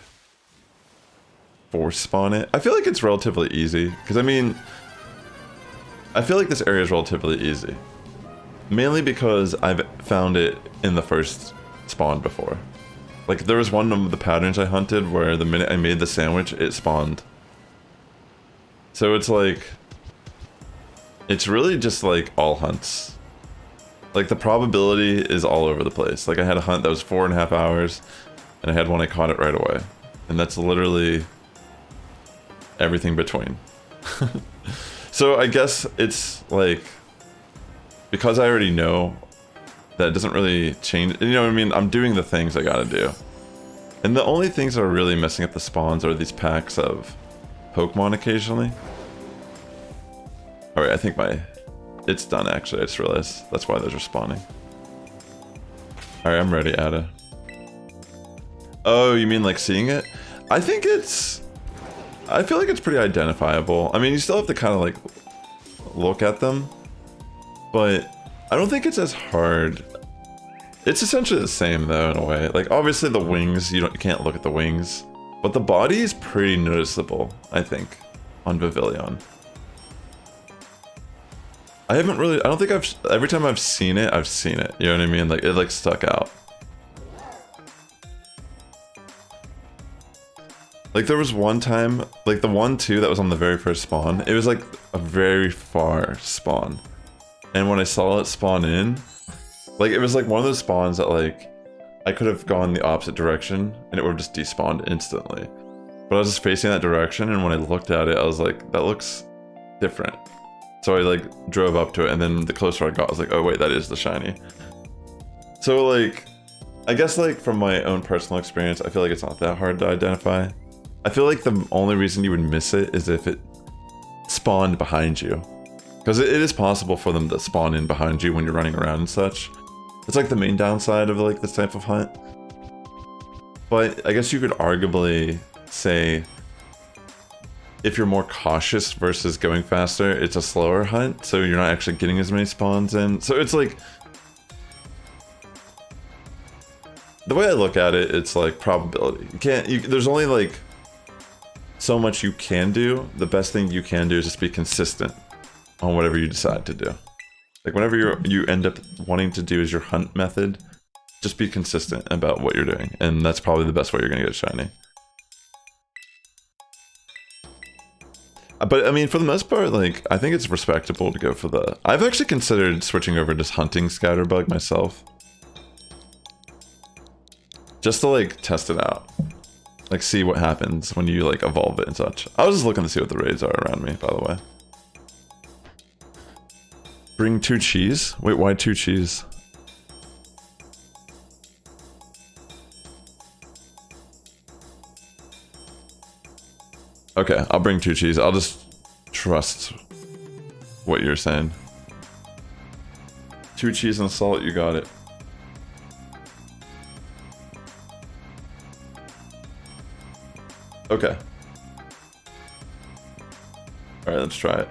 Speaker 1: force spawn it? I feel like it's relatively easy, because I mean, I feel like this area is relatively easy. Mainly because I've found it in the first spawn before. Like, there was one of the patterns I hunted where the minute I made the sandwich, it spawned. So it's like, it's really just like all hunts. Like, the probability is all over the place. Like, I had a hunt that was 4.5 hours, and I had one I caught it right away. And that's literally everything between. So I guess it's like, because I already know that it doesn't really change, you know what I mean? I'm doing the things I gotta do. And the only things that are really messing up the spawns are these packs of Pokemon occasionally. Alright, I think it's done actually, I just realized that's why those are spawning. Alright, I'm ready, Ada. Oh, you mean like seeing it? I feel like it's pretty identifiable. I mean, you still have to kind of like look at them, but I don't think it's as hard. It's essentially the same though, in a way. Like, obviously the wings, you can't look at the wings, but the body is pretty noticeable, I think, on Vivillon. I don't think every time I've seen it, you know what I mean? Like, it like stuck out. Like, there was one time, like the 1-2 that was on the very first spawn, it was like a very far spawn. And when I saw it spawn in, like, it was like one of those spawns that like, I could have gone the opposite direction and it would have just despawned instantly. But I was just facing that direction, and when I looked at it, I was like, that looks different. So I like drove up to it, and then the closer I got, I was like, oh wait, that is the shiny. So like, I guess like from my own personal experience, I feel like it's not that hard to identify. I feel like the only reason you would miss it is if it spawned behind you. Because it is possible for them to spawn in behind you when you're running around and such. It's like the main downside of like this type of hunt. But I guess you could arguably say, if you're more cautious versus going faster, it's a slower hunt, so you're not actually getting as many spawns in. So it's like, the way I look at it, it's like probability. You can't. There's only like so much you can do. The best thing you can do is just be consistent on whatever you decide to do. Like whenever you end up wanting to do is your hunt method, just be consistent about what you're doing, and that's probably the best way you're gonna get shiny. But I mean, for the most part, like I think it's respectable to go for the. I've actually considered switching over to just hunting Scatterbug myself, just to like test it out, like see what happens when you like evolve it and such. I was just looking to see what the raids are around me, by the way. Bring 2 cheese? Wait, why 2 cheese? Okay, I'll bring 2 cheese. I'll just trust what you're saying. 2 cheese and salt, you got it. Okay. Alright, let's try it.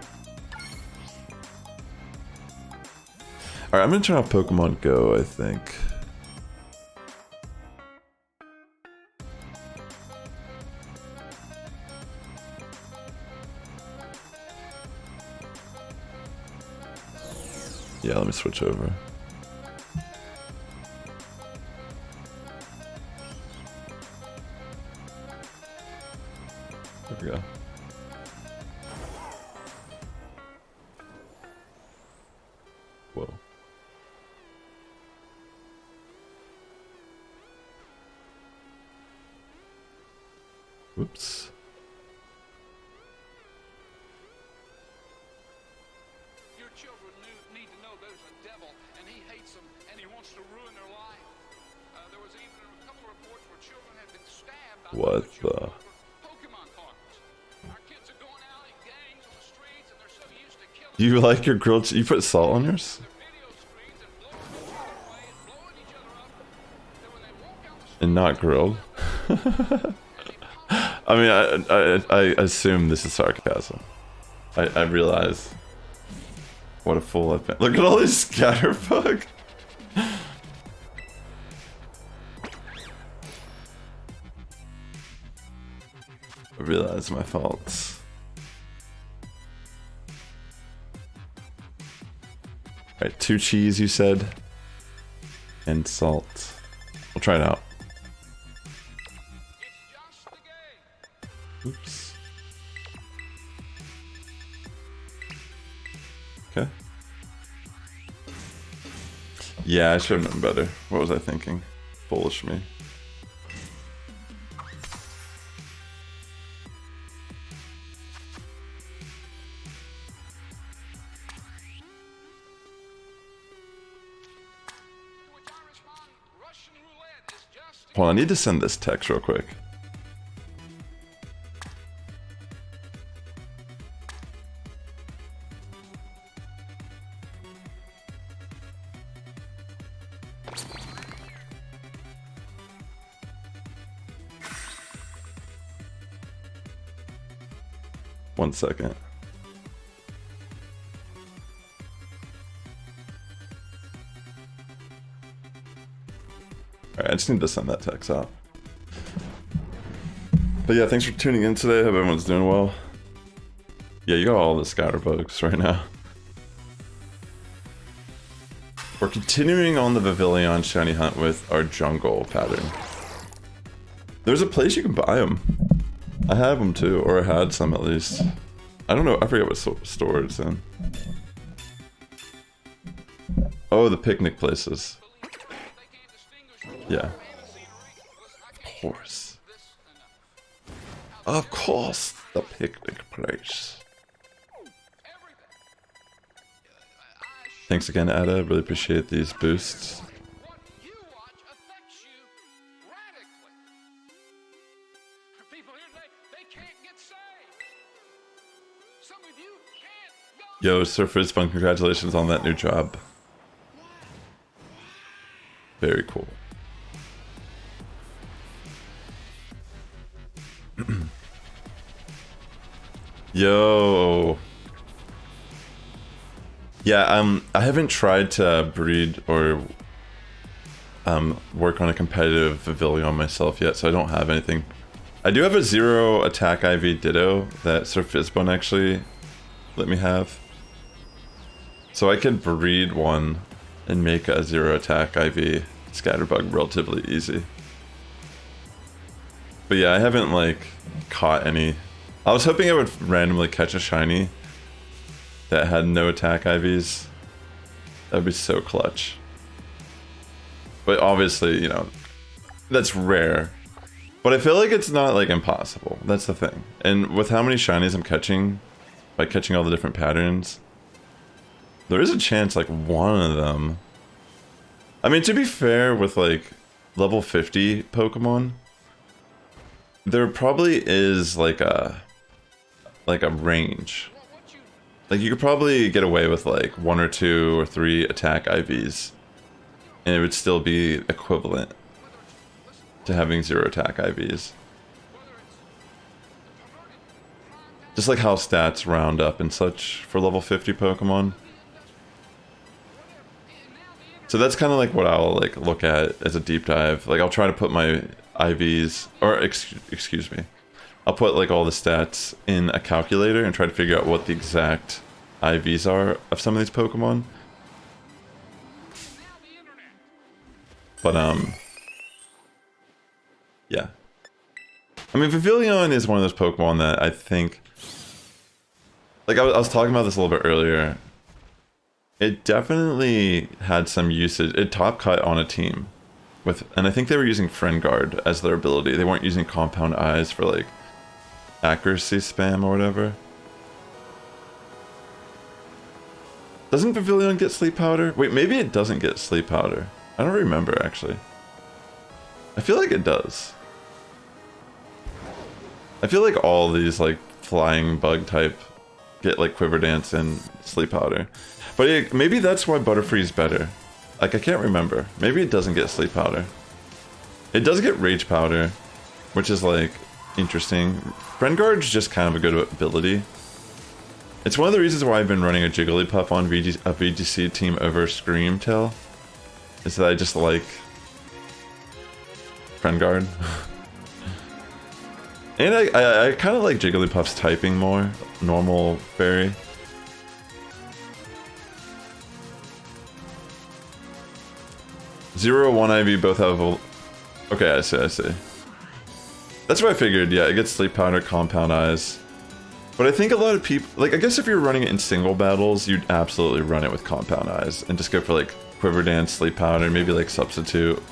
Speaker 1: Alright, I'm gonna turn off Pokemon Go, I think. Yeah, let me switch over. There we go. Whoa. Whoops.
Speaker 2: Your children need to know there's a devil, and he hates them, and he wants to ruin their life. There was even a couple of reports where children had been stabbed.
Speaker 1: What the?
Speaker 2: Pokémon cards. Our kids are going out in gangs on the streets, and they're so used to killing.
Speaker 1: You like your grilled cheese? You put salt on yours? And not grilled? I mean, I assume this is sarcasm. I realize what a fool I've been. Look at all this scatterbug. I realize my faults. Alright, 2 cheese you said. And salt. We'll try it out. Oops. Okay. Yeah, I should have known better. What was I thinking? Foolish me. Hold on, I need to send this text real quick. One second. Alright, I just need to send that text out. But yeah, thanks for tuning in today. Hope everyone's doing well. Yeah, you got all the scatterbugs right now. We're continuing on the Vivillon shiny hunt with our jungle pattern. There's a place you can buy them. I have them too, or I had some at least. I don't know, I forget what store it's in. Oh, the picnic places. Yeah. Of course. Of course, the picnic place. Thanks again, Ada. Really appreciate these boosts. Yo, Sir Frizzbun, congratulations on that new job. Very cool. Yo. Yeah, I haven't tried to breed or work on a competitive Vivillon myself yet, so I don't have anything. I do have a 0 attack IV Ditto that Sir Fizzbun actually let me have. So I could breed one and make a 0 attack IV Scatterbug relatively easy. But yeah, I haven't like caught any. I was hoping I would randomly catch a shiny that had no attack IVs. That would be so clutch. But obviously, you know, that's rare. But I feel like it's not like impossible. That's the thing. And with how many shinies I'm catching, by catching all the different patterns, there is a chance like one of them. I mean, to be fair, with like level 50 Pokemon, there probably is like a range. Like you could probably get away with like 1 or 2 or 3 attack IVs, and it would still be equivalent to having 0 attack IVs. Just like how stats round up and such for level 50 Pokemon. So that's kind of like what I'll like look at as a deep dive. Like I'll try to put my IVs, or excuse me, I'll put like all the stats in a calculator and try to figure out what the exact IVs are of some of these Pokemon. But yeah. I mean, Vivillon is one of those Pokemon that I think, like I was talking about this a little bit earlier. It definitely had some usage. It top cut on a team with, and I think they were using Friend Guard as their ability. They weren't using Compound Eyes for like accuracy spam or whatever. Doesn't Vivillon get Sleep Powder? Wait, maybe it doesn't get Sleep Powder. I don't remember actually. I feel like it does. I feel like all these like flying bug type get like Quiver Dance and Sleep Powder. But maybe that's why Butterfree's better. Like I can't remember. Maybe it doesn't get Sleep Powder. It does get Rage Powder, which is like interesting. Friend Guard's just kind of a good ability. It's one of the reasons why I've been running a Jigglypuff on a VGC team over Screamtail. Is that I just like Friend Guard. And I kind of like Jigglypuff's typing more. Normal Fairy. Zero, 1 IV both have a... Okay, I see. That's what I figured, yeah, it gets Sleep Powder, Compound Eyes. But I think a lot of people... Like, I guess if you're running it in single battles, you'd absolutely run it with Compound Eyes. And just go for, like, Quiver Dance, Sleep Powder, maybe, like, Substitute.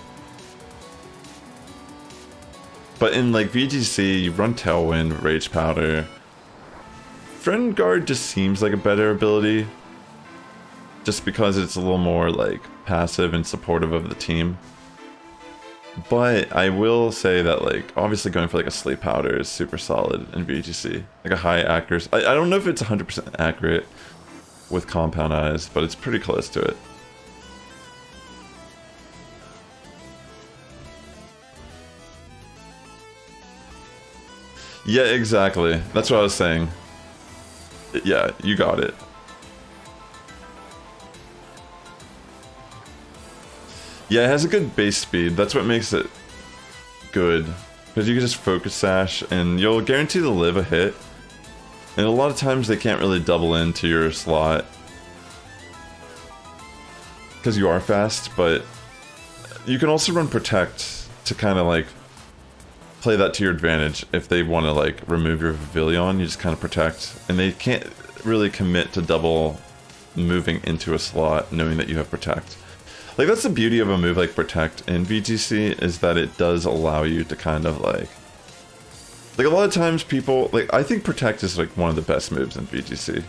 Speaker 1: But in, like, VGC, you run Tailwind, Rage Powder. Friend Guard just seems like a better ability. Just because it's a little more, like, passive and supportive of the team. But I will say that, like, obviously going for, like, a Sleep Powder is super solid in VGC. Like, a high accuracy. I don't know if it's 100% accurate with Compound Eyes, but it's pretty close to it. Yeah, exactly. That's what I was saying. Yeah, you got it. Yeah, it has a good base speed. That's what makes it good. Because you can just focus sash and you'll guarantee to live a hit. And a lot of times they can't really double into your slot. Because you are fast, but you can also run Protect to kind of like play that to your advantage. If they want to like remove your Vivillon, you just kind of Protect. And they can't really commit to double moving into a slot knowing that you have Protect. Like, that's the beauty of a move like Protect in VGC, is that it does allow you to kind of, like a lot of times people, like, I think Protect is, like, one of the best moves in VGC.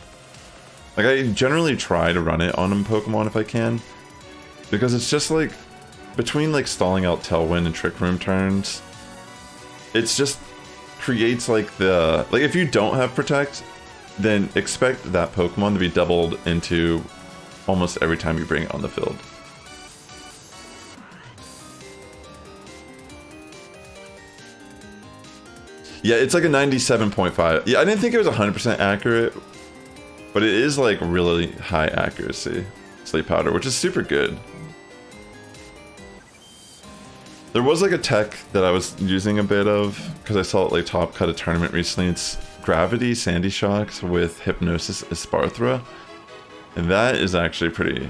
Speaker 1: Like, I generally try to run it on a Pokemon if I can, because it's just, like, between, like, stalling out Tailwind and Trick Room turns, it's just creates, like, the, like, if you don't have Protect, then expect that Pokemon to be doubled into almost every time you bring it on the field. Yeah, it's like a 97.5. Yeah, I didn't think it was 100% accurate, but it is like really high accuracy Sleep Powder, which is super good. There was like a tech that I was using a bit of because I saw it like top cut a tournament recently. It's Gravity Sandy Shocks with Hypnosis Esparthra, and that is actually pretty.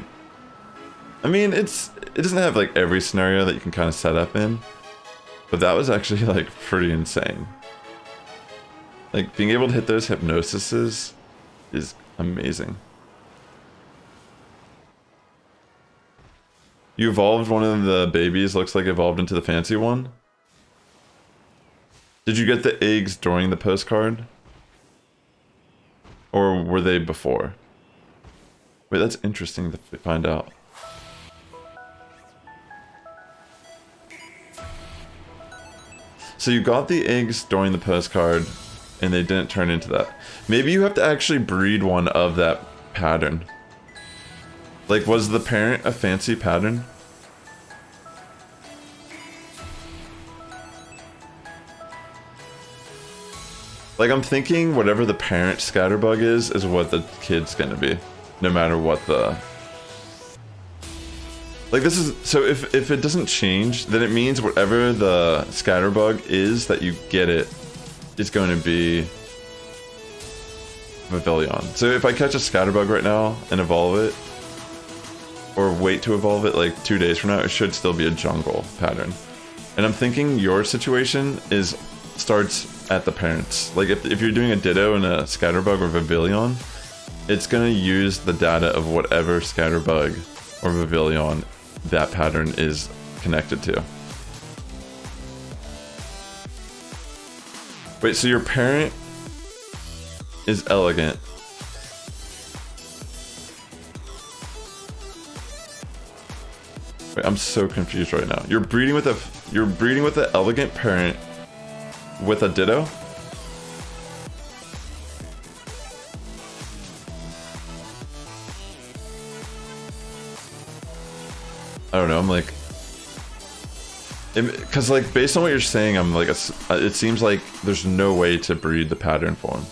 Speaker 1: I mean, it doesn't have like every scenario that you can kind of set up in, but that was actually like pretty insane. Like being able to hit those hypnosises is amazing. You evolved one of the babies, looks like evolved into the fancy one. Did you get the eggs during the postcard? Or were they before? Wait, that's interesting to find out. So you got the eggs during the postcard, and they didn't turn into that. Maybe you have to actually breed one of that pattern. Like, was the parent a fancy pattern? Like, I'm thinking whatever the parent scatterbug is what the kid's gonna be. No matter what the... Like, this is... So if it doesn't change, then it means whatever the scatterbug is that you get it is going to be Vivillon. So if I catch a scatterbug right now and evolve it, or wait to evolve it like 2 days from now, it should still be a jungle pattern. And I'm thinking your situation starts at the parents. Like if you're doing a Ditto and a scatterbug or Vivillon, it's gonna use the data of whatever scatterbug or Vivillon that pattern is connected to. Wait, so your parent is elegant. Wait, I'm so confused right now. You're breeding with an elegant parent with a Ditto? I don't know, I'm like... Because, like, based on what you're saying, I'm like... It seems like there's no way to breed the pattern form.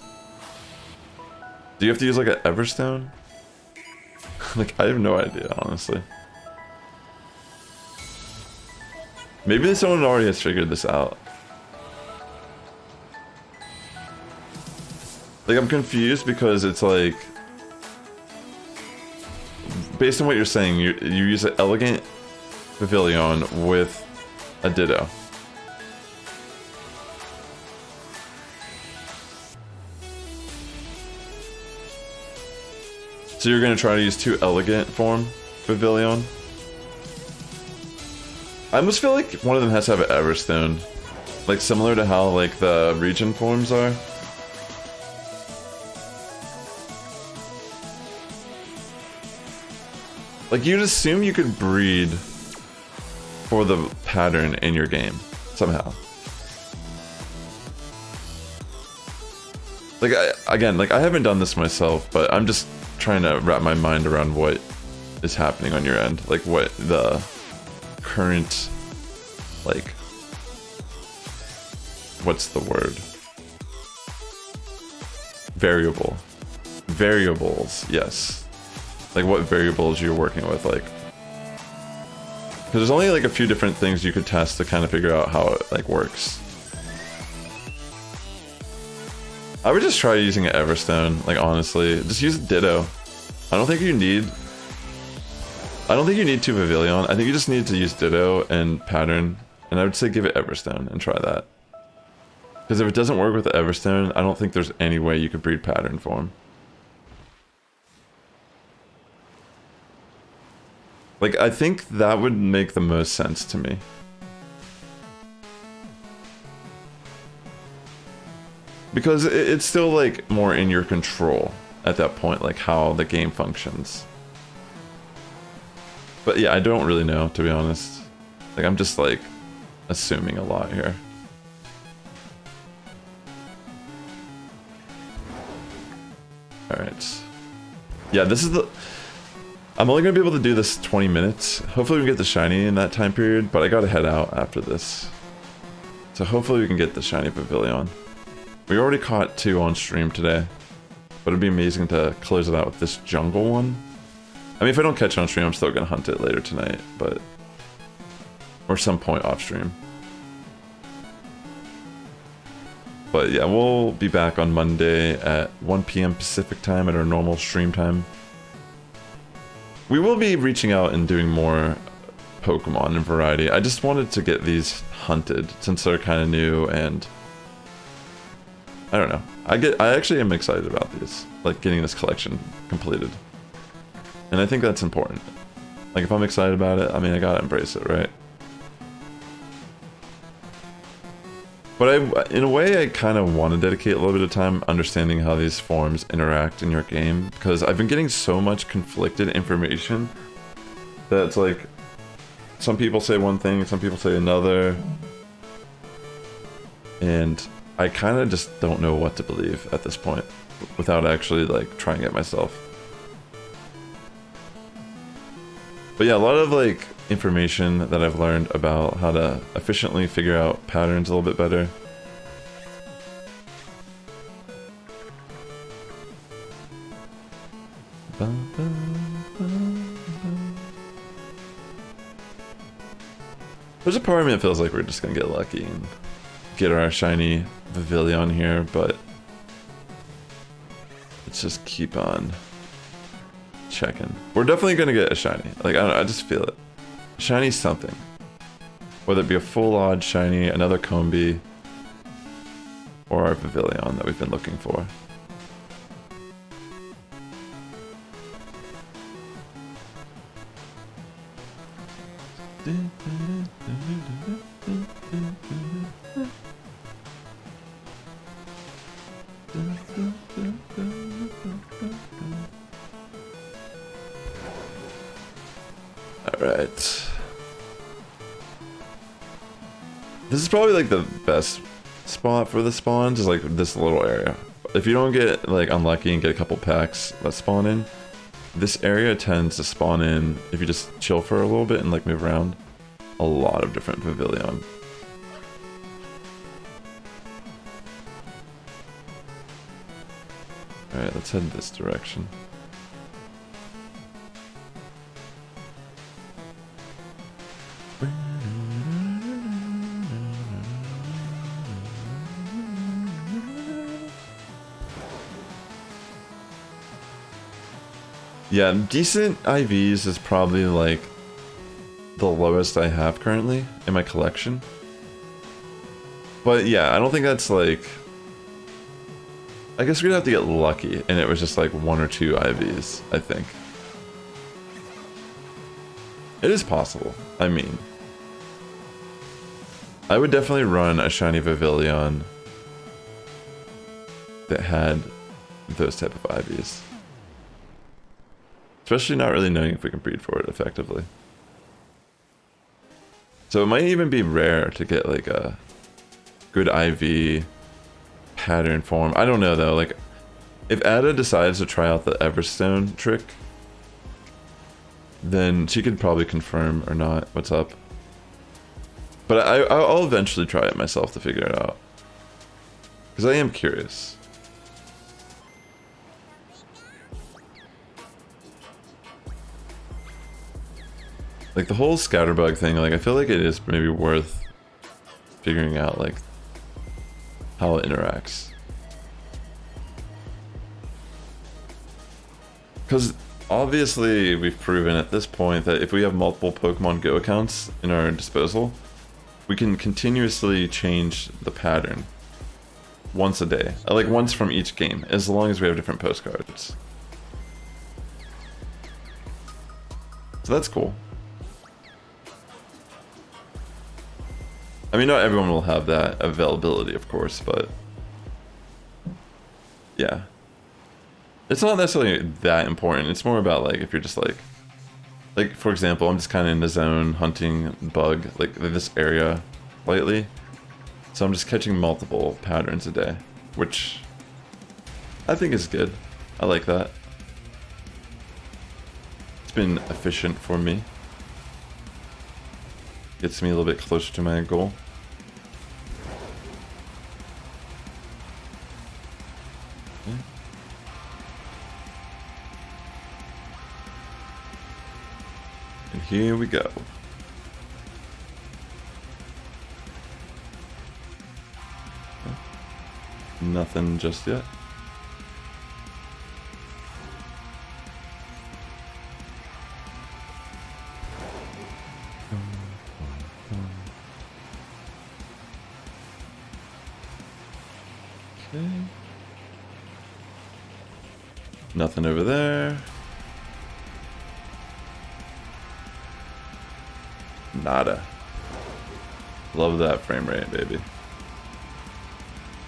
Speaker 1: Do you have to use, like, an Everstone? Like, I have no idea, honestly. Maybe someone already has figured this out. Like, I'm confused because it's like... Based on what you're saying, you use an elegant Vivillon with a Ditto. So you're gonna try to use 2 elegant form Vivillon? I almost feel like one of them has to have an Everstone. Like similar to how like the region forms are. Like, you'd assume you could breed for the pattern in your game, somehow. Like, I haven't done this myself, but I'm just trying to wrap my mind around what is happening on your end. Like, what the current, like, what's the word? Variables, yes. Like what variables you're working with, like, because there's only like a few different things you could test to kind of figure out how it like works. I would just try using an Everstone, like honestly, just use a Ditto. I don't think you need 2 Vivillon. I think you just need to use Ditto and pattern, and I would say give it Everstone and try that. Because if it doesn't work with the Everstone, I don't think there's any way you could breed pattern for him. Like, I think that would make the most sense to me. Because it's still, like, more in your control at that point, like, how the game functions. But yeah, I don't really know, to be honest. Like, I'm just, like, assuming a lot here. Alright. Yeah, this is the... I'm only going to be able to do this 20 minutes. Hopefully we can get the shiny in that time period, but I gotta head out after this. So hopefully we can get the shiny Vivillon. We already caught 2 on stream today, but it'd be amazing to close it out with this jungle one. I mean, if I don't catch it on stream, I'm still going to hunt it later tonight, but... or some point off stream. But yeah, we'll be back on Monday at 1 p.m. Pacific time at our normal stream time. We will be reaching out and doing more Pokemon and variety. I just wanted to get these hunted since they're kind of new, and I don't know. I actually am excited about these, like getting this collection completed. And I think that's important. Like if I'm excited about it, I mean I gotta embrace it, right? But in a way, I kind of want to dedicate a little bit of time understanding how these forms interact in your game, because I've been getting so much conflicted information that it's like, some people say one thing, some people say another, and I kind of just don't know what to believe at this point, without actually like trying it myself. But yeah, a lot of like information that I've learned about how to efficiently figure out patterns a little bit better. There's a part of me that feels like we're just gonna get lucky and get our shiny Vivillon here, but let's just keep on checking. We're definitely gonna get a shiny. Like I just feel it. Shiny something. Whether it be a full odd shiny, another Combi, or our Vivillon that we've been looking for. Alright. This is probably like the best spot for the spawns, is like this little area. If you don't get like unlucky and get a couple packs that spawn in, this area tends to spawn in, if you just chill for a little bit and like move around, a lot of different Vivillon. Alright, let's head this direction. Yeah, decent IVs is probably like the lowest I have currently in my collection. But yeah, I don't think that's like... I guess we're gonna have to get lucky, and it was just like 1 or 2 IVs, I think. It is possible. I mean, I would definitely run a shiny Vivillon that had those type of IVs. Especially not really knowing if we can breed for it effectively. So it might even be rare to get like a good IV pattern form. I don't know though, like if Ada decides to try out the Everstone trick, then she could probably confirm or not what's up. But I'll eventually try it myself to figure it out. Because I am curious. Like the whole scatterbug thing, like I feel like it is maybe worth figuring out like how it interacts. Because obviously we've proven at this point that if we have multiple Pokemon Go accounts in our disposal, we can continuously change the pattern once a day, like once from each game, as long as we have different postcards. So that's cool. I mean, not everyone will have that availability, of course, but yeah. It's not necessarily that important. It's more about like if you're just like for example, I'm just kind of in the zone hunting bug, like this area lately. So I'm just catching multiple patterns a day, which I think is good. I like that. It's been efficient for me. Gets me a little bit closer to my goal. Okay. And here we go. Nothing just yet. Okay. Nothing over there. Nada. Love that frame rate, baby.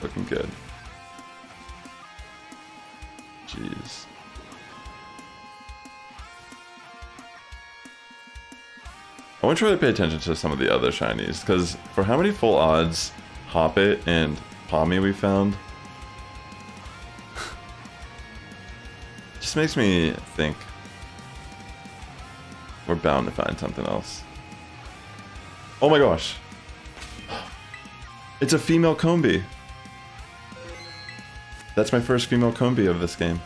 Speaker 1: Looking good. Jeez. I want to try to pay attention to some of the other shinies, because for how many full odds Hoppet and Palmy we found, just makes me think we're bound to find something else. Oh my gosh. It's a female Combi. That's my first female Combi of this game.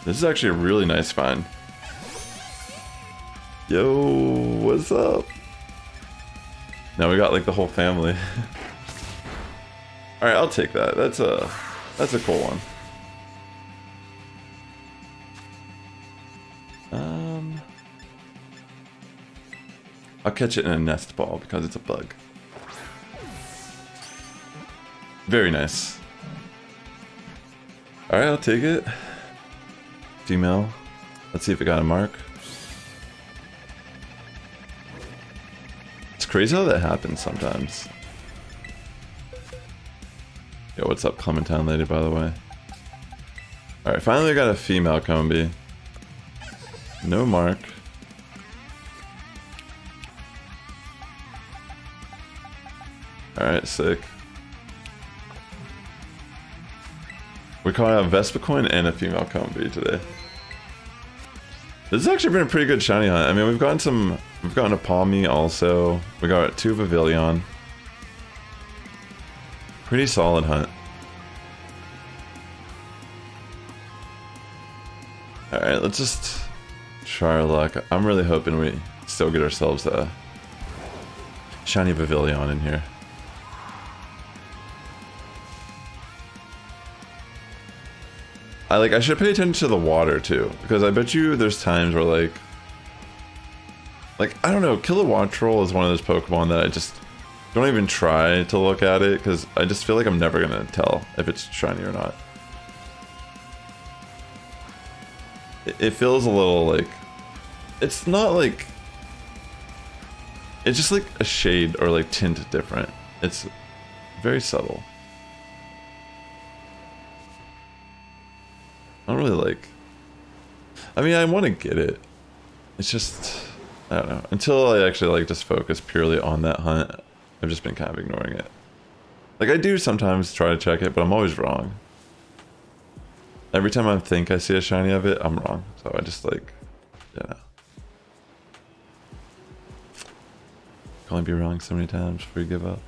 Speaker 1: This is actually a really nice find. Yo, what's up? Now we got like the whole family. Alright, I'll take that. That's a cool one. I'll catch it in a nest ball because it's a bug. Very nice. Alright, I'll take it. Female. Let's see if it got a mark. It's crazy how that happens sometimes. Yo, what's up, Clementine lady, by the way? Alright, finally we got a female Combi. No mark. Alright, sick. We caught out Vespicoin and a female Combi today. This has actually been a pretty good shiny hunt. I mean, we've gotten a Palmy also. We got 2 Vivillon. Pretty solid hunt. Alright, let's just try our luck. I'm really hoping we still get ourselves a shiny Vivillon in here. I should pay attention to the water too, because I bet you there's times where like I don't know, Kilowattrel is one of those Pokemon that I just don't even try to look at it, because I just feel like I'm never gonna tell if it's shiny or not. It feels a little like, it's not like, it's just like a shade or like tint different. It's very subtle. I don't really like... I mean, I want to get it. It's just... I don't know. Until I actually just focus purely on that hunt, I've just been kind of ignoring it. I do sometimes try to check it, but I'm always wrong. Every time I think I see a shiny of it, I'm wrong. So I just you know. Can only be wrong so many times before you give up.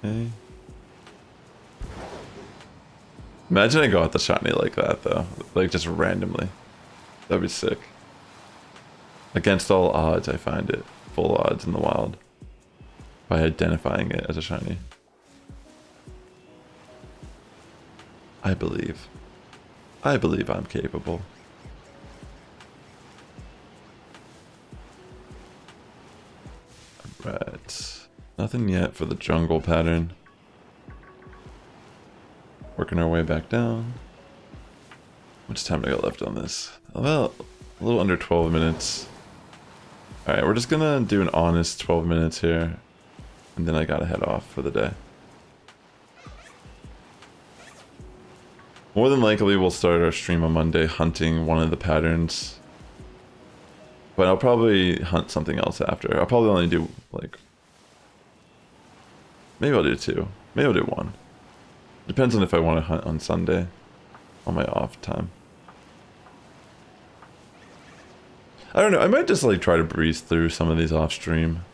Speaker 1: Okay. Imagine I go out the shiny like that though, just randomly. That'd be sick. Against all odds, I find it full odds in the wild by identifying it as a shiny. I believe I'm capable. Right. Nothing yet for the jungle pattern. Working our way back down. How much time do I got left on this? About a little under 12 minutes. Alright, we're just gonna do an honest 12 minutes here. And then I gotta head off for the day. More than likely we'll start our stream on Monday hunting one of the patterns. But I'll probably hunt something else after. I'll probably only do maybe I'll do 2. Maybe I'll do 1. Depends on if I want to hunt on Sunday. On my off time. I don't know, I might just try to breeze through some of these off stream.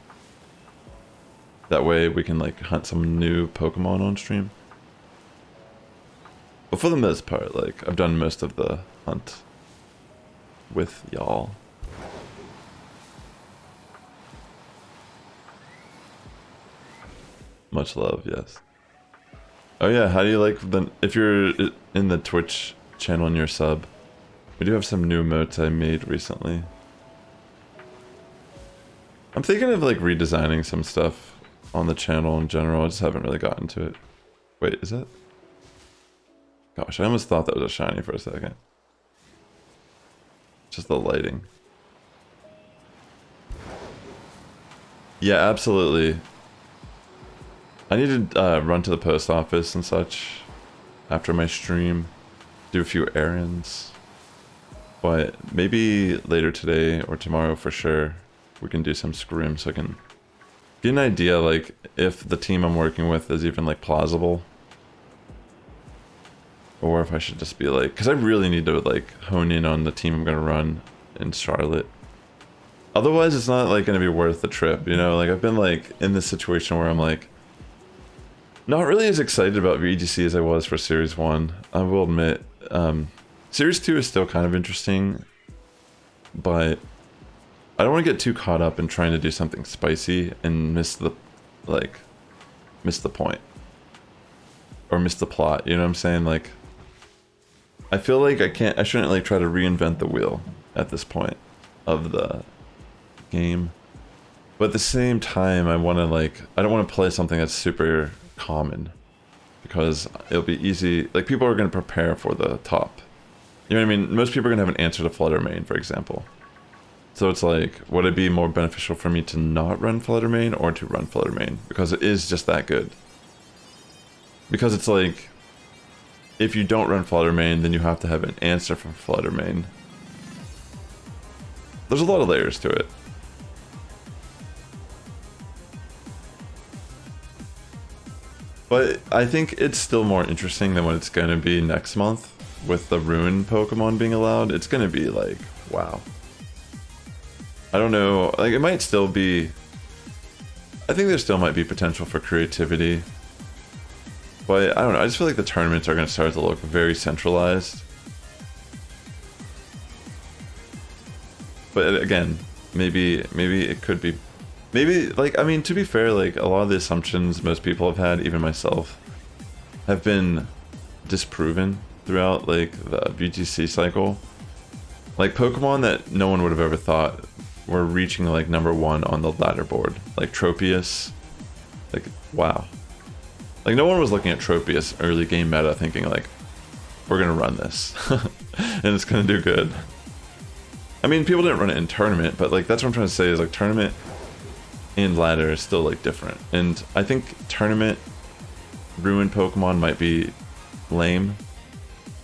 Speaker 1: That way we can hunt some new Pokemon on stream. But for the most part, I've done most of the hunt with y'all. Much love, yes. Oh yeah, how do you like the... If you're in the Twitch channel and you're sub, we do have some new emotes I made recently. I'm thinking of like redesigning some stuff on the channel in general. I just haven't really gotten to it. Wait, is that? Gosh, I almost thought that was a shiny for a second. Just the lighting. Yeah, absolutely. I need to run to the post office and such after my stream, do a few errands. But maybe later today or tomorrow for sure, we can do some scrim so I can get an idea like if the team I'm working with is even like plausible. Or if I should just be like, because I really need to like hone in on the team I'm gonna run in Charlotte. Otherwise it's not like gonna be worth the trip, you know? Like I've been like in this situation where I'm like not really as excited about VGC as I was for Series 1. I will admit. Series 2 is still kind of interesting, but I don't want to get too caught up in trying to do something spicy and miss the point. Or miss the plot, you know what I'm saying? Like, I feel like I shouldn't like try to reinvent the wheel at this point of the game. But at the same time, I want to like, I don't want to play something that's super common because it'll be easy. Like people are going to prepare for the top. You know what I mean? Most people are going to have an answer to Flutter Main, for example. So it's like, would it be more beneficial for me to not run Flutter Main or to run Flutter Main? Because it is just that good. Because it's like, if you don't run Flutter Main, then you have to have an answer from Flutter Main. There's a lot of layers to it. But I think it's still more interesting than what it's going to be next month with the Ruin Pokemon being allowed. It's going to be like, wow. I don't know, like it might still be, I think there still might be potential for creativity. But I don't know, I just feel like the tournaments are going to start to look very centralized. But again, maybe it could be, maybe like, I mean, to be fair, like a lot of the assumptions most people have had, even myself, have been disproven throughout like the VGC cycle. Like Pokemon that no one would have ever thought were reaching like #1 on the ladder board, like Tropius. Like wow, like no one was looking at Tropius early game meta thinking like we're gonna run this and it's gonna do good. I mean, people didn't run it in tournament, but like that's what I'm trying to say is like tournament and ladder is still like different. And I think tournament Ruin Pokemon might be lame,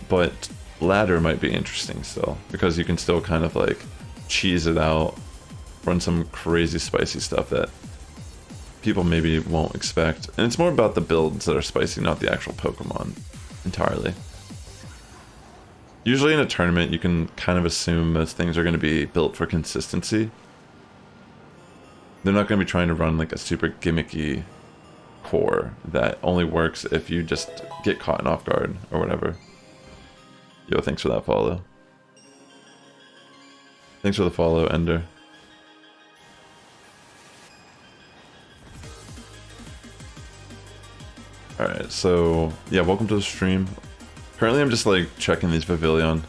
Speaker 1: but ladder might be interesting still because you can still kind of like cheese it out, run some crazy spicy stuff that people maybe won't expect. And it's more about the builds that are spicy, not the actual Pokemon entirely. Usually in a tournament, you can kind of assume most things are going to be built for consistency. They're not going to be trying to run like a super gimmicky core that only works if you just get caught off guard or whatever. Yo, thanks for that follow. Thanks for the follow, Ender. Alright, so yeah, welcome to the stream. Currently I'm just like checking these Vivillon.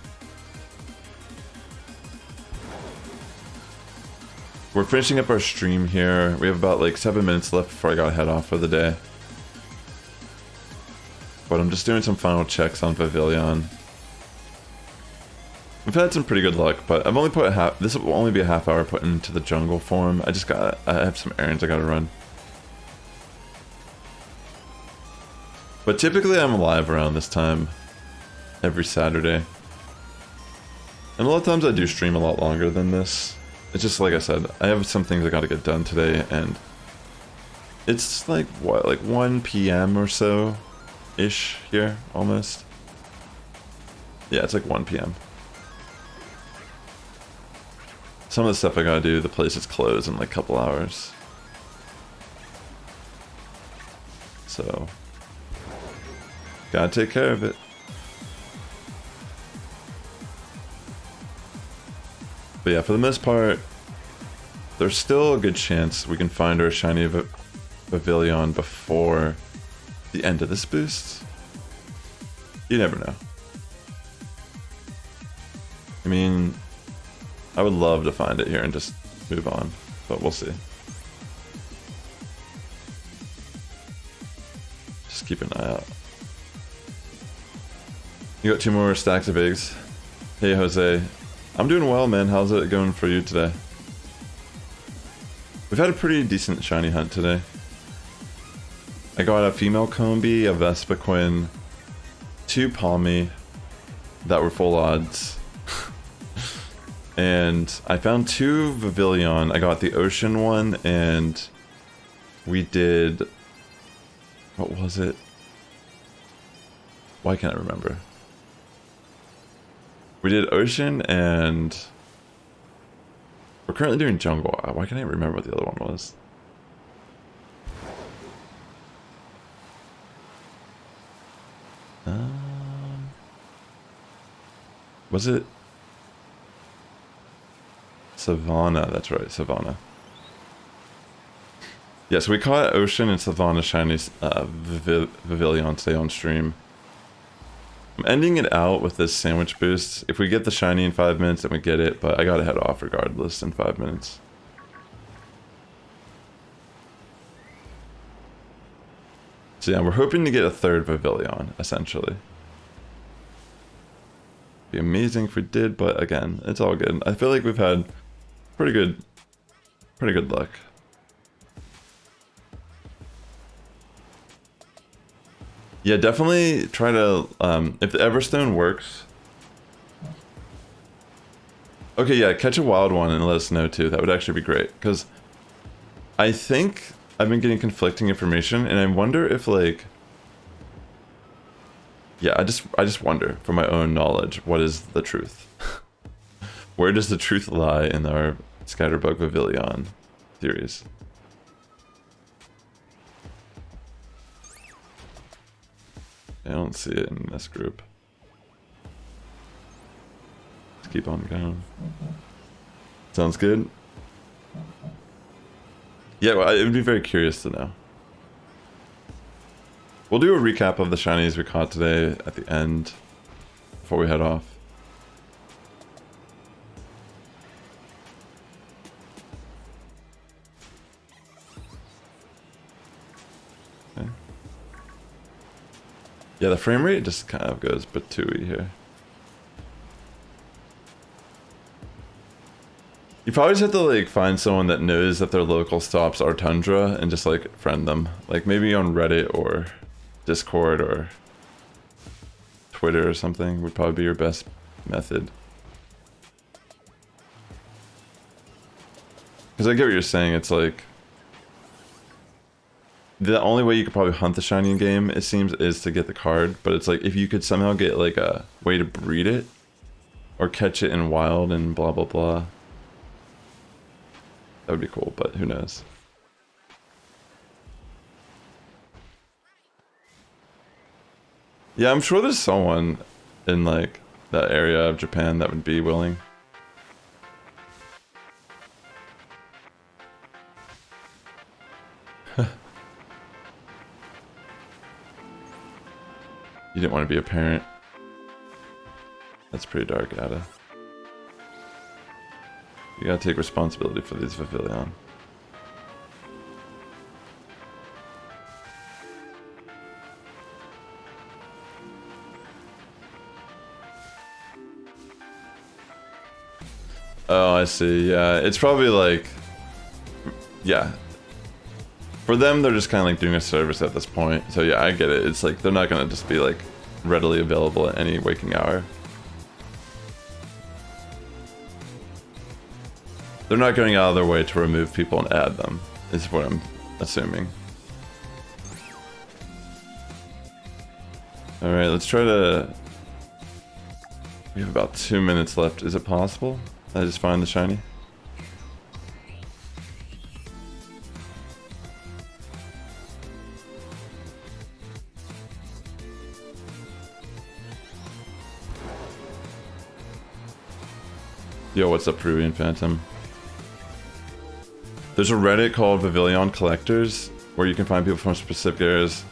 Speaker 1: We're finishing up our stream here. We have about like 7 minutes left before I gotta head off for the day. But I'm just doing some final checks on Vivillon. We've had some pretty good luck, but I've only put this will only be a half hour put into the jungle form. I have some errands I gotta run. But typically I'm live around this time every Saturday. And a lot of times I do stream a lot longer than this. It's just like I said, I have some things I gotta get done today, and it's like what, like 1 PM or so ish here almost. Yeah, it's like 1 PM. Some of the stuff I gotta do, the place is closed in like a couple hours. So, gotta take care of it. But yeah, for the most part, there's still a good chance we can find our shiny Vivillon before the end of this boost. You never know. I mean, I would love to find it here and just move on, but we'll see. Just keep an eye out. You got 2 more stacks of eggs. Hey Jose, I'm doing well, man. How's it going for you today? We've had a pretty decent shiny hunt today. I got a female Combi, a Vespiquen, 2 Palmy that were full odds. And I found 2 Vivillon. I got the ocean one, and we did... What was it? Why can't I remember? We did ocean, and we're currently doing jungle. Why can't I remember what the other one was? Was it Savannah? That's right, Savannah. Yeah, so we caught Ocean and Savannah Shinies Vivillon today on stream. I'm ending it out with this sandwich boost. If we get the shiny in 5 minutes, then we get it, but I gotta head off regardless in 5 minutes. So yeah, we're hoping to get a 3rd Vivillon, essentially. Be amazing if we did, but again, it's all good. I feel like we've had pretty good luck. Yeah, definitely try to, if the Everstone works. Okay, yeah, catch a wild one and let us know too. That would actually be great, because I think I've been getting conflicting information, and I wonder if, like, yeah, I just wonder, from my own knowledge, what is the truth? Where does the truth lie in our Scatterbug Vivillon theories? I don't see it in this group. Let's keep on going. Sounds good. Yeah, well, it would be very curious to know. We'll do a recap of the shinies we caught today at the end before we head off. Okay. Yeah, the frame rate just kind of goes batooey here. You probably just have to, like, find someone that knows that their local stops are Tundra and just, like, friend them. Like, maybe on Reddit or Discord or Twitter or something would probably be your best method. Because I get what you're saying, it's like... The only way you could probably hunt the shiny in game, it seems, is to get the card. But it's like, if you could somehow get, like, a way to breed it, or catch it in wild and blah blah blah, that would be cool, but who knows. Yeah, I'm sure there's someone in, like, that area of Japan that would be willing. You didn't want to be a parent. That's pretty dark, Ada. You gotta take responsibility for these Vivillon. Oh, I see. Yeah, it's probably like... Yeah. For them, they're just kind of like doing a service at this point. So yeah, I get it. It's like, they're not gonna just be like readily available at any waking hour. They're not going out of their way to remove people and add them, is what I'm assuming. Alright, let's try to... We have about 2 minutes left. Is it possible? Did I just find the shiny? Yo, what's up, Peruvian Phantom? There's a Reddit called Vivillon Collectors, where you can find people from specific areas,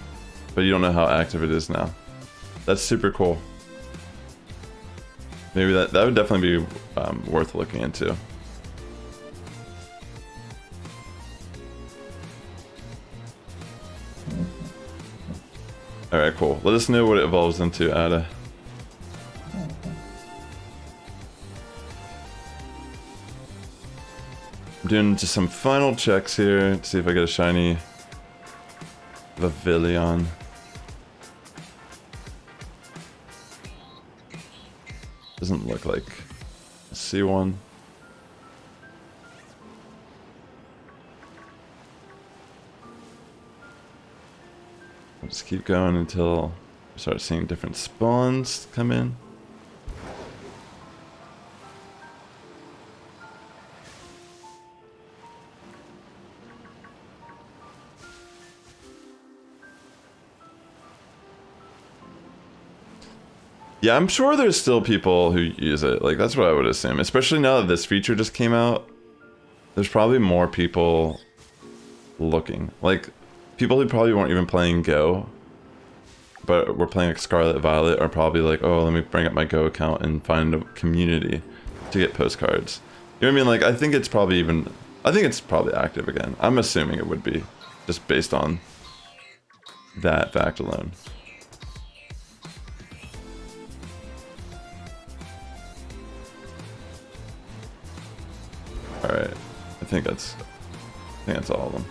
Speaker 1: but you don't know how active it is now. That's super cool. Maybe that would definitely be worth looking into. Alright, cool. Let us know what it evolves into, Ada. I'm doing just some final checks here to see if I get a shiny Vivillon. Doesn't look like I see one. I'll just keep going until I start seeing different spawns come in. Yeah, I'm sure there's still people who use it. Like, that's what I would assume. Especially now that this feature just came out. There's probably more people looking. Like, people who probably weren't even playing Go, but were playing like Scarlet and Violet, are probably like, oh, let me bring up my Go account and find a community to get postcards. You know what I mean? Like, I think it's probably active again. I'm assuming it would be, just based on that fact alone. Alright, I think that's all of them.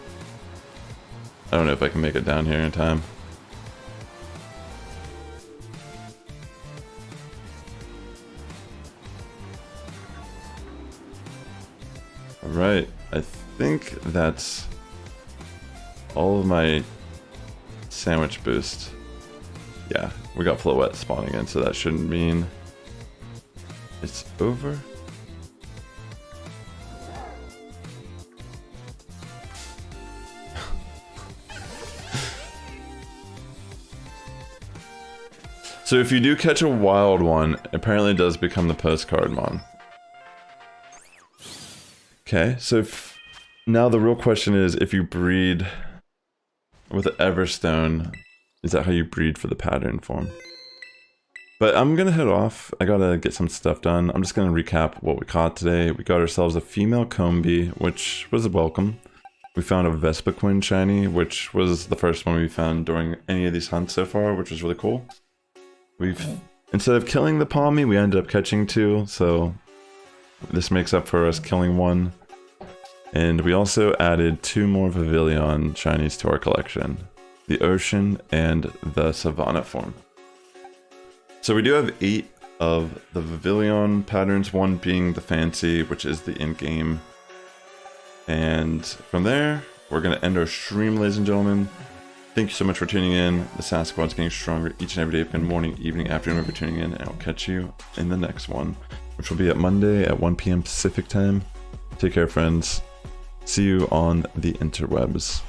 Speaker 1: I don't know if I can make it down here in time. Alright, I think that's all of my sandwich boost. Yeah, we got Floette spawning in, so that shouldn't mean it's over. So if you do catch a wild one, apparently it does become the postcard mon. Okay, so now the real question is, if you breed with the Everstone, is that how you breed for the pattern form? But I'm gonna head off. I gotta get some stuff done. I'm just gonna recap what we caught today. We got ourselves a female Combee, which was welcome. We found a Vespiquen shiny, which was the first one we found during any of these hunts so far, which was really cool. Instead of killing the Palmy, we ended up catching 2, so this makes up for us killing 1. And we also added 2 more Vivillon shinies to our collection, the Ocean and the Savannah form. So we do have 8 of the Vivillon patterns, 1 being the Fancy, which is the in-game. And from there, we're going to end our stream, ladies and gentlemen. Thank you so much for tuning in. The Sass Squad's getting stronger each and every day. Good morning, evening, afternoon, whenever you're tuning in. And I'll catch you in the next one, which will be at Monday at 1 p.m. Pacific time. Take care, friends. See you on the interwebs.